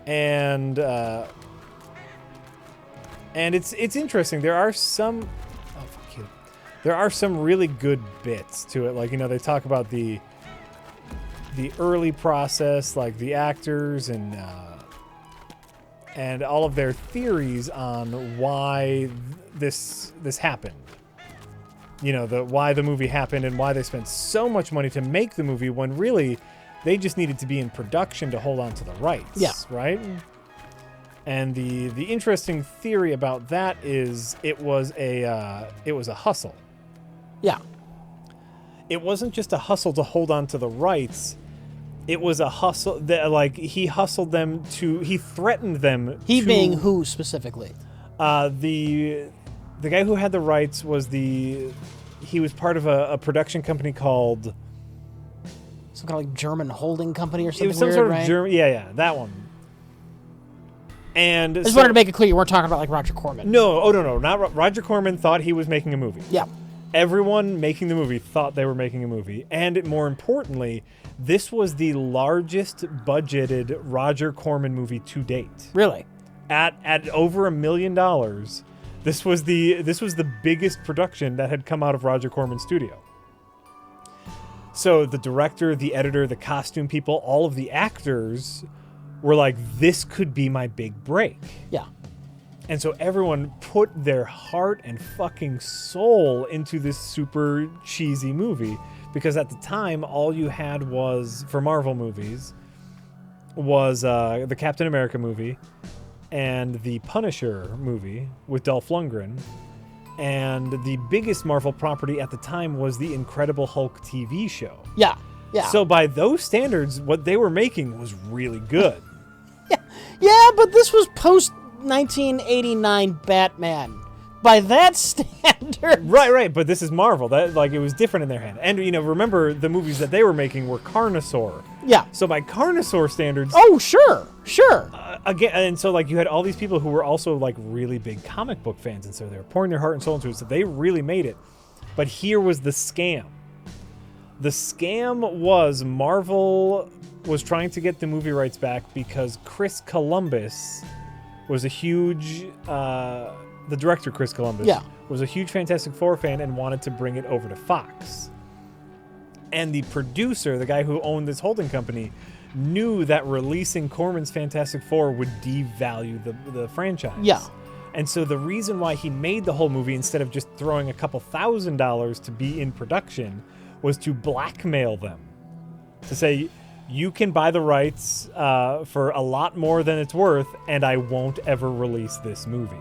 And it's interesting. There are some There are some really good bits to it. Like, you know, they talk about the early process, like the actors and all of their theories on why this happened. You know, why the movie happened and why they spent so much money to make the movie when really they just needed to be in production to hold on to the rights. Yeah. Right? And the interesting theory about that is it was a hustle. Yeah. It wasn't just a hustle to hold on to the rights. It was a hustle that, like, he hustled them he threatened them. He being who specifically? The guy who had the rights he was part of a production company called Some kind of like German holding company or something. It was some weird, sort of right? German, yeah, that one. And I just wanted to make it clear you weren't talking about like Roger Corman. No, not Roger Corman thought he was making a movie. Yeah. Everyone making the movie thought they were making a movie, and more importantly, this was the largest budgeted Roger Corman movie to date. Really? At over $1 million, this was the biggest production that had come out of Roger Corman's studio. So the director, the editor, the costume people, all of the actors were like, this could be my big break. Yeah. And so everyone put their heart and fucking soul into this super cheesy movie, because at the time, all you had was, for Marvel movies, was the Captain America movie and the Punisher movie with Dolph Lundgren. And the biggest Marvel property at the time was the Incredible Hulk TV show. Yeah. Yeah. So by those standards, what they were making was really good. Yeah, but this was post 1989 Batman. By that standard. Right, but this is Marvel. That, like, it was different in their hand. And, you know, remember the movies that they were making were Carnosaur. Yeah. So by Carnosaur standards, Oh, sure. again, and so like you had all these people who were also like really big comic book fans, and so they were pouring their heart and soul into it. So they really made it. But here was the scam. The scam was Marvel was trying to get the movie rights back because Chris Columbus was a huge, the director Chris Columbus Yeah. was a huge Fantastic Four fan and wanted to bring it over to Fox. And the producer, the guy who owned this holding company, knew that releasing Corman's Fantastic Four would devalue the franchise. Yeah. And so the reason why he made the whole movie instead of just throwing a couple $1,000s to be in production was to blackmail them. To say, you can buy the rights for a lot more than it's worth, and I won't ever release this movie.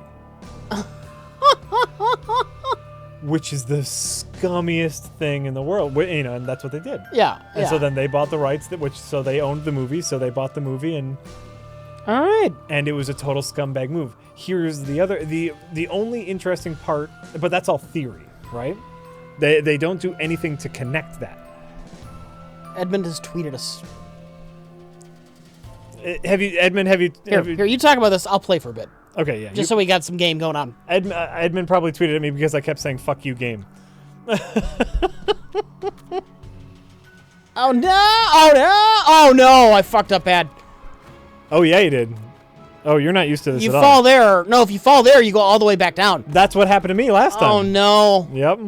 Which is the scummiest thing in the world. You know, and that's what they did. Yeah. And so then they bought the rights, so they owned the movie, so they bought the movie, and all right. And it was a total scumbag move. Here's the only interesting part, but that's all theory, right? They don't do anything to connect that. Edmund has tweeted us. Edmund, Here, you talk about this. I'll play for a bit. Okay, yeah. Just so we got some game going on. Edmund probably tweeted at me because I kept saying, fuck you, game. Oh, no! Oh, no! Oh, no! I fucked up bad. Oh, yeah, you did. Oh, you're not used to this You at all. fall there. No, if you fall there, you go all the way back down. That's what happened to me last time. Oh, no. Yep.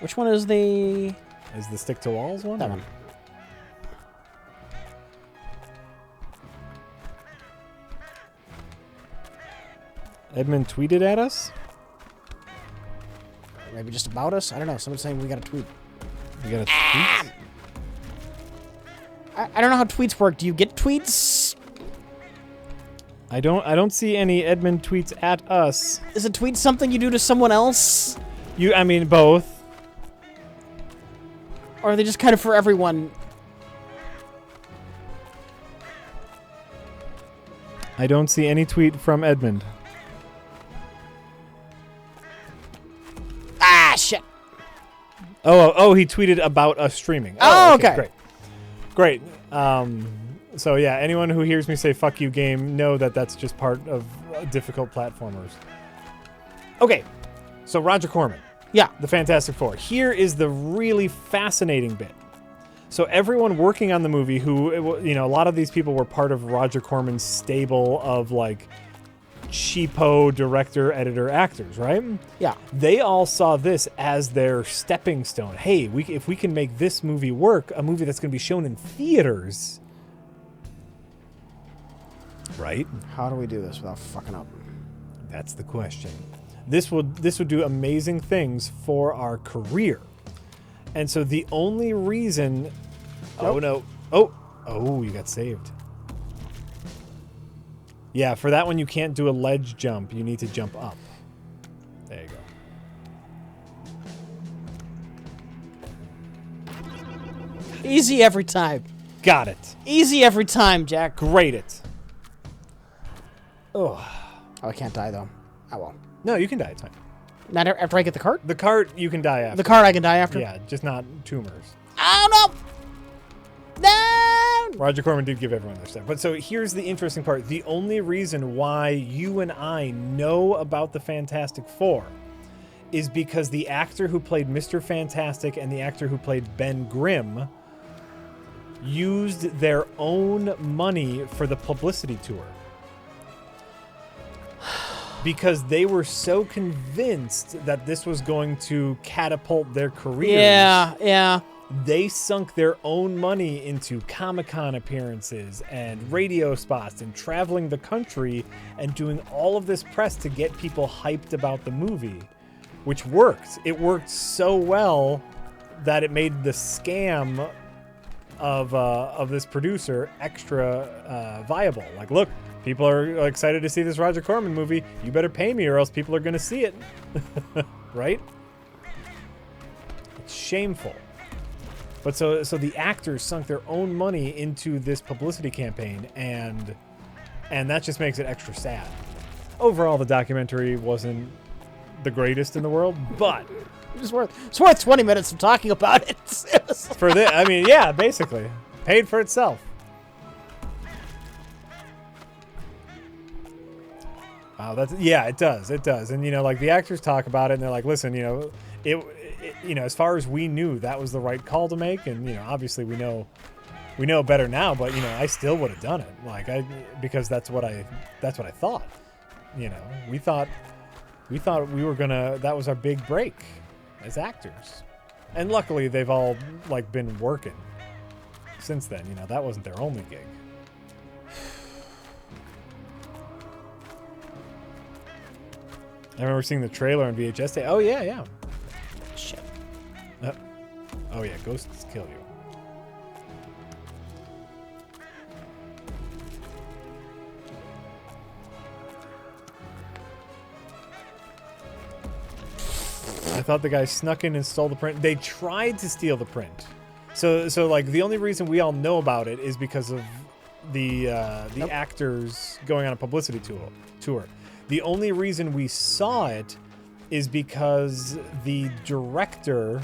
Which one is the... Is the stick to walls one? That one. Edmund tweeted at us? Maybe just about us? I don't know. Someone's saying we got a tweet. We got a tweet? I don't know how tweets work. Do you get tweets? I don't see any Edmund tweets at us. Is a tweet something you do to someone else? I mean, both. Or are they just kind of for everyone? I don't see any tweet from Edmund. Ah, shit. Oh, he tweeted about us streaming. Oh, okay. Great. So yeah, anyone who hears me say "fuck you" game, know that that's just part of difficult platformers. Okay, so Roger Corman. Yeah. The Fantastic Four. Here is the really fascinating bit. So everyone working on the movie who, you know, a lot of these people were part of Roger Corman's stable of like cheapo director, editor, actors, right? Yeah. They all saw this as their stepping stone. Hey, if we can make this movie work, a movie that's going to be shown in theaters, right? How do we do this without fucking up? That's the question. This would do amazing things for our career. And so the only reason... Oh, no. Oh, you got saved. Yeah, for that one, you can't do a ledge jump. You need to jump up. There you go. Easy every time. Got it. Easy every time, Jack. Great it. Oh, I can't die, though. I won't. No, you can die. It's fine. Not after I get the cart? The cart, you can die after. The cart I can die after? Yeah, just not tumors. Oh, no! No! Roger Corman did give everyone their stuff. But so here's the interesting part. The only reason why you and I know about the Fantastic Four is because the actor who played Mr. Fantastic and the actor who played Ben Grimm used their own money for the publicity tour. Because they were so convinced that this was going to catapult their careers. Yeah. They sunk their own money into Comic-Con appearances and radio spots and traveling the country and doing all of this press to get people hyped about the movie, which worked. It worked so well that it made the scam of this producer extra viable. Like, look, people are excited to see this Roger Corman movie. You better pay me or else people are going to see it. Right? It's shameful. But so the actors sunk their own money into this publicity campaign, and that just makes it extra sad. Overall, the documentary wasn't the greatest in the world, but It's worth 20 minutes of talking about it. for this, I mean, yeah, basically, paid for itself. Wow, it does, and you know, like the actors talk about it, and they're like, listen, you know, it you know, as far as we knew, that was the right call to make, and you know, obviously we know better now, but you know, I still would have done it, like because that's what I thought. You know, we thought we were gonna. That was our big break as actors, and luckily they've all like been working since then. You know, that wasn't their only gig. I remember seeing the trailer on VHS day. Oh yeah. Shit. Oh yeah, ghosts kill you. I thought the guy snuck in and stole the print. They tried to steal the print. So like the only reason we all know about it is because of the actors going on a publicity tour. The only reason we saw it is because the director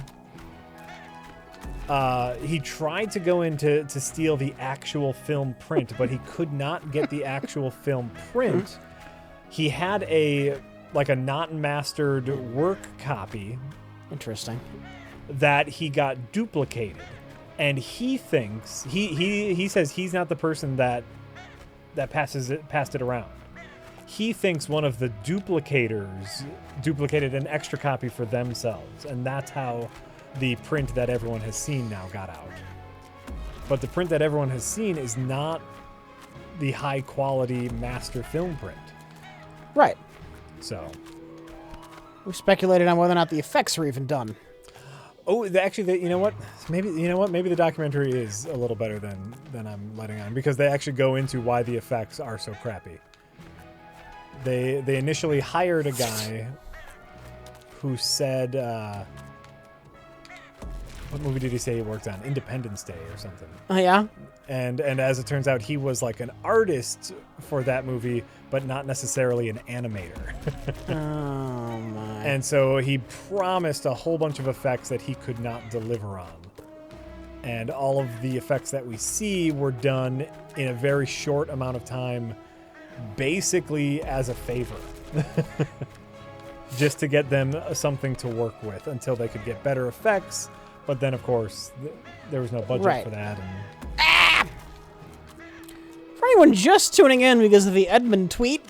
he tried to go in to steal the actual film print, but he could not get the actual film print. He had a not mastered work copy. Interesting. That he got duplicated. And he thinks he says he's not the person that passed it around. He thinks one of the duplicators duplicated an extra copy for themselves, and that's how the print that everyone has seen now got out. But the print that everyone has seen is not the high quality master film print. Right. So we speculated on whether or not the effects were even done. Oh, actually, you know what? Maybe the documentary is a little better than I'm letting on, because they actually go into why the effects are so crappy. They initially hired a guy who said, what movie did he say he worked on? Independence Day or something. Oh yeah. And as it turns out, he was like an artist for that movie, but not necessarily an animator. Oh my. And so he promised a whole bunch of effects that he could not deliver on. And all of the effects that we see were done in a very short amount of time, basically as a favor. Just to get them something to work with until they could get better effects. But then, of course, there was no budget for that. And for anyone just tuning in because of the Edmund tweet,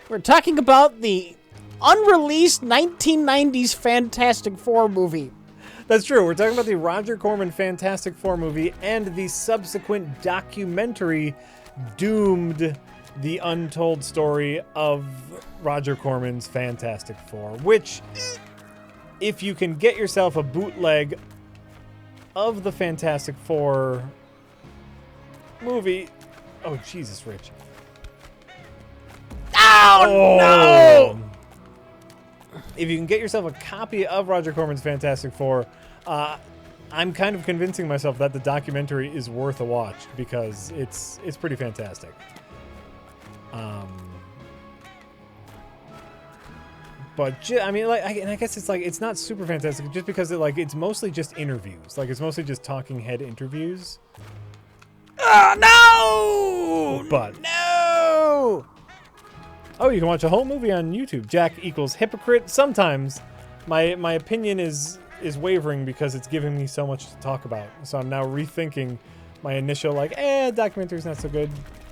we're talking about the unreleased 1990s Fantastic Four movie. That's true. We're talking about the Roger Corman Fantastic Four movie and the subsequent documentary doomed the untold story of Roger Corman's Fantastic Four, which, if you can get yourself a bootleg of the Fantastic Four movie... Oh, Jesus, Rich. Oh, no! If you can get yourself a copy of Roger Corman's Fantastic Four, I'm kind of convincing myself that the documentary is worth a watch, because it's pretty fantastic. But I mean, like, I guess it's like it's not super fantastic just because it's mostly just interviews. Like, it's mostly just talking head interviews. No! But no! Oh, you can watch a whole movie on YouTube. Jack equals hypocrite. Sometimes my opinion is wavering because it's giving me so much to talk about. So I'm now rethinking my initial documentary's not so good,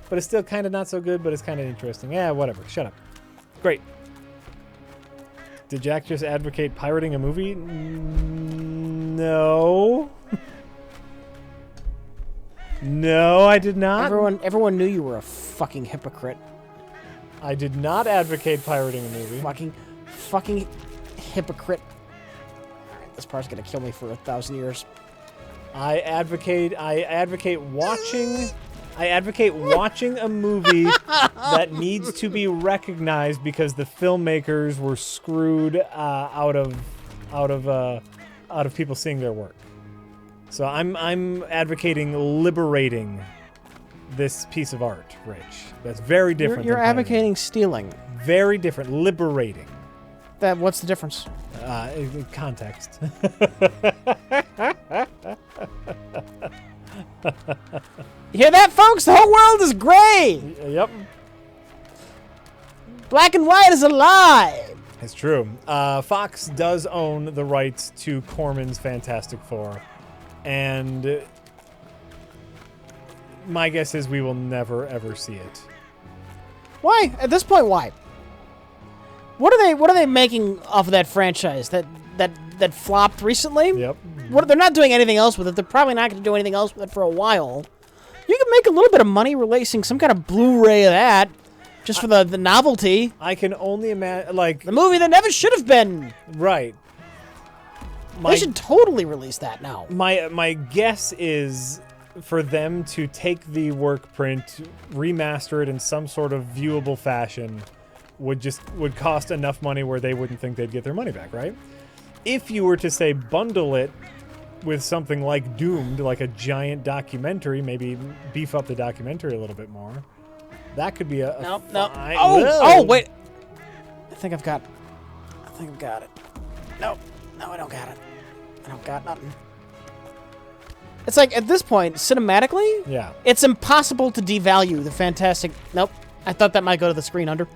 but it's still kind of not so good, but it's kind of interesting. Whatever. Shut up. Great. Did Jack just advocate pirating a movie? No. No, I did not. Everyone knew you were a fucking hypocrite. I did not advocate pirating a movie. Fucking hypocrite. Alright, this part's gonna kill me for 1,000 years. I advocate watching a movie that needs to be recognized because the filmmakers were screwed out of people seeing their work. So I'm advocating liberating this piece of art, Rich. That's very different. You're advocating stealing. Very different. Liberating. What's the difference? Context. You hear that, folks? The whole world is gray. Yep. Black and white is a lie. It's true. Fox does own the rights to Corman's Fantastic Four, and my guess is we will never ever see it. Why? At this point, why? What are they making off of that franchise that flopped recently? Yep. They're not doing anything else with it. They're probably not going to do anything else with it for a while. You can make a little bit of money releasing some kind of Blu-ray of that, just for the novelty. I can only imagine, like... The movie that never should have been. Right. They should totally release that now. My guess is for them to take the work print, remaster it in some sort of viewable fashion, would cost enough money where they wouldn't think they'd get their money back, right? If you were to, say, bundle it with something like Doomed, like a giant documentary, maybe beef up the documentary a little bit more, that could be a no. fine... Oh, wait. I think I've got it. No, I don't got it. I don't got nothing. It's like, at this point, cinematically, yeah, it's impossible to devalue the fantastic... Nope. I thought that might go to the screen under.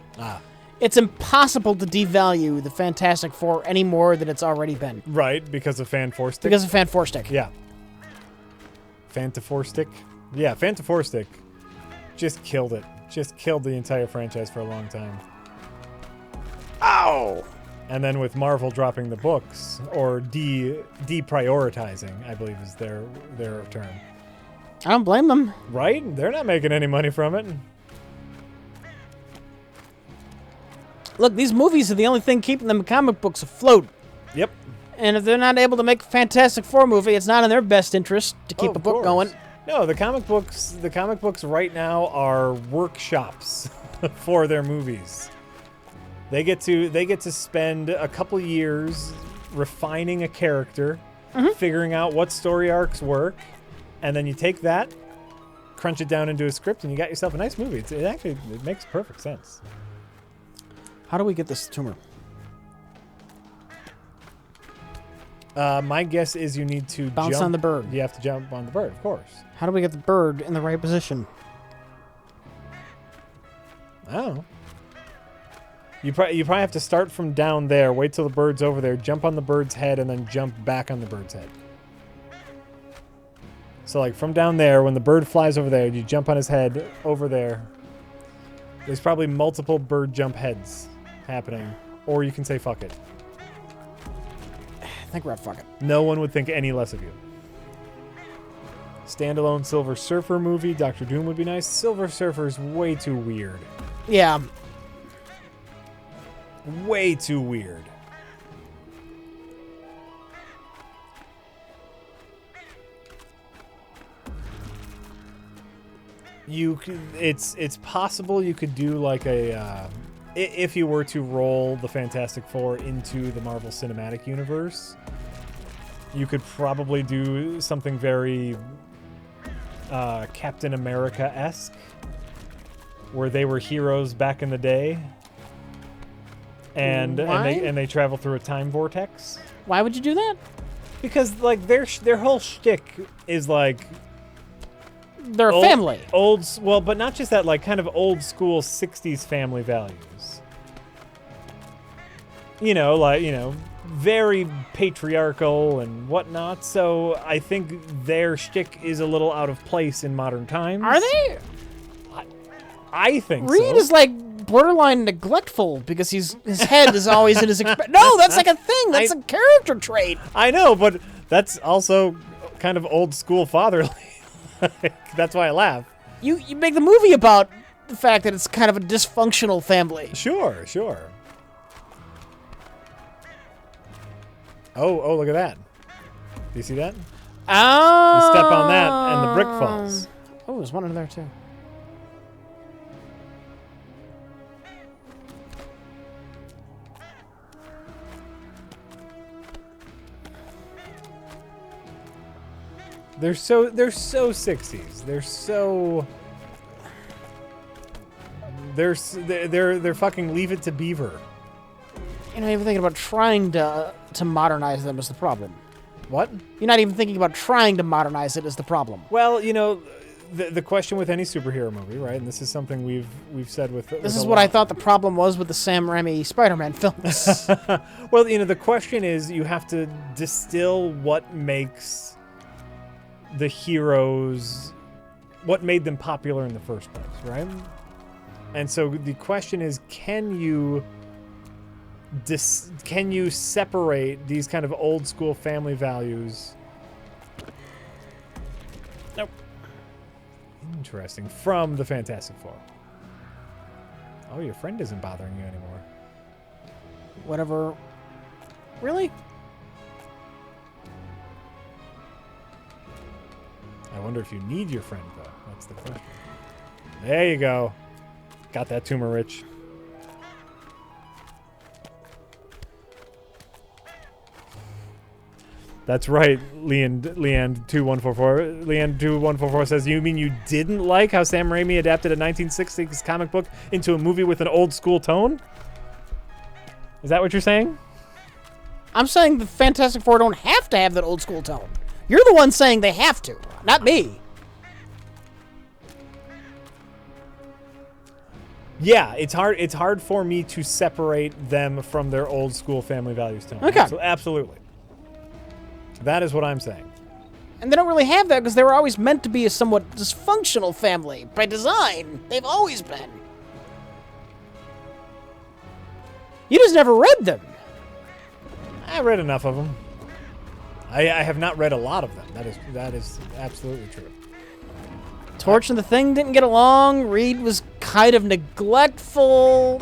It's impossible to devalue the Fantastic Four any more than it's already been. Right, because of Fan Four Stick? Because of Fan Four Stick. Yeah. Fanta Four Stick? Yeah, Fanta Four Stick just killed it. Just killed the entire franchise for a long time. Ow! And then with Marvel dropping the books, or deprioritizing, I believe is their term. I don't blame them. Right? They're not making any money from it. Look, these movies are the only thing keeping them comic books afloat. Yep. And if they're not able to make a Fantastic Four movie, it's not in their best interest to keep a book going. No, the comic books right now are workshops for their movies. They get to spend a couple years refining a character, figuring out what story arcs work, and then you take that, crunch it down into a script, and you got yourself a nice movie. It makes perfect sense. How do we get this tumor? My guess is you need to bounce on the bird. You have to jump on the bird, of course. How do we get the bird in the right position? Oh. You probably have to start from down there, wait till the bird's over there, jump on the bird's head, and then jump back on the bird's head. So, like, from down there, when the bird flies over there, you jump on his head over there. There's probably multiple bird jump heads happening. Or you can say, fuck it. I think we're at fuck it. No one would think any less of you. Standalone Silver Surfer movie. Dr. Doom would be nice. Silver Surfer's way too weird. Yeah. Way too weird. It's possible you could do like a if you were to roll the Fantastic Four into the Marvel Cinematic Universe, you could probably do something very Captain America-esque, where they were heroes back in the day, and they travel through a time vortex. Why would you do that? Because like their whole shtick is like they're a family. Well, but not just that, like kind of old school 60s family values. Very patriarchal and whatnot. So I think their shtick is a little out of place in modern times. Are they? I think so. Reed is like borderline neglectful because his head is always in his... No, that's like a thing. That's a character trait. I know, but that's also kind of old school fatherly. That's why I laugh. You make the movie about the fact that it's kind of a dysfunctional family. Sure. Oh, look at that. Do you see that? Oh. You step on that and the brick falls. Oh, there's one in there too. They're so 60s. They're fucking Leave It to Beaver. You're not even thinking about trying to modernize them is the problem. What? You're not even thinking about trying to modernize it is the problem. Well, the question with any superhero movie, right? And this is something we've said with. This is what I thought the problem was with the Sam Raimi Spider-Man films. Well, the question is you have to distill what makes the heroes, what made them popular in the first place, right? And so the question is, can you can you separate these kind of old school family values? Nope. Interesting. From the Fantastic Four. Oh, your friend isn't bothering you anymore. Whatever. Really? I wonder if you need your friend, though. That's the question. There you go. Got that tumor, Rich. That's right, Leanne2144. Leanne2144 says, you mean you didn't like how Sam Raimi adapted a 1960s comic book into a movie with an old school tone? Is that what you're saying? I'm saying the Fantastic Four don't have to have that old school tone. You're the one saying they have to, not me. Yeah, it's hard for me to separate them from their old school family values tone. Okay. So absolutely. That is what I'm saying. And they don't really have that because they were always meant to be a somewhat dysfunctional family. By design, they've always been. You just never read them. I read enough of them. I have not read a lot of them. That is absolutely true. Torch and the Thing didn't get along. Reed was kind of neglectful.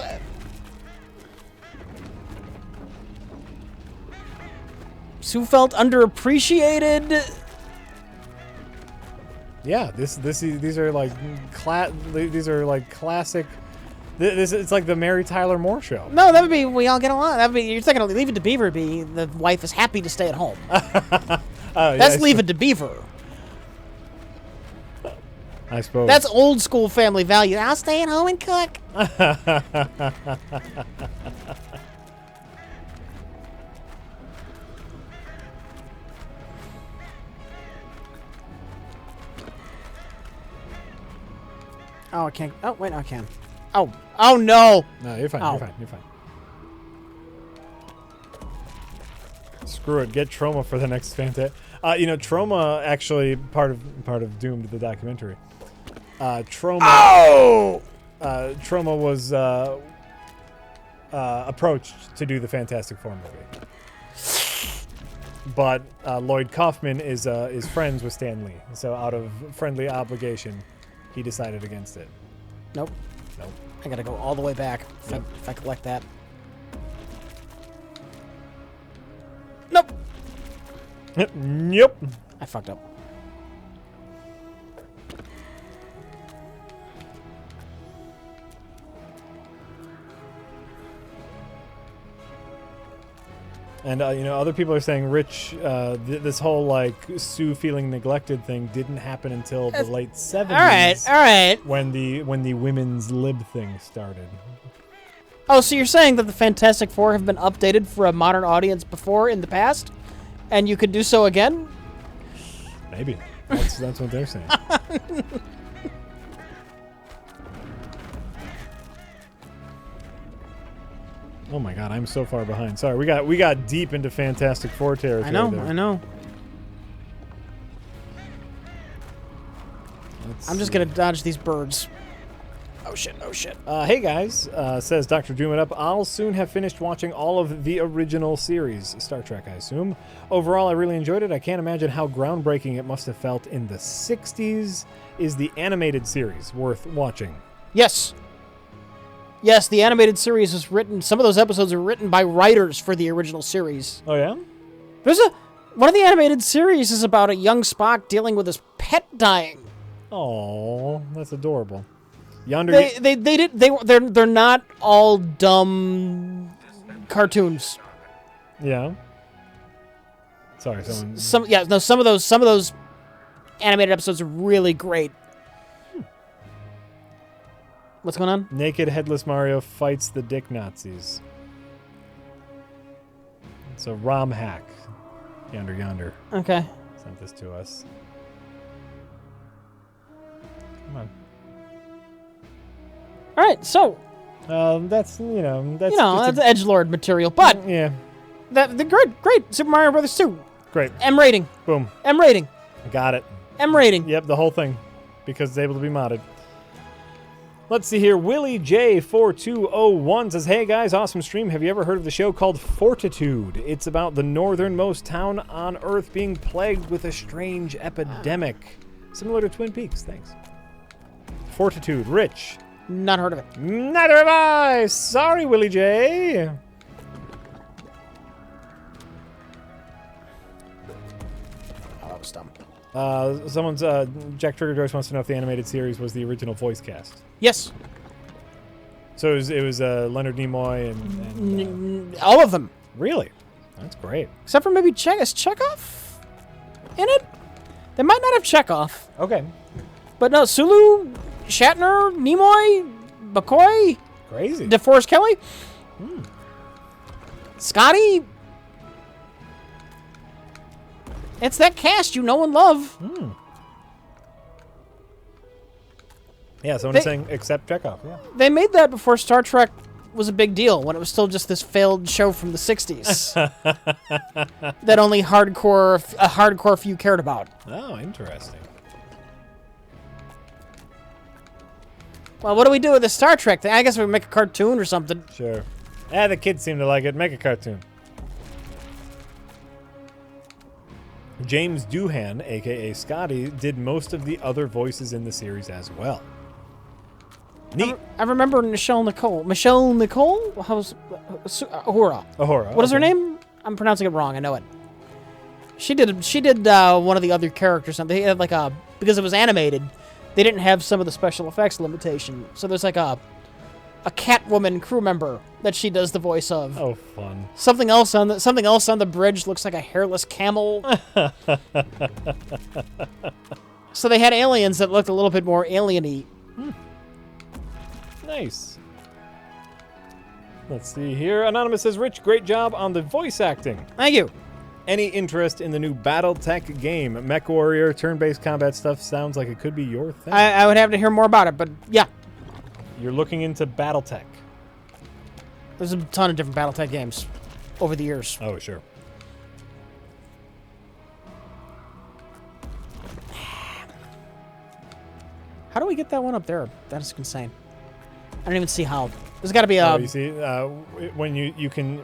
Sue felt underappreciated. Yeah, these are like classic. It's like the Mary Tyler Moore show. No, that would be We All Get Along. That would be, you're thinking of Leave It to Beaver. Be the wife is happy to stay at home. That's Leave It to Beaver. I suppose that's old school family value. I'll stay at home and cook. Oh, I can't. Oh, wait, I can. Oh, oh no! No, you're fine. Oh. You're fine. You're fine. Screw it. Get Trauma for the next Fantastic. Trauma actually part of Doomed, the documentary. Trauma. Oh! Trauma was approached to do the Fantastic Four movie, but Lloyd Kaufman is friends with Stan Lee, so out of friendly obligation, he decided against it. Nope. Nope. I gotta go all the way back if I collect that. Nope. Yep. I fucked up. And other people are saying, Rich, this whole like Sue feeling neglected thing didn't happen until the late 70s. All right. When the women's lib thing started. Oh, so you're saying that the Fantastic Four have been updated for a modern audience before in the past, and you could do so again? Maybe. That's what they're saying. Oh my God, I'm so far behind. Sorry, we got deep into Fantastic Four territory. I know. there. I know. I'm just gonna dodge these birds. Oh shit! Oh shit! Hey guys, says Dr. Doom It Up. I'll soon have finished watching all of the original series, Star Trek, I assume. Overall, I really enjoyed it. I can't imagine how groundbreaking it must have felt in the 60s. Is the animated series worth watching? Yes. Yes, the animated series is written. Some of those episodes are written by writers for the original series. Oh yeah? One of the animated series is about a young Spock dealing with his pet dying. Oh, that's adorable. Yonder. They're not all dumb cartoons. Yeah. Sorry, someone. Some of those animated episodes are really great. What's going on? Naked Headless Mario fights the Dick Nazis. It's a ROM hack. Yonder. Okay. Sent this to us. Come on. All right, so that's that's edgelord material, but yeah, the great Super Mario Brothers 2. Great. M rating. Boom. M rating. Got it. M rating. Yep, the whole thing, because it's able to be modded. Let's see here. Willie J4201 says, hey guys, awesome stream. Have you ever heard of the show called Fortitude? It's about the northernmost town on Earth being plagued with a strange epidemic. Similar to Twin Peaks. Thanks. Fortitude. Rich. Not heard of it. Neither have I. Sorry, Willie J. Oh, that was dumb. Someone's Jack Trigger Joyce wants to know if the animated series was the original voice cast. Yes. So it was Leonard Nimoy and all of them. Really? That's great. Except for maybe is Chekhov in it? They might not have Chekhov. Okay. But no, Sulu, Shatner, Nimoy, McCoy, Crazy. DeForest Kelly, Scotty. It's that cast you know and love. Yeah, someone's saying except Chekhov. Yeah. They made that before Star Trek was a big deal, when it was still just this failed show from the 60s that only a hardcore few cared about. Oh, interesting. Well, what do we do with the Star Trek thing? I guess we make a cartoon or something. Sure. The kids seem to like it. Make a cartoon. James Doohan, a.k.a. Scotty, did most of the other voices in the series as well. Neat. I remember Michelle Nicole. Michelle Nicole? How's Uhura? Uhura. What is her name? I'm pronouncing it wrong. I know it. She did one of the other characters. They had like because it was animated, they didn't have some of the special effects limitation. So there's like a Catwoman crew member that she does the voice of. Oh, fun. Something else on the bridge looks like a hairless camel. So they had aliens that looked a little bit more alien-y. Nice. Let's see here. Anonymous says, Rich, great job on the voice acting. Thank you. Any interest in the new BattleTech game? Mech Warrior, turn-based combat stuff sounds like it could be your thing. I would have to hear more about it, but yeah. You're looking into BattleTech. There's a ton of different BattleTech games over the years. Oh, sure. How do we get that one up there? That is insane. I don't even see how. There's got to be a... you see, when you can...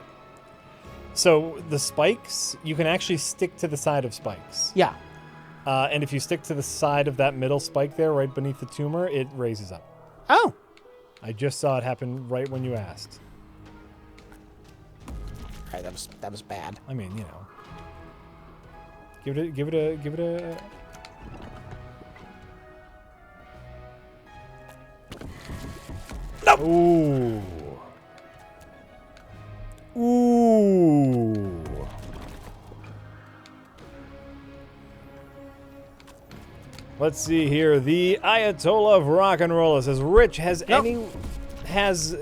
So, the spikes, you can actually stick to the side of spikes. Yeah. And if you stick to the side of that middle spike there, right beneath the tumor, it raises up. Oh. I just saw it happen right when you asked. All right, that was bad. I mean, you know. Give it a... Nope. Ooh. Ooh. Let's see here. The Ayatollah of Rock and Roll says, Rich, has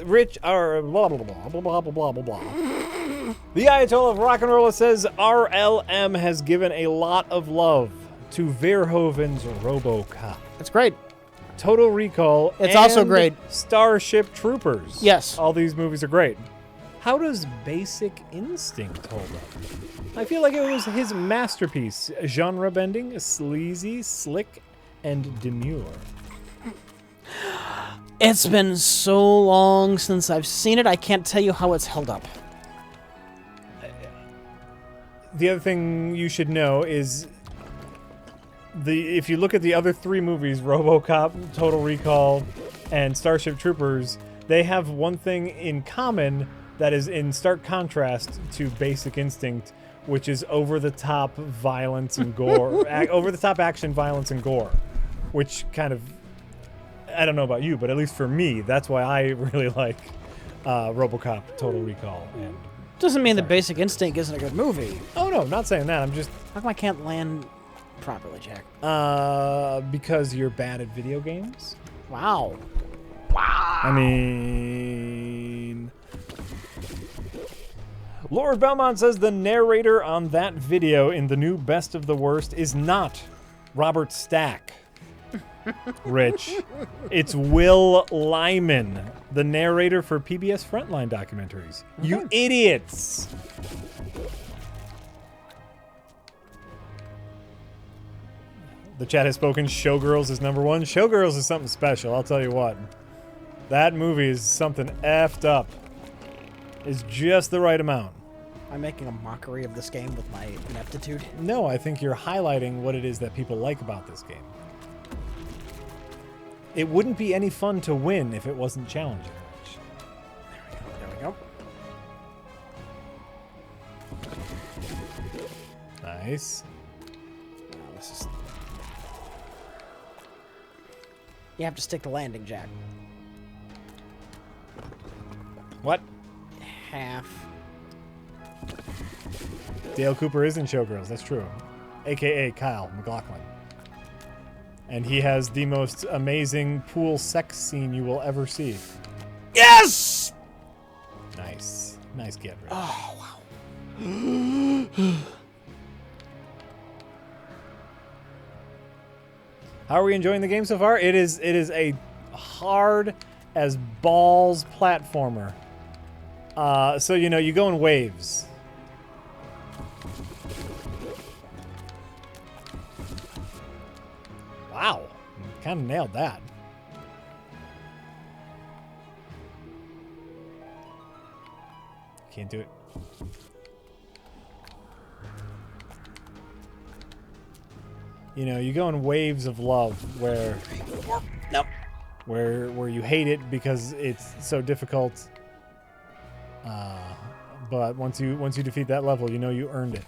Rich, or blah, blah, blah, blah, blah, blah, blah, blah. The Ayatollah of Rock and Roll says, RLM has given a lot of love to Verhoeven's RoboCop. That's great. Total Recall. It's also great. Starship Troopers. Yes. All these movies are great. How does Basic Instinct hold up? I feel like it was his masterpiece. Genre-bending, sleazy, slick, and demure. It's been so long since I've seen it, I can't tell you how it's held up. The other thing you should know is... if you look at the other three movies, RoboCop, Total Recall, and Starship Troopers, they have one thing in common that is in stark contrast to Basic Instinct, which is over-the-top violence and gore. Over-the-top action, violence, and gore. Which kind of... I don't know about you, but at least for me, that's why I really like RoboCop, Total Recall, and... Doesn't mean that Basic Instinct isn't a good movie. Oh, no, not saying that. I'm just... How come I can't land... properly, Jack? Because you're bad at video games? Wow. I mean... Lord Belmont says the narrator on that video in the new Best of the Worst is not Robert Stack. Rich. It's Will Lyman, the narrator for PBS Frontline documentaries. Okay. You idiots! The chat has spoken. Showgirls is #1. Showgirls is something special, I'll tell you what. That movie is something effed up. It's just the right amount. I'm making a mockery of this game with my ineptitude. No, I think you're highlighting what it is that people like about this game. It wouldn't be any fun to win if it wasn't challenging. There we go. Nice. This is... You have to stick to landing, Jack. What? Half. Dale Cooper is in Showgirls, that's true. AKA Kyle MacLachlan. And he has the most amazing pool sex scene you will ever see. Yes! Nice. Nice get, Rich. Oh, wow. How are we enjoying the game so far? It is a hard as balls platformer. So, you know, you go in waves. Wow. Kind of nailed that. Can't do it. You know, you go in waves of love where Nope. where you hate it because it's so difficult. But once you defeat that level, you know you earned it.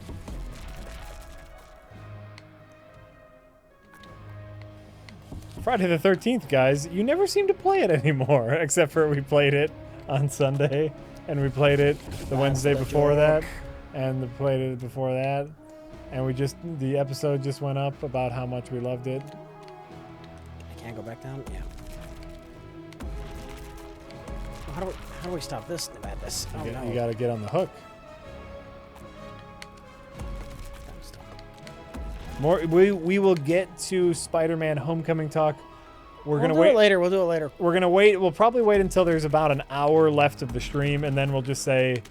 Friday the 13th, guys. You never seem to play it anymore, except for we played it on Sunday, and we played it the Wednesday before that, and we played it before that, and the episode just went up about how much we loved it. I can't go back down? Yeah. How do we stop this madness? Oh, no. You gotta get on the hook. We will get to Spider-Man Homecoming talk. We'll do it later. We'll do it later. We're gonna wait. We'll probably wait until there's about an hour left of the stream, and then we'll just say,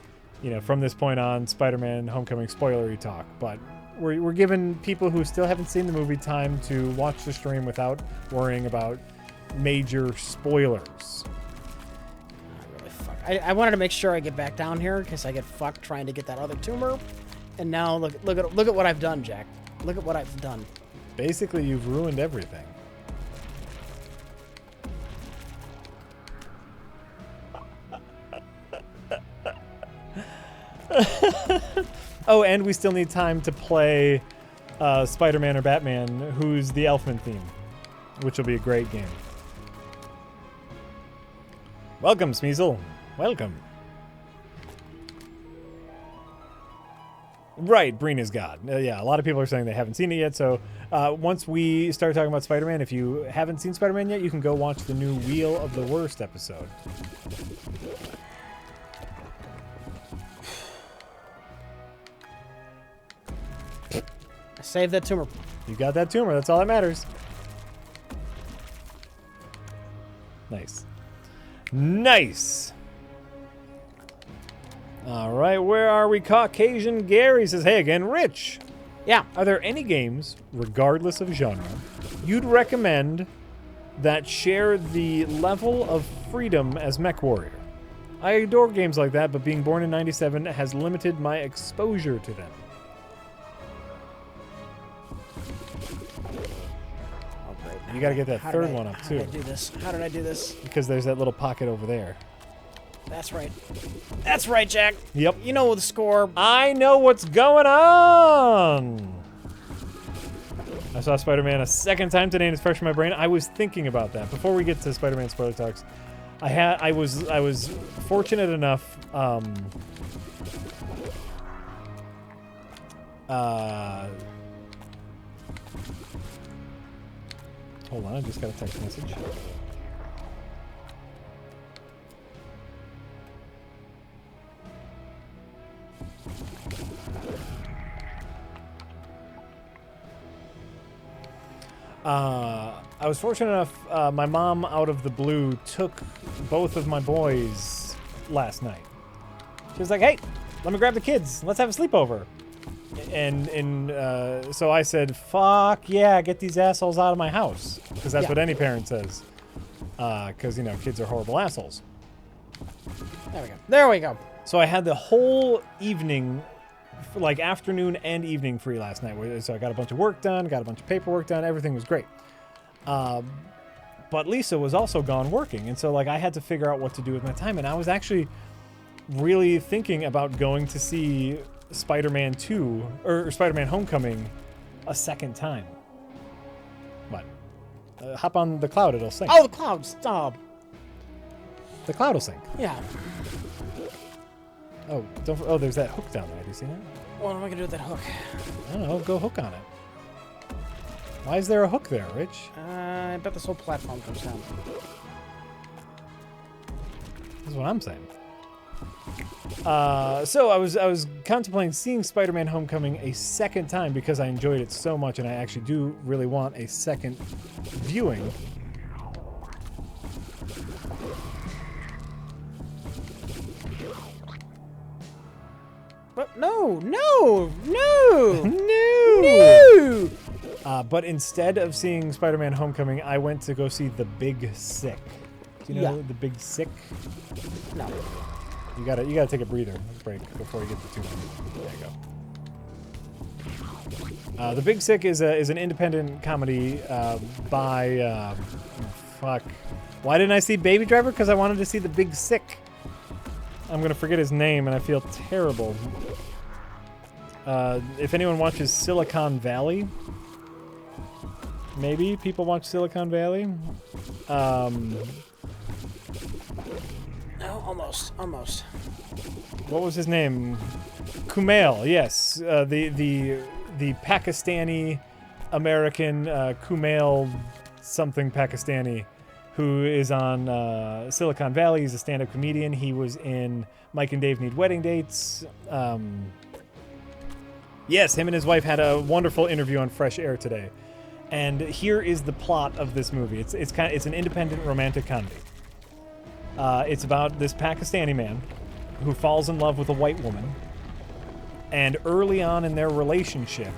you know, from this point on, Spider-Man Homecoming spoilery talk. But we're giving people who still haven't seen the movie time to watch the stream without worrying about major spoilers. I wanted to make sure I get back down here because I get fucked trying to get that other tumor, and now look at what I've done, Jack. Look at what I've done. Basically, you've ruined everything. Oh, and we still need time to play Spider-Man or Batman, who's the Elfman theme, which will be a great game. Welcome, Smeasel. Welcome. Right, Breen is God. Yeah, a lot of people are saying they haven't seen it yet, so once we start talking about Spider-Man, if you haven't seen Spider-Man yet, you can go watch the new Wheel of the Worst episode. I saved that tumor. You got that tumor, that's all that matters. Nice. Nice! All right, where are we? Caucasian Gary says, hey again, Rich. Yeah. Are there any games, regardless of genre, you'd recommend that share the level of freedom as MechWarrior? I adore games like that, but being born in '97 has limited my exposure to them. Oh, great. You got to get that third one up, too. How did I do this? How did I do this? Because there's that little pocket over there. That's right. That's right, Jack. Yep. You know the score. I know what's going on! I saw Spider-Man a second time today and it's fresh in my brain. I was thinking about that. Before we get to Spider-Man spoiler talks, I was fortunate enough hold on, I just got a text message. I was fortunate enough, my mom, out of the blue, took both of my boys last night. She was like, hey, let me grab the kids. Let's have a sleepover. And so I said, fuck yeah, get these assholes out of my house. Because that's what any parent says. because, kids are horrible assholes. There we go. There we go. So I had the whole evening, like afternoon and evening free last night. So I got a bunch of work done, got a bunch of paperwork done. Everything was great. But Lisa was also gone working. And so like I had to figure out what to do with my time. And I was actually really thinking about going to see Spider-Man 2 or Spider-Man Homecoming a second time. What? Hop on the cloud, it'll sync. Oh, the cloud, stop. The cloud will sync. Yeah. Oh, there's that hook down there. Do you see that? What am I gonna do with that hook? I don't know. Go hook on it. Why is there a hook there, Rich? I bet this whole platform comes down. That's what I'm saying. So I was contemplating seeing Spider-Man Homecoming a second time because I enjoyed it so much, and I actually do really want a second viewing. But no! No! But instead of seeing Spider-Man Homecoming, I went to go see The Big Sick. Do you know The Big Sick? No. You gotta take a break before you get to 2 minutes. There you go. The Big Sick is an independent comedy by fuck. Why didn't I see Baby Driver? Because I wanted to see The Big Sick. I'm gonna forget his name, and I feel terrible. If anyone watches Silicon Valley, maybe people watch Silicon Valley. No, almost. What was his name? Kumail. Yes, the Pakistani American Kumail something Pakistani, who is on Silicon Valley. He's a stand-up comedian. He was in Mike and Dave Need Wedding Dates. Yes, him and his wife had a wonderful interview on Fresh Air today. And here is the plot of this movie. It's an independent romantic comedy. It's about this Pakistani man who falls in love with a white woman. And early on in their relationship,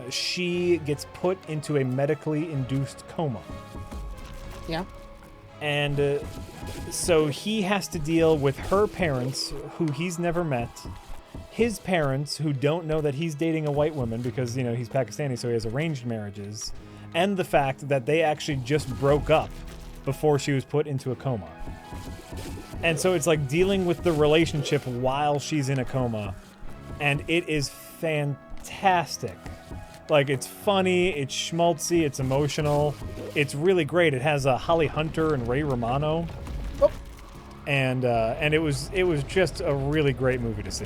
she gets put into a medically induced coma. Yeah. And so he has to deal with her parents, who he's never met, his parents, who don't know that he's dating a white woman because, he's Pakistani, so he has arranged marriages, and the fact that they actually just broke up before she was put into a coma. And so it's like dealing with the relationship while she's in a coma, and it is fantastic. Like, it's funny, it's schmaltzy, it's emotional, it's really great. It has Holly Hunter and Ray Romano, and it was just a really great movie to see.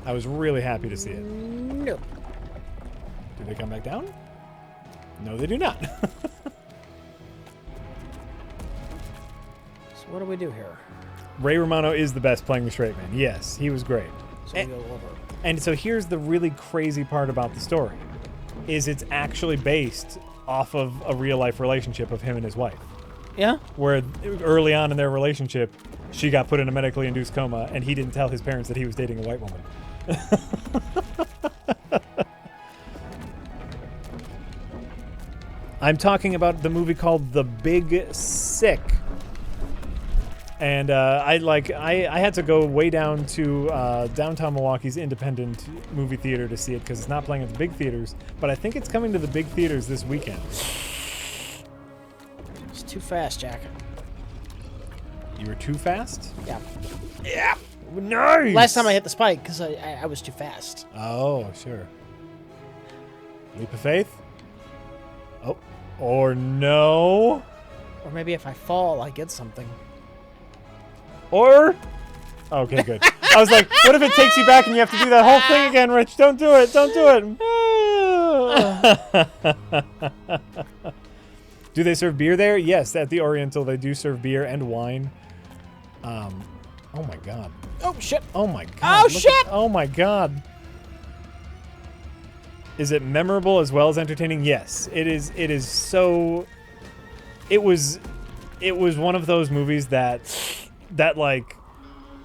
I was really happy to see it. No. Do they come back down? No, they do not. So what do we do here? Ray Romano is the best playing the straight man. Yes, he was great. So we go over. And so here's the really crazy part about the story, is it's actually based off of a real-life relationship of him and his wife. Yeah? Where early on in their relationship, she got put in a medically induced coma, and he didn't tell his parents that he was dating a white woman. I'm talking about the movie called The Big Sick. And I had to go way down to downtown Milwaukee's independent movie theater to see it because it's not playing at the big theaters. But I think it's coming to the big theaters this weekend. It's too fast, Jack. You were too fast? Yeah. Yeah. Nice. Last time I hit the spike because I was too fast. Oh, sure. Leap of faith? Oh. Or no. Or maybe if I fall, I get something. Or... Okay, good. I was like, what if it takes you back and you have to do that whole thing again, Rich? Don't do it. Don't do it. Do they serve beer there? Yes, at the Oriental they do serve beer and wine. Oh my god. Oh, shit. Oh my god. Oh, shit. Oh my god. Is it memorable as well as entertaining? Yes. It is so... It was one of those movies that like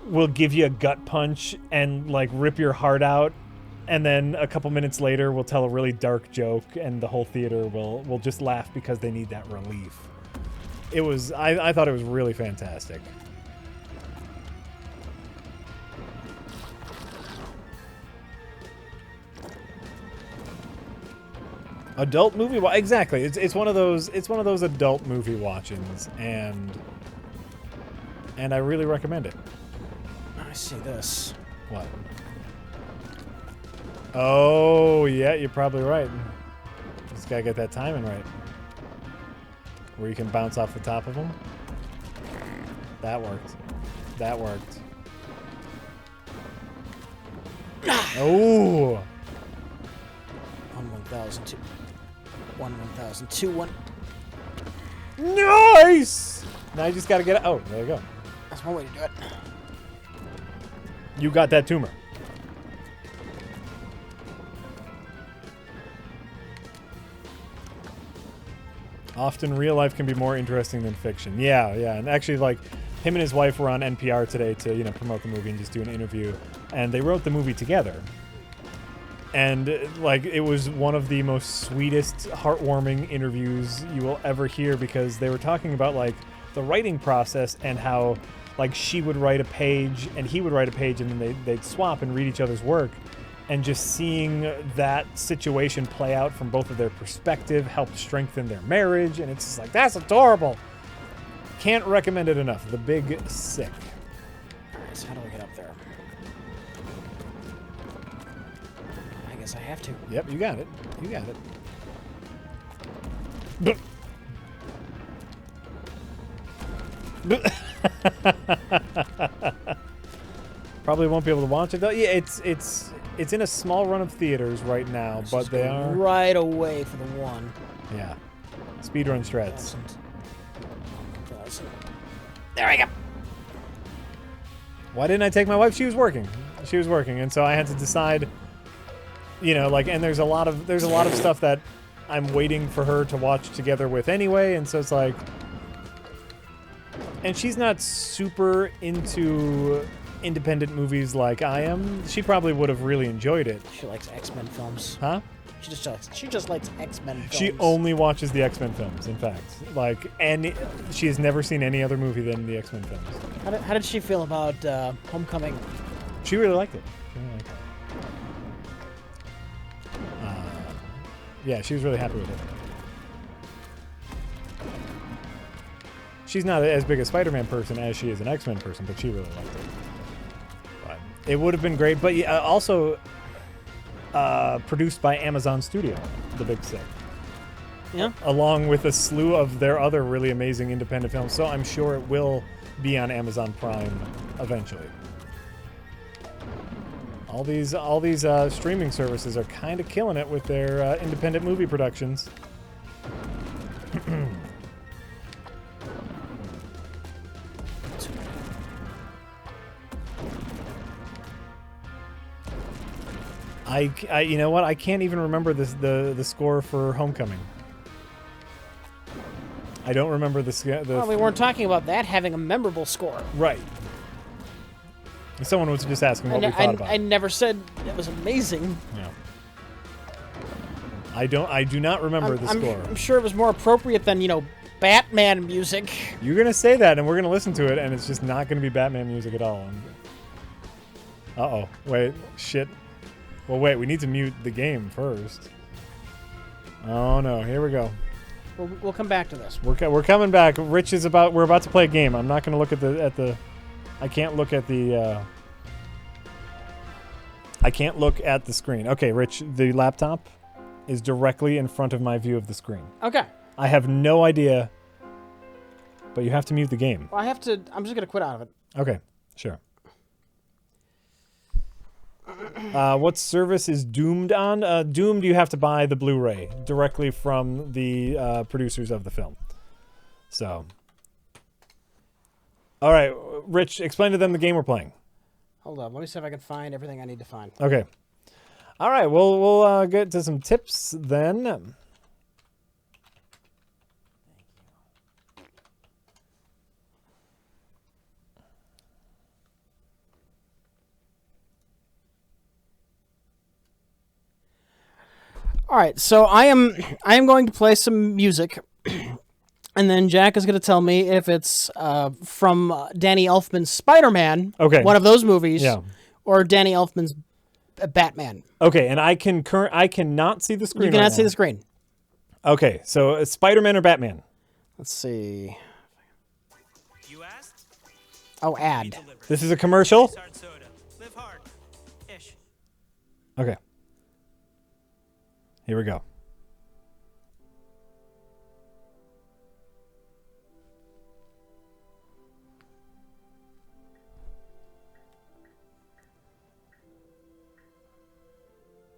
will give you a gut punch and like rip your heart out and then a couple minutes later we'll tell a really dark joke, and the whole theater will just laugh because they need that relief. It was I thought it was really fantastic. Adult movie exactly. It's one of those adult movie watchings, and I really recommend it. I see this. What? Oh yeah, you're probably right. Just gotta get that timing right. Where you can bounce off the top of them. That worked. That worked. Oh. 1,002. 1,002. 1. Nice! Now you just gotta get it. Oh, there you go. That's one way to do it. You got that tumor. Often real life can be more interesting than fiction. Yeah, yeah. And actually, like, him and his wife were on NPR today to, you know, promote the movie and just do an interview. And they wrote the movie together. And, like, it was one of the most sweetest, heartwarming interviews you will ever hear, because they were talking about, like, the writing process and how, like, she would write a page and he would write a page, and then they'd swap and read each other's work. And just seeing that situation play out from both of their perspective helped strengthen their marriage. And it's just like, that's adorable. Can't recommend it enough. The Big Sick. All right, so how do I get up there? I guess I have to. Yep, you got it. You got it. Probably won't be able to watch it though. Yeah, it's in a small run of theaters right now, but they are right away for the one. Yeah. Speedrun strats. There we go. Why didn't I take my wife? She was working. She was working, and so I had to decide. You know, like, and there's a lot of stuff that I'm waiting for her to watch together with anyway, and so it's like, and she's not super into independent movies like I am. She probably would have really enjoyed it. She likes X-Men films. Huh? She just likes X-Men films. She only watches the X-Men films, in fact. Like, and she has never seen any other movie than the X-Men films. How did she feel about Homecoming? She really liked it. Yeah, she was really happy with it. She's not as big a Spider-Man person as she is an X-Men person, but she really liked it. But it would have been great, but also produced by Amazon Studio, The Big Sick. Yeah. Along with a slew of their other really amazing independent films, so I'm sure it will be on Amazon Prime eventually. All these streaming services are kind of killing it with their independent movie productions. I you know what? I can't even remember the score for Homecoming. I don't remember the well, we weren't talking about that having a memorable score. Right. Someone was just asking what we thought about it. I never said it was amazing. Yeah. I do not remember the score. I'm sure it was more appropriate than, you know, Batman music. You're going to say that, and we're going to listen to it, and it's just not going to be Batman music at all. Uh-oh. Wait. Shit. Well, wait. We need to mute the game first. Oh, no. Here we go. We'll come back to this. We're coming back. Rich is about... We're about to play a game. I'm not going to look at the... I can't look at the... I can't look at the screen. Okay, Rich, the laptop is directly in front of my view of the screen. Okay. I have no idea, but you have to mute the game. Well, I'm just going to quit out of it. Okay, sure. What service is Doomed on? Doomed, you have to buy the Blu-ray directly from the producers of the film. So... All right, Rich, explain to them the game we're playing. Hold on, let me see if I can find everything I need to find. Okay. All right, we'll get to some tips then. All right, so I am going to play some music, and then Jack is going to tell me if it's from Danny Elfman's Spider-Man, Okay. one of those movies, Yeah. or Danny Elfman's Batman. Okay, and I cannot see the screen. You cannot right see now. the screen. Okay, so it's Spider-Man or Batman? Let's see. You asked? Oh, ad. This is a commercial. Hard soda. Live hard. Ish. Okay. Here we go.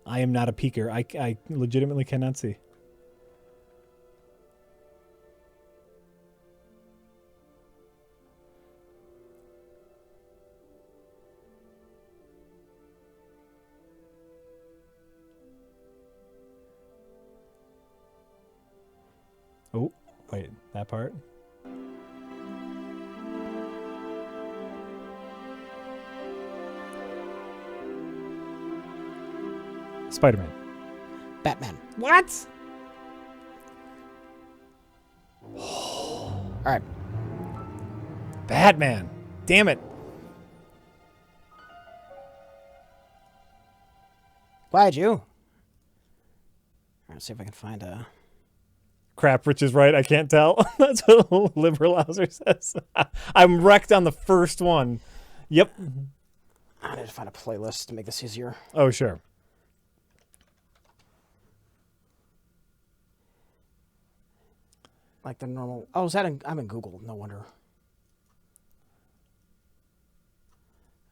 I am not a peeker. I legitimately cannot see. Oh, wait, that part? Spider-Man. Batman. What? All right. Batman. Damn it. Why'd you? All right, let's see if I can find a... Crap, Rich is right. I can't tell. That's what Liberal Hauser says. I'm wrecked on the first one. Yep. I need to find a playlist to make this easier. Oh, sure. Like the normal... Oh, is that in... I'm in Google. No wonder.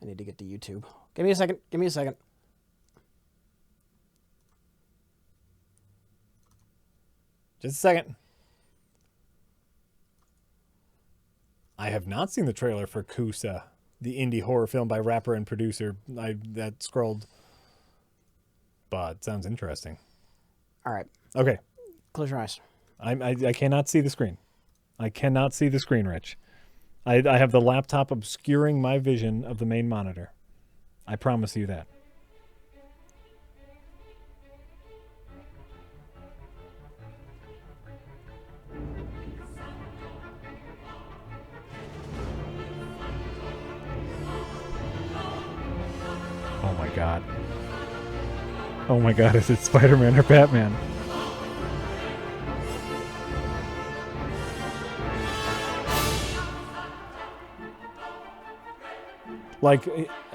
I need to get to YouTube. Give me a second. Give me a second. Just a second. I have not seen the trailer for Kusa, the indie horror film by rapper and producer. That scrolled. But sounds interesting. All right. Okay. Close your eyes. I cannot see the screen. I cannot see the screen, Rich. I have the laptop obscuring my vision of the main monitor. I promise you that. Oh my god. Oh my god, is it Spider-Man or Batman? Like,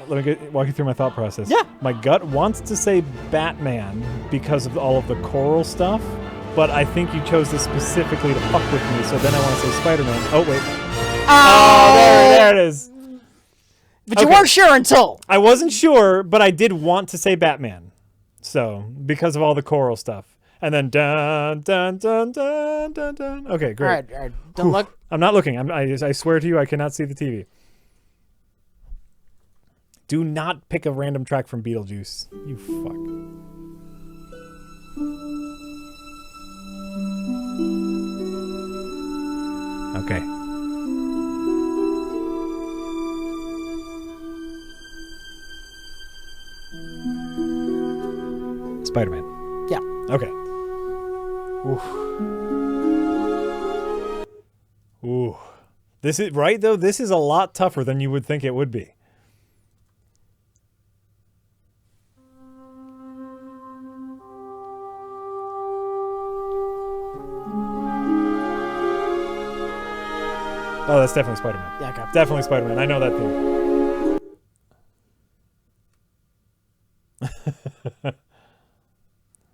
let me walk you through my thought process. Yeah. My gut wants to say Batman because of all of the choral stuff, but I think you chose this specifically to fuck with me, so then I want to say Spider-Man. Oh, wait. Oh, there it is. But you Okay. weren't sure until... I wasn't sure, but I did want to say Batman. So, because of all the choral stuff. And then dun, dun, dun, dun, dun, dun. Okay, great. All right. Don't look. I'm not looking. I swear to you, I cannot see the TV. Do not pick a random track from Beetlejuice. You fuck. Okay. Spider-Man. Yeah. Okay. Oof. Ooh. This is right though. This is a lot tougher than you would think it would be. Oh, that's definitely Spider-Man. Yeah, okay. Definitely Spider-Man. I know that thing.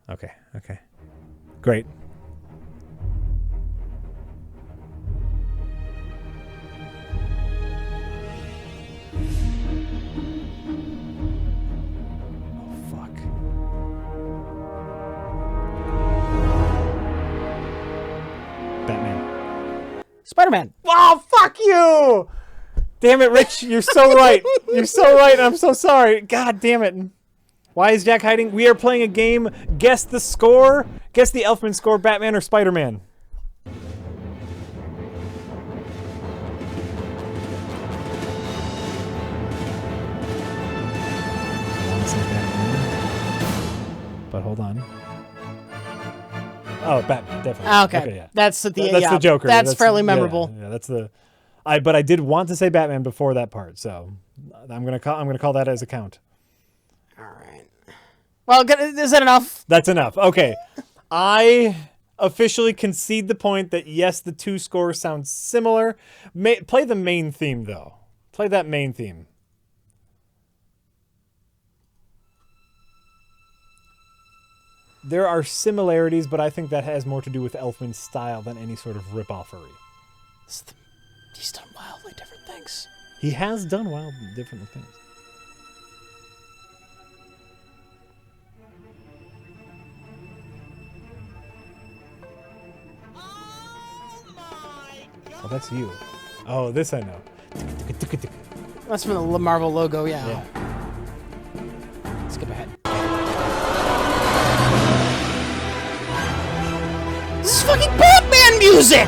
Okay. Okay. Great. Oh, fuck. Batman. Spider-Man. Oh, fuck you! Damn it, Rich. You're so right. You're so right. And I'm so sorry. God damn it. Why is Jack hiding? We are playing a game. Guess the score. Guess the Elfman score. Batman or Spider-Man? I want to say Batman. But hold on. Oh, Batman, definitely. Okay. yeah. That's the That's the Joker. That's fairly memorable. Yeah, that's the. But I did want to say Batman before that part, so I'm gonna call that as a count. All right. Well, is that enough? That's enough. Okay, I officially concede the point that yes, the two scores sound similar. Play the main theme though. Play that main theme. There are similarities, but I think that has more to do with Elfman's style than any sort of rip-offery. He's done wildly different things. He has done different things. Oh, that's you. Oh, this I know. That's from the Marvel logo, yeah. Skip ahead. This is fucking Batman music!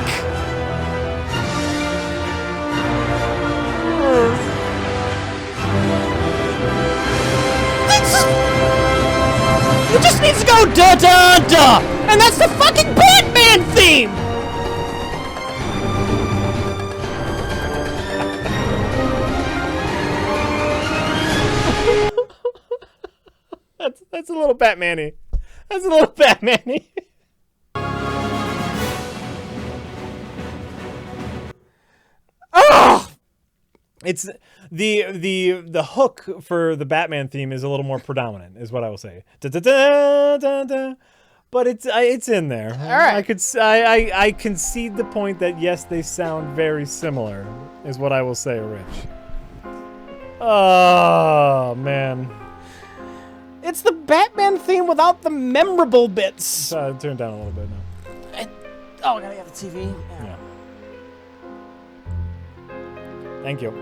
It just needs to go da da da! And that's the fucking Batman theme! That's a little Batman-y. That's a little Batman-y. Oh! It's the hook for the Batman theme is a little more predominant, is what I will say. Da, da, da, da, da. But it's in there. All right. I concede the point that yes, they sound very similar, is what I will say, Rich. Oh man. It's the Batman theme without the memorable bits. Turn it down a little bit now. Oh, I gotta have the TV. Yeah. Thank you.